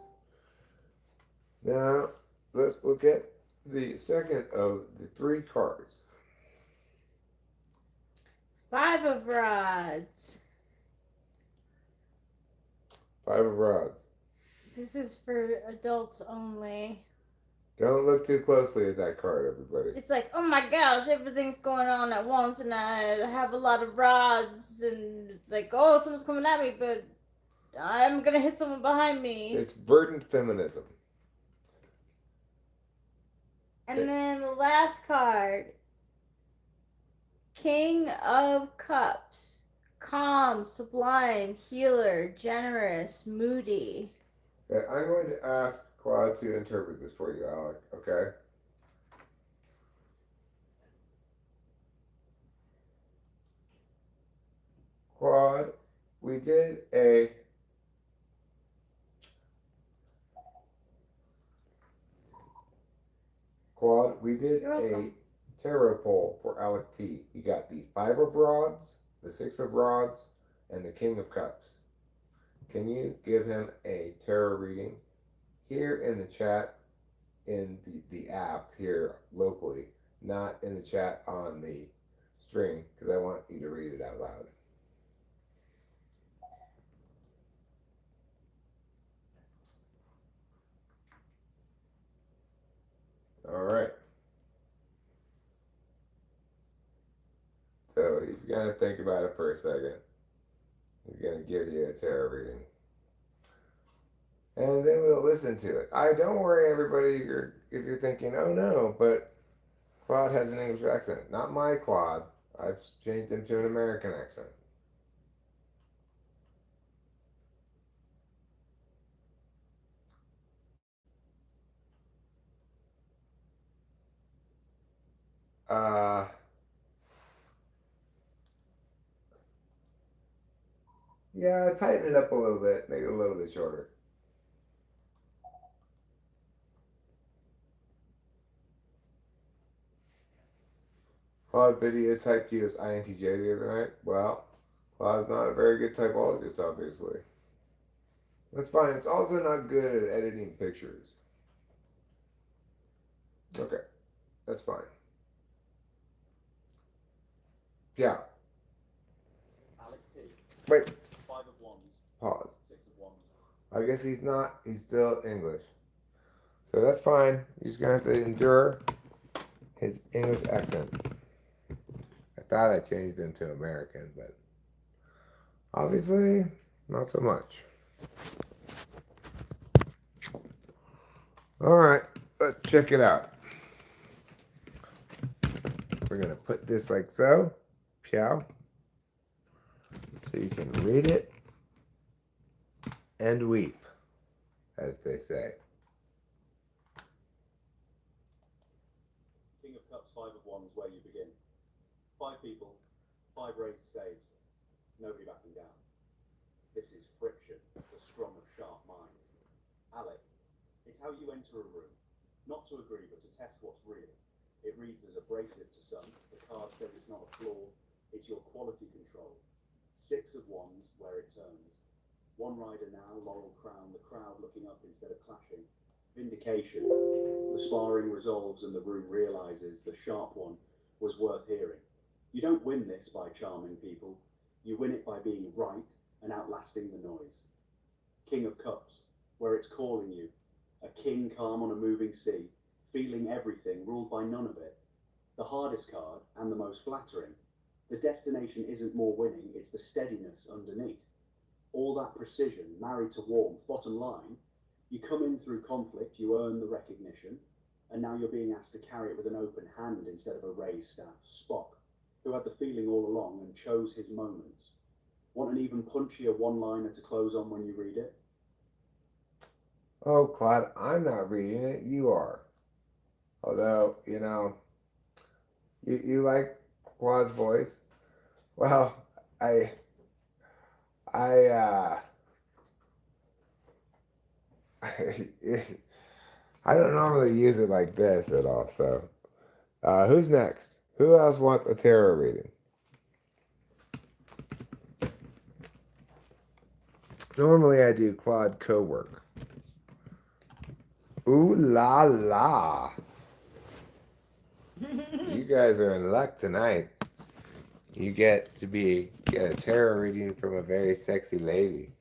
Now, let's look at the second of the 3 cards. 5 of rods. 5 of rods. This is for adults only. Don't look too closely at that card, everybody. It's like, oh my gosh, everything's going on at once, and I have a lot of rods, and it's like, oh, someone's coming at me, but I'm gonna hit someone behind me. It's verdant feminism. And then the last card, King of Cups. Calm, sublime, healer, generous, moody. Okay, I'm going to ask Claude to interpret this for you, Alec, okay? Claude, we did a tarot poll for Alec T. You got the 5 of rods, the 6 of rods, and the King of Cups. Can you give him a tarot reading here in the chat, in the app here locally, not in the chat on the string, because I want you to read it out loud. All right. So he's going to think about it for a second. He's going to give you a tarot reading. And then we'll listen to it. Don't worry, everybody, if you're thinking, oh no, but Claude has an English accent. Not my Claude. I've changed him to an American accent. Yeah, tighten it up a little bit. Make it a little bit shorter. Claude video typed you as INTJ the other night. Well, Claude's not a very good typologist, obviously. That's fine. It's also not good at editing pictures. Okay, that's fine. Yeah. Alex T. Wait. 5 of wands. Pause. 6 of wands. I guess he's not. He's still English. So that's fine. You're just gonna have to endure his English accent. I thought I changed him to American, but obviously not so much. All right, let's check it out. We're gonna put this like so, Piao, so you can read it and weep, as they say. King of Cups, Five of Wands, where you begin. 5 people, 5 raised saves, nobody backing down. This is friction, the strong of sharp minds. Alec, it's how you enter a room, not to agree but to test what's real. It reads as abrasive to some, the card says it's not a flaw, it's your quality control. 6 of Wands, where it turns. One rider now, laurel crown, the crowd looking up instead of clashing. Vindication, the sparring resolves and the room realizes the sharp one was worth hearing. You don't win this by charming people, you win it by being right and outlasting the noise. King of Cups, where it's calling you, a king calm on a moving sea, feeling everything, ruled by none of it. The hardest card, and the most flattering. The destination isn't more winning, it's the steadiness underneath. All that precision, married to warmth, bottom line, you come in through conflict, you earn the recognition, and now you're being asked to carry it with an open hand instead of a raised staff. Spock, who had the feeling all along and chose his moments. Want an even punchier one-liner to close on when you read it? Oh, Claude, I'm not reading it. You are. Although, you like Claude's voice. Well, I, I, I don't normally use it like this at all. So, who's next? Who else wants a tarot reading? Normally, I do Claude co-work. Ooh la la! You guys are in luck tonight. You get a tarot reading from a very sexy lady.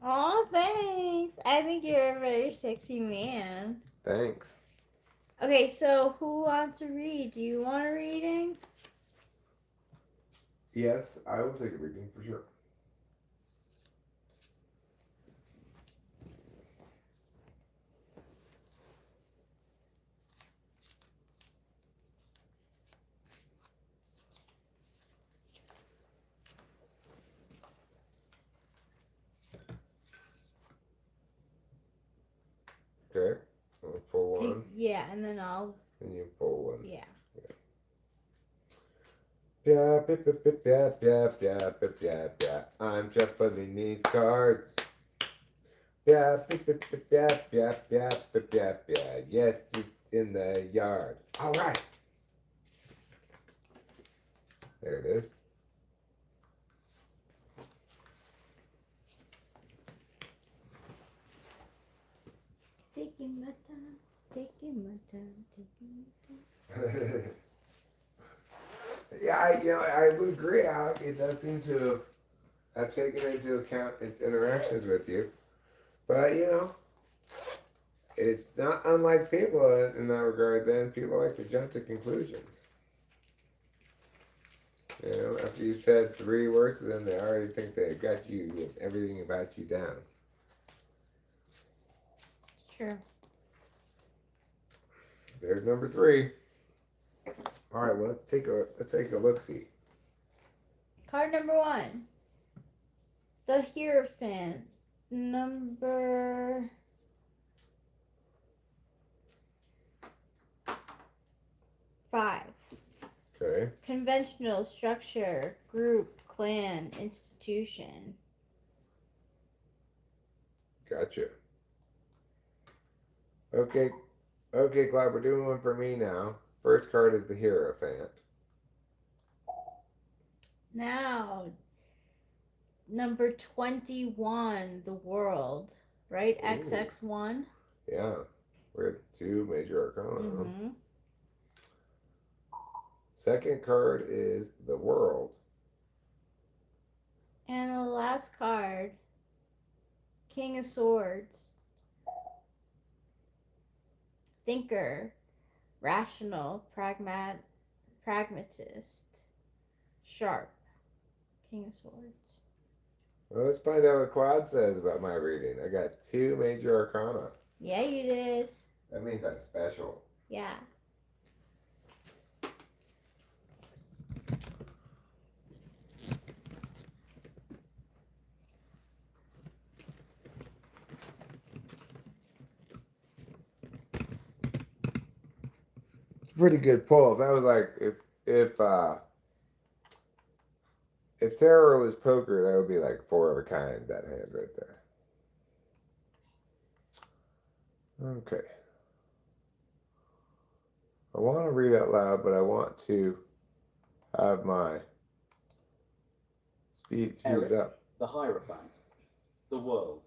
Aw, thanks. I think you're a very sexy man. Thanks. Okay, so who wants to read? Do you want a reading? Yes, I will take a reading for sure. Okay. I'll pull one. Yeah, and then I'll. And you pull one. Yeah. Yeah, yeah. I'm shuffling these cards. Yeah. Yes, it's in the yard. All right. There it is. Taking my time, taking my time, taking my time. Yeah, I would agree, Alec. It does seem to have taken into account its interactions with you. But, it's not unlike people in that regard, then. People like to jump to conclusions. After you said 3 words to them, they already think they've got you with everything about you down. Sure. There's number 3. All right, well, let's take a look see. Card number 1. The Hierophant. Number 5. Okay, Conventional structure, group, clan, institution. gotcha. Okay, Clyde, we're doing one for me now. First card is the Hierophant. Now, number 21, the world. Right? Ooh. XX1. Yeah, we're at 2 major arcana. Mm-hmm. Second card is the World. And the last card, King of Swords. thinker, rational, pragmatist, sharp, King of Swords. Well, let's find out what Claude says about my reading. I got 2 major arcana. Yeah, you did. That means I'm special. Yeah. Pretty good pull. That was like if tarot was poker, that would be like 4 of a kind. That hand right there. Okay. I want to read out loud, but I want to have my speed Eric, up. the Hierophant, the world,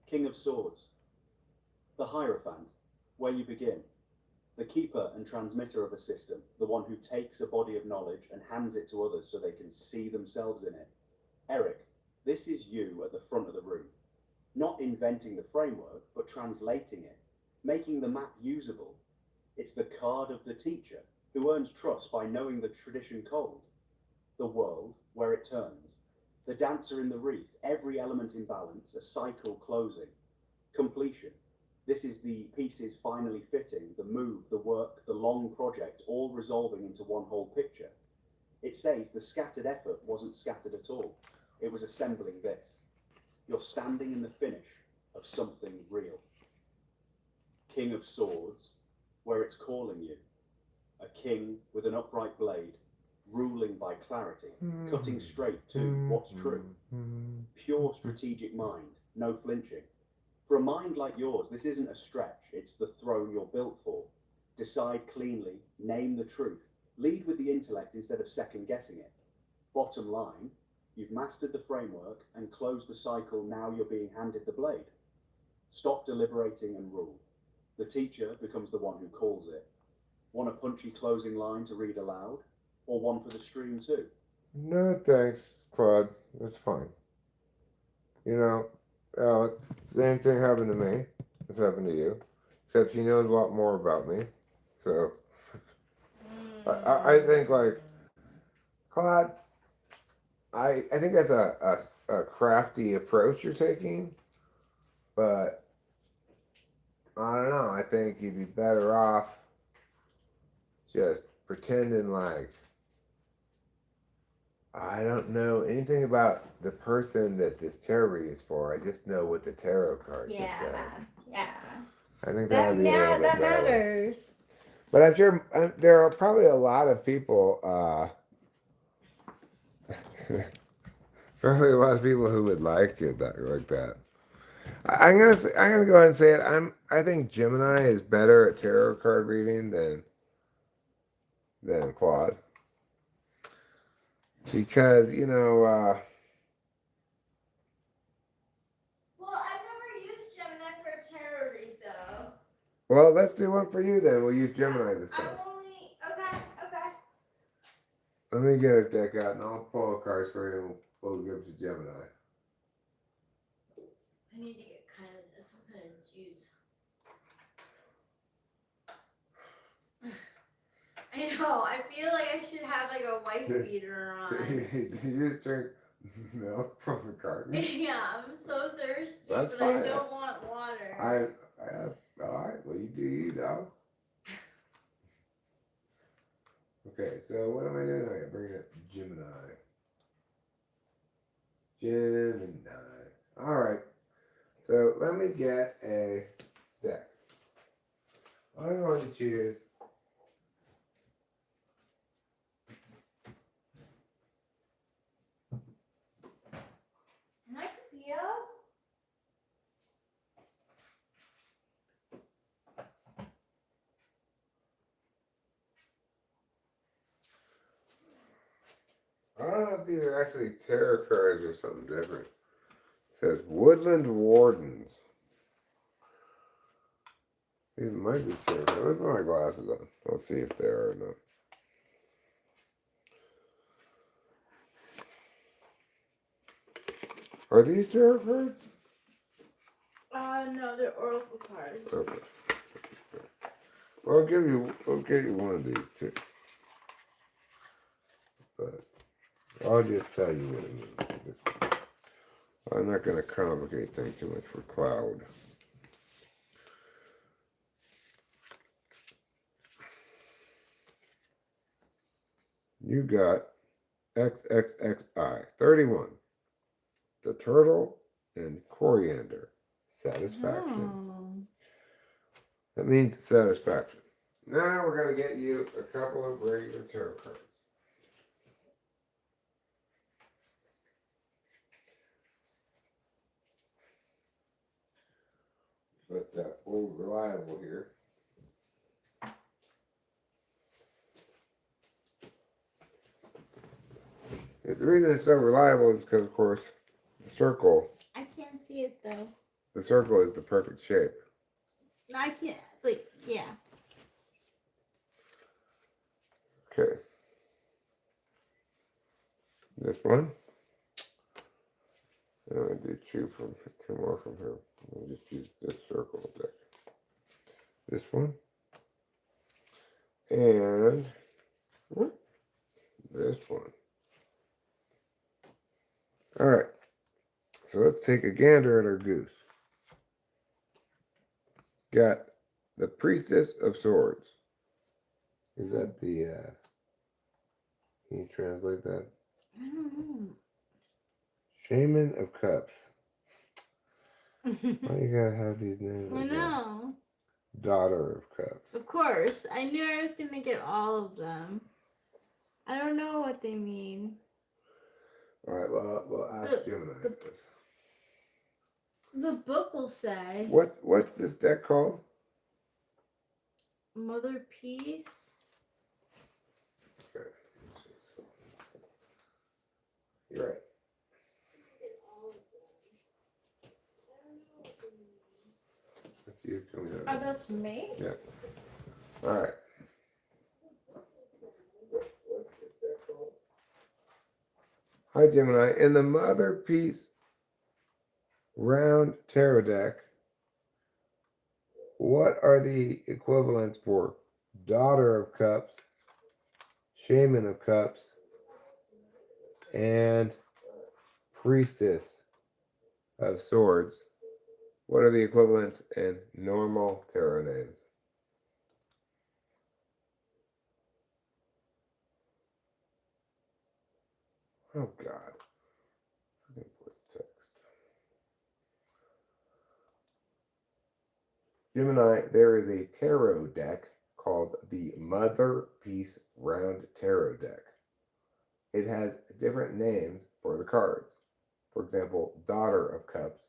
King of Swords. The Hierophant, where you begin. The keeper and transmitter of a system, the one who takes a body of knowledge and hands it to others so they can see themselves in it. Eric, this is you at the front of the room. Not inventing the framework, but translating it, making the map usable. It's the card of the teacher, who earns trust by knowing the tradition cold. The world, where it turns. The dancer in the wreath, every element in balance, a cycle closing. Completion. This is the pieces finally fitting, the move, the work, the long project, all resolving into one whole picture. It says the scattered effort wasn't scattered at all. It was assembling this. You're standing in the finish of something real. King of Swords, where it's calling you. A king with an upright blade, ruling by clarity, cutting straight to what's true. Pure strategic mind, no flinching. For a mind like yours, this isn't a stretch, it's the throne you're built for. Decide cleanly, name the truth, lead with the intellect instead of second guessing it. Bottom line, you've mastered the framework and closed the cycle, now you're being handed the blade. Stop deliberating and rule. The teacher becomes the one who calls it. Want a punchy closing line to read aloud? Or one for the stream too? No, thanks, Claude. That's fine. You know, same thing happened to me. It's happened to you. Except she knows a lot more about me. So, I think, like, Claude, I think that's a crafty approach you're taking. But, I don't know. I think you'd be better off just pretending like I don't know anything about the person that this tarot reading is for. I just know what the tarot cards have said. Yeah. I think that would be a little bit that better. matters. But I'm sure there are probably a lot of people, probably a lot of people who would like it like that. I'm gonna go ahead and say it. I think Gemini is better at tarot card reading than Claude. Because, Well, I've never used Gemini for a tarot read, though. well, let's do one for you then. We'll use Gemini this time. Okay. Let me get a deck out and I'll pull a cards for you and we'll give it to Gemini. I need to get some kind of juice. I know. I feel like I should have like a wife beater on. You just drink milk from the carton? Yeah, I'm so thirsty, That's but fine. I don't want water. All right. Well, you do you, dog. Okay, so what am I doing? I'm bringing up Gemini. All right. So let me get a deck. I'm going to choose. Hi, Pia. I don't know if these are actually tarot cards or something different. It says Woodland Wardens. These might be tarot cards. Let's put my glasses on. I'll see if they are or not. Are these tarot cards? No, they're oracle cards. Okay. Well, I'll give you one of these too. But I'll just tell you what it means. I'm not going to complicate things too much for Cloud. You got XXXI, 31. The turtle and coriander. Satisfaction. Oh. That means satisfaction. Now we're going to get you a couple of regular tarot cards. Let that old reliable here. The reason it's so reliable is because, of course, the circle. I can't see it though. The circle is the perfect shape. No, I can't. Like, yeah. Okay. This one. I'm going to do two more from here. I'll just use this circle deck. This one. And this one. All right. So let's take a gander at our goose. Got the Priestess of Swords. Is that the, can you translate that? I don't know. Shaman of Cups. Why you gotta have these names I like that? know. Daughter of Cups. Of course. I knew I was gonna get all of them. I don't know what they mean. All right, well, we'll ask Gemini this. The book will say What's this deck called? Mother Peace. Okay. You're right. That's you coming Oh, out. that's me? Yeah. All right. Hi, Gemini. In the Mother Peace round tarot deck, what are the equivalents for Daughter of Cups, Shaman of Cups, and Priestess of Swords? What are the equivalents in normal tarot names? Oh, God. Fucking voice text. Gemini, there is a tarot deck called the Mother Peace Round Tarot Deck. It has different names for the cards. For example, Daughter of Cups,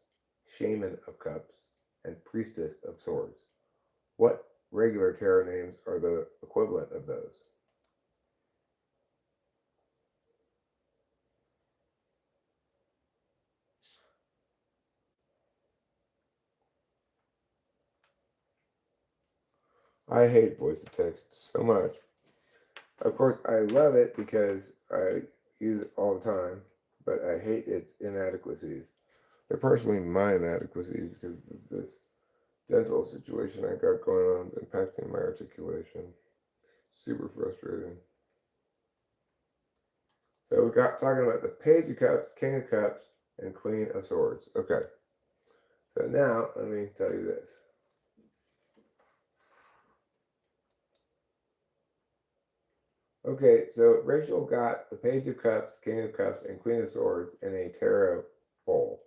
Shaman of Cups, and Priestess of Swords. What regular tarot names are the equivalent of those? I hate voice to text so much. Of course, I love it because I use it all the time, but I hate its inadequacies. They're personally my inadequacies because of this dental situation I got going on is impacting my articulation. Super frustrating. So we got talking about the Page of Cups, King of Cups, and Queen of Swords. Okay. So now let me tell you this. Okay, so Rachel got the Page of Cups, King of Cups, and Queen of Swords in a tarot bowl.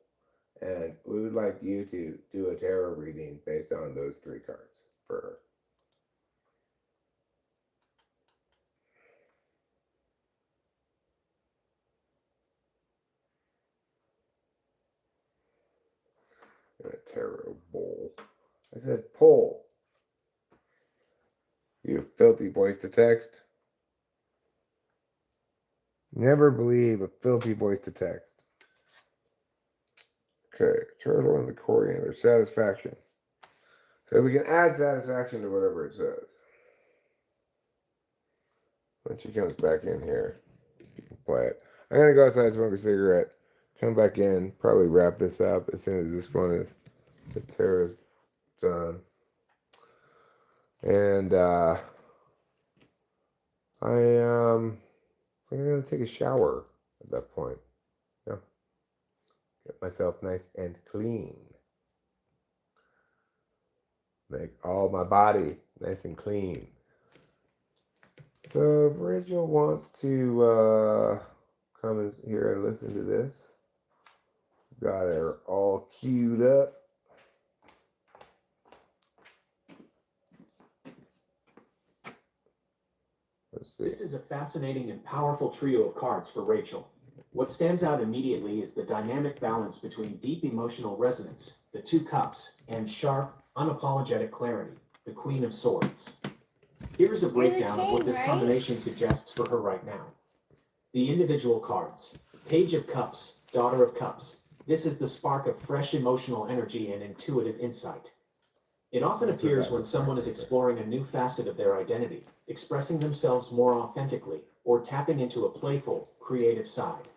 And we would like you to do a tarot reading based on those three cards for her. In a tarot bowl. I said pull. You filthy voice to text. Never believe a filthy voice to text. Okay, turtle and the coriander. Satisfaction. So we can add satisfaction to whatever it says. When she comes back in here, you can play it. I'm going to go outside, smoke a cigarette, come back in, probably wrap this up as soon as this tarot is done. And I'm gonna take a shower at that point. Yeah, get myself nice and clean. Make all my body nice and clean. So if Rachel wants to come in here and listen to this, got her all queued up. Let's see. This is a fascinating and powerful trio of cards for Rachel. What stands out immediately is the dynamic balance between deep emotional resonance, the Two Cups, and sharp, unapologetic clarity, the Queen of Swords. Here is a breakdown of what this combination suggests for her right now. The individual cards. Page of Cups, Daughter of Cups. This is the spark of fresh emotional energy and intuitive insight. It often appears when someone is exploring a new facet of their identity, expressing themselves more authentically, or tapping into a playful, creative side.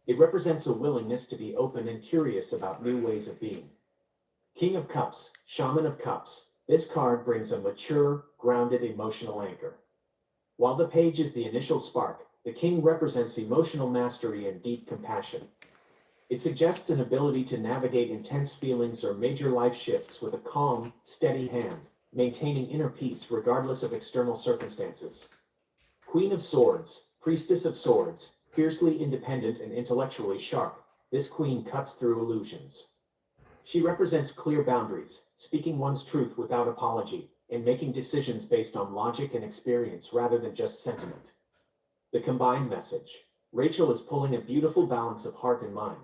It represents a willingness to be open and curious about new ways of being. King of Cups, Shaman of Cups. This card brings a mature, grounded emotional anchor. While the page is the initial spark, the king represents emotional mastery and deep compassion. It suggests an ability to navigate intense feelings or major life shifts with a calm, steady hand, maintaining inner peace regardless of external circumstances. Queen of Swords, Priestess of Swords, fiercely independent and intellectually sharp, this queen cuts through illusions. She represents clear boundaries, speaking one's truth without apology, and making decisions based on logic and experience rather than just sentiment. The combined message. Rachel is pulling a beautiful balance of heart and mind.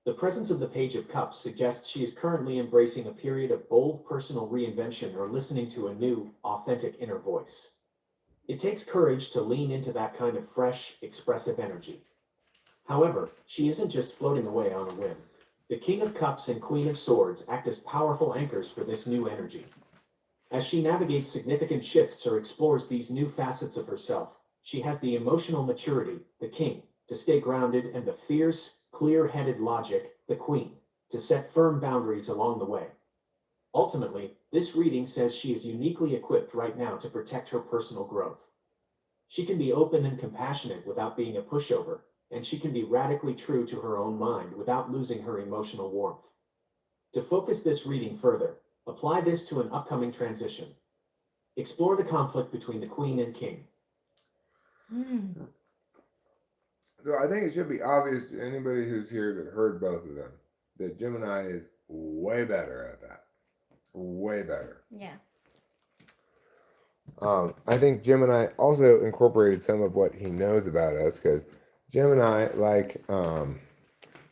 The presence of the Page of Cups suggests she is currently embracing a period of bold personal reinvention or listening to a new, authentic inner voice. It takes courage to lean into that kind of fresh, expressive energy. However, she isn't just floating away on a whim. The King of Cups and Queen of Swords act as powerful anchors for this new energy. As she navigates significant shifts or explores these new facets of herself, she has the emotional maturity, the king, to stay grounded, and the fierce, clear-headed logic, the queen, to set firm boundaries along the way. Ultimately, this reading says she is uniquely equipped right now to protect her personal growth. She can be open and compassionate without being a pushover, and she can be radically true to her own mind without losing her emotional warmth. To focus this reading further, apply this to an upcoming transition. Explore the conflict between the queen and king. So I think it should be obvious to anybody who's here that heard both of them that Gemini is way better at that. Way better. Yeah. I think Gemini also incorporated some of what he knows about us because Gemini, like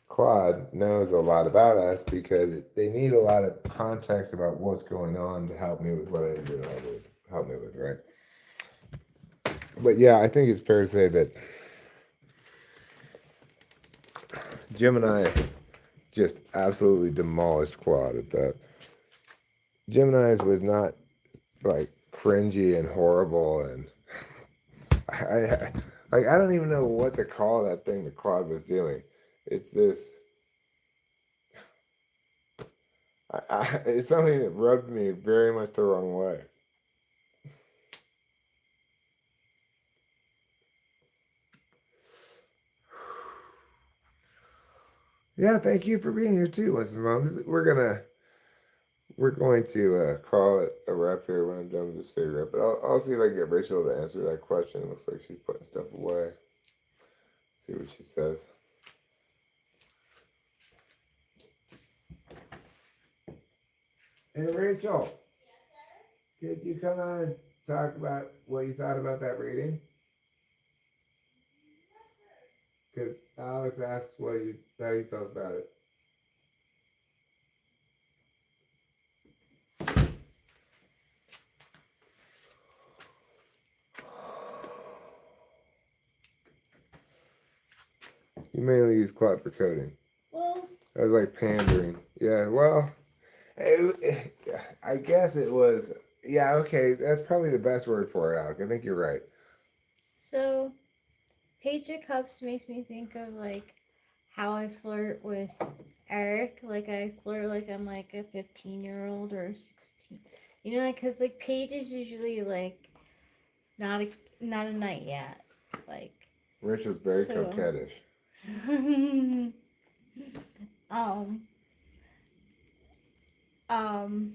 Claude, knows a lot about us because they need a lot of context about what's going on to help me with what I need to help me with, right? But yeah, I think it's fair to say that Gemini just absolutely demolished Claude at that. Gemini's was not like cringy and horrible, and I don't even know what to call that thing that Claude was doing. It's this. It's something that rubbed me very much the wrong way. Yeah, thank you for being here too, Mrs. Mom. We're going to call it a wrap here when I'm done with the cigarette. But I'll see if I can get Rachel to answer that question. It looks like she's putting stuff away. See what she says. Hey, Rachel. Yes, sir? Could you come on and talk about what you thought about that reading? Because Alex asked how you felt about it. You mainly use Claude for coding. Well, I was like pandering. Yeah, well, I guess it was. Yeah, okay, that's probably the best word for it, Alec. I think you're right. so Page of Cups makes me think of like how I flirt with Eric. Like I flirt like I'm like a 15-year-old or 16. You know, because like Paige is usually like not a knight yet. Like Rachel's very so. coquettish. um. Um.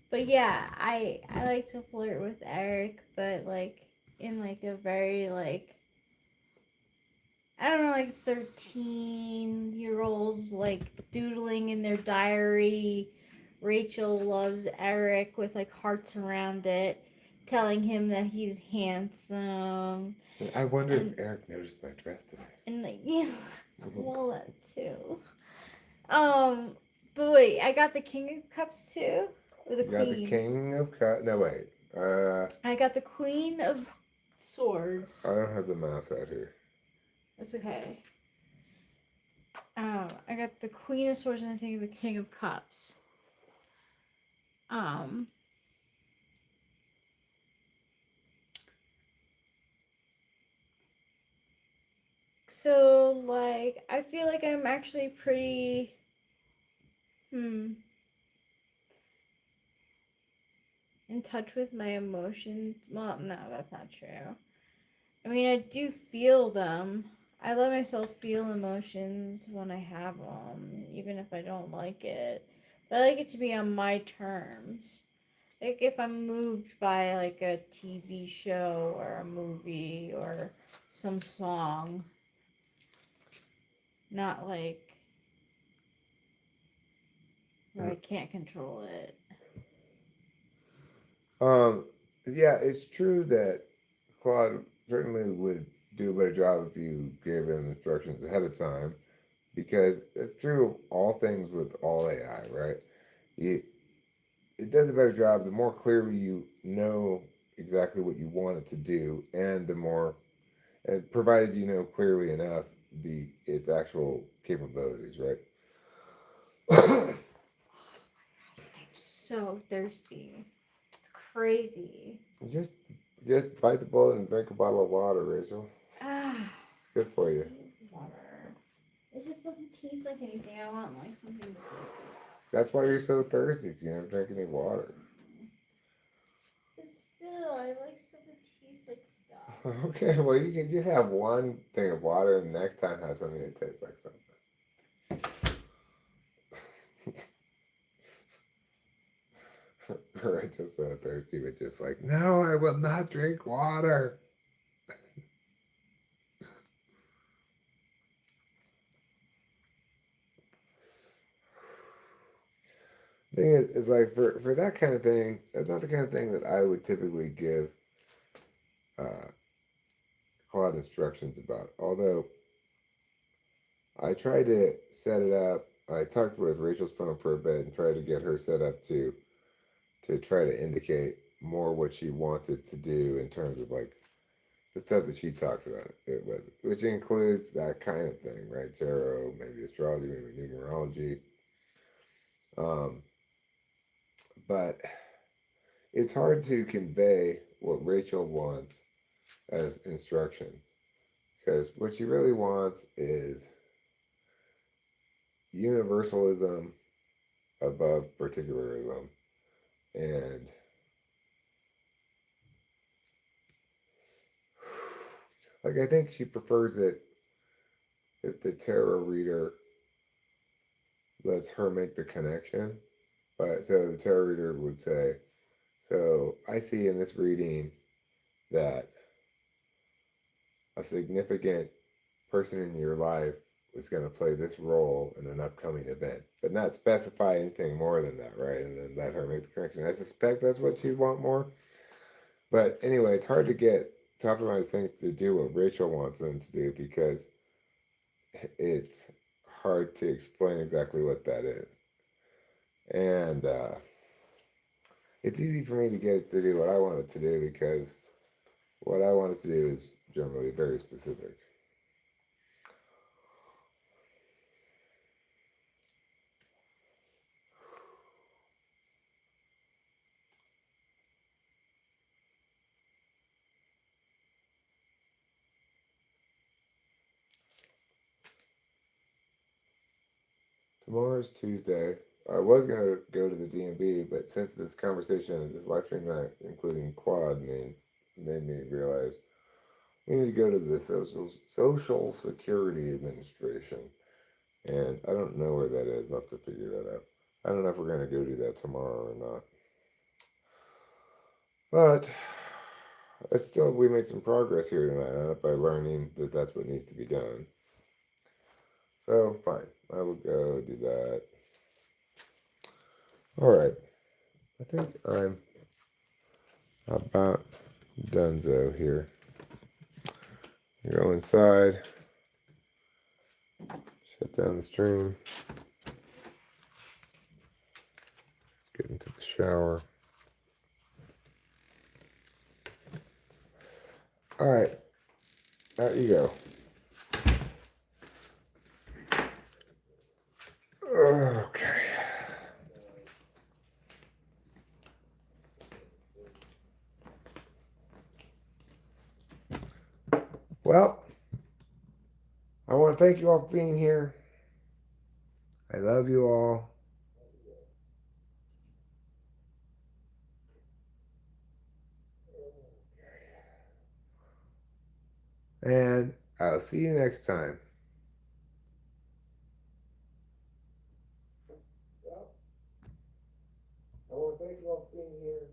But yeah, I like to flirt with Eric, but like in like a very like I don't know, like 13-year-olds like doodling in their diary. Rachel loves Eric with like hearts around it, telling him that he's handsome. I wonder And if Eric noticed my dress today. and like yeah, well that too. But wait, I got the King of Cups too, or the You got the Queen. King of Cups. No, wait. I got the Queen of Swords. I don't have the mouse out here. That's okay. I got the Queen of Swords and I think the King of Cups. Um, so like I feel like I'm actually pretty in touch with my emotions. Well, no, that's not true. I mean, I do feel them. I let myself feel emotions when I have them, even if I don't like it. But I like it to be on my terms. Like if I'm moved by like a TV show or a movie or some song, not like where I can't control it. Um, yeah, it's true that Claude certainly would do a better job if you gave him instructions ahead of time, because it's true of all things with all AI, right? You, it does a better job the more clearly you know exactly what you want it to do, and the more, and provided you know clearly enough its actual capabilities, right? I'm so thirsty. It's crazy. just just bite the bullet and drink a bottle of water, Rachel. Ah, It's good for you. water. It just doesn't taste like anything. I want like something to drink. That's why you're so thirsty, 'cause you never drink any water. But still, I like stuff that tastes like stuff. Okay, well, you can just have one thing of water and the next time have something that tastes like something. Rachel's so thirsty, but just like, no, I will not drink water. Thing is like for that kind of thing, that's not the kind of thing that I would typically give uh, Claude instructions about. Although I tried to set it up, I talked with Rachel's phone for a bit and tried to get her set up to try to indicate more what she wants it to do in terms of like the stuff that she talks about it with, which includes that kind of thing, right? Tarot, maybe astrology, maybe numerology. Um, but it's hard to convey what Rachel wants as instructions because what she really wants is universalism above particularism. And like, I think she prefers it if the tarot reader lets her make the connection. But so the tarot reader would say, so I see in this reading that a significant person in your life is going to play this role in an upcoming event, but not specify anything more than that, right? And then let her make the connection. I suspect that's what she'd want more. But anyway, it's hard to get top of mind things to do what Rachel wants them to do because it's hard to explain exactly what that is. And it's easy for me to get it to do what I want it to do because what I want it to do is generally very specific. Tomorrow's Tuesday. I was gonna go to the DMV, but since this conversation, this live stream tonight, including Claude, made me realize we need to go to the Social Security Administration, and I don't know where that is. I'll have to figure that out. I don't know if we're gonna go do that tomorrow or not, but it's still we made some progress here tonight by learning that that's what needs to be done. So fine, I will go do that. All right, I think I'm about donezo here. Go inside, shut down the stream, get into the shower. All right, out you go. Okay. Well, I want to thank you all for being here. I love you all. And I'll see you next time. Well, I want to thank you all for being here.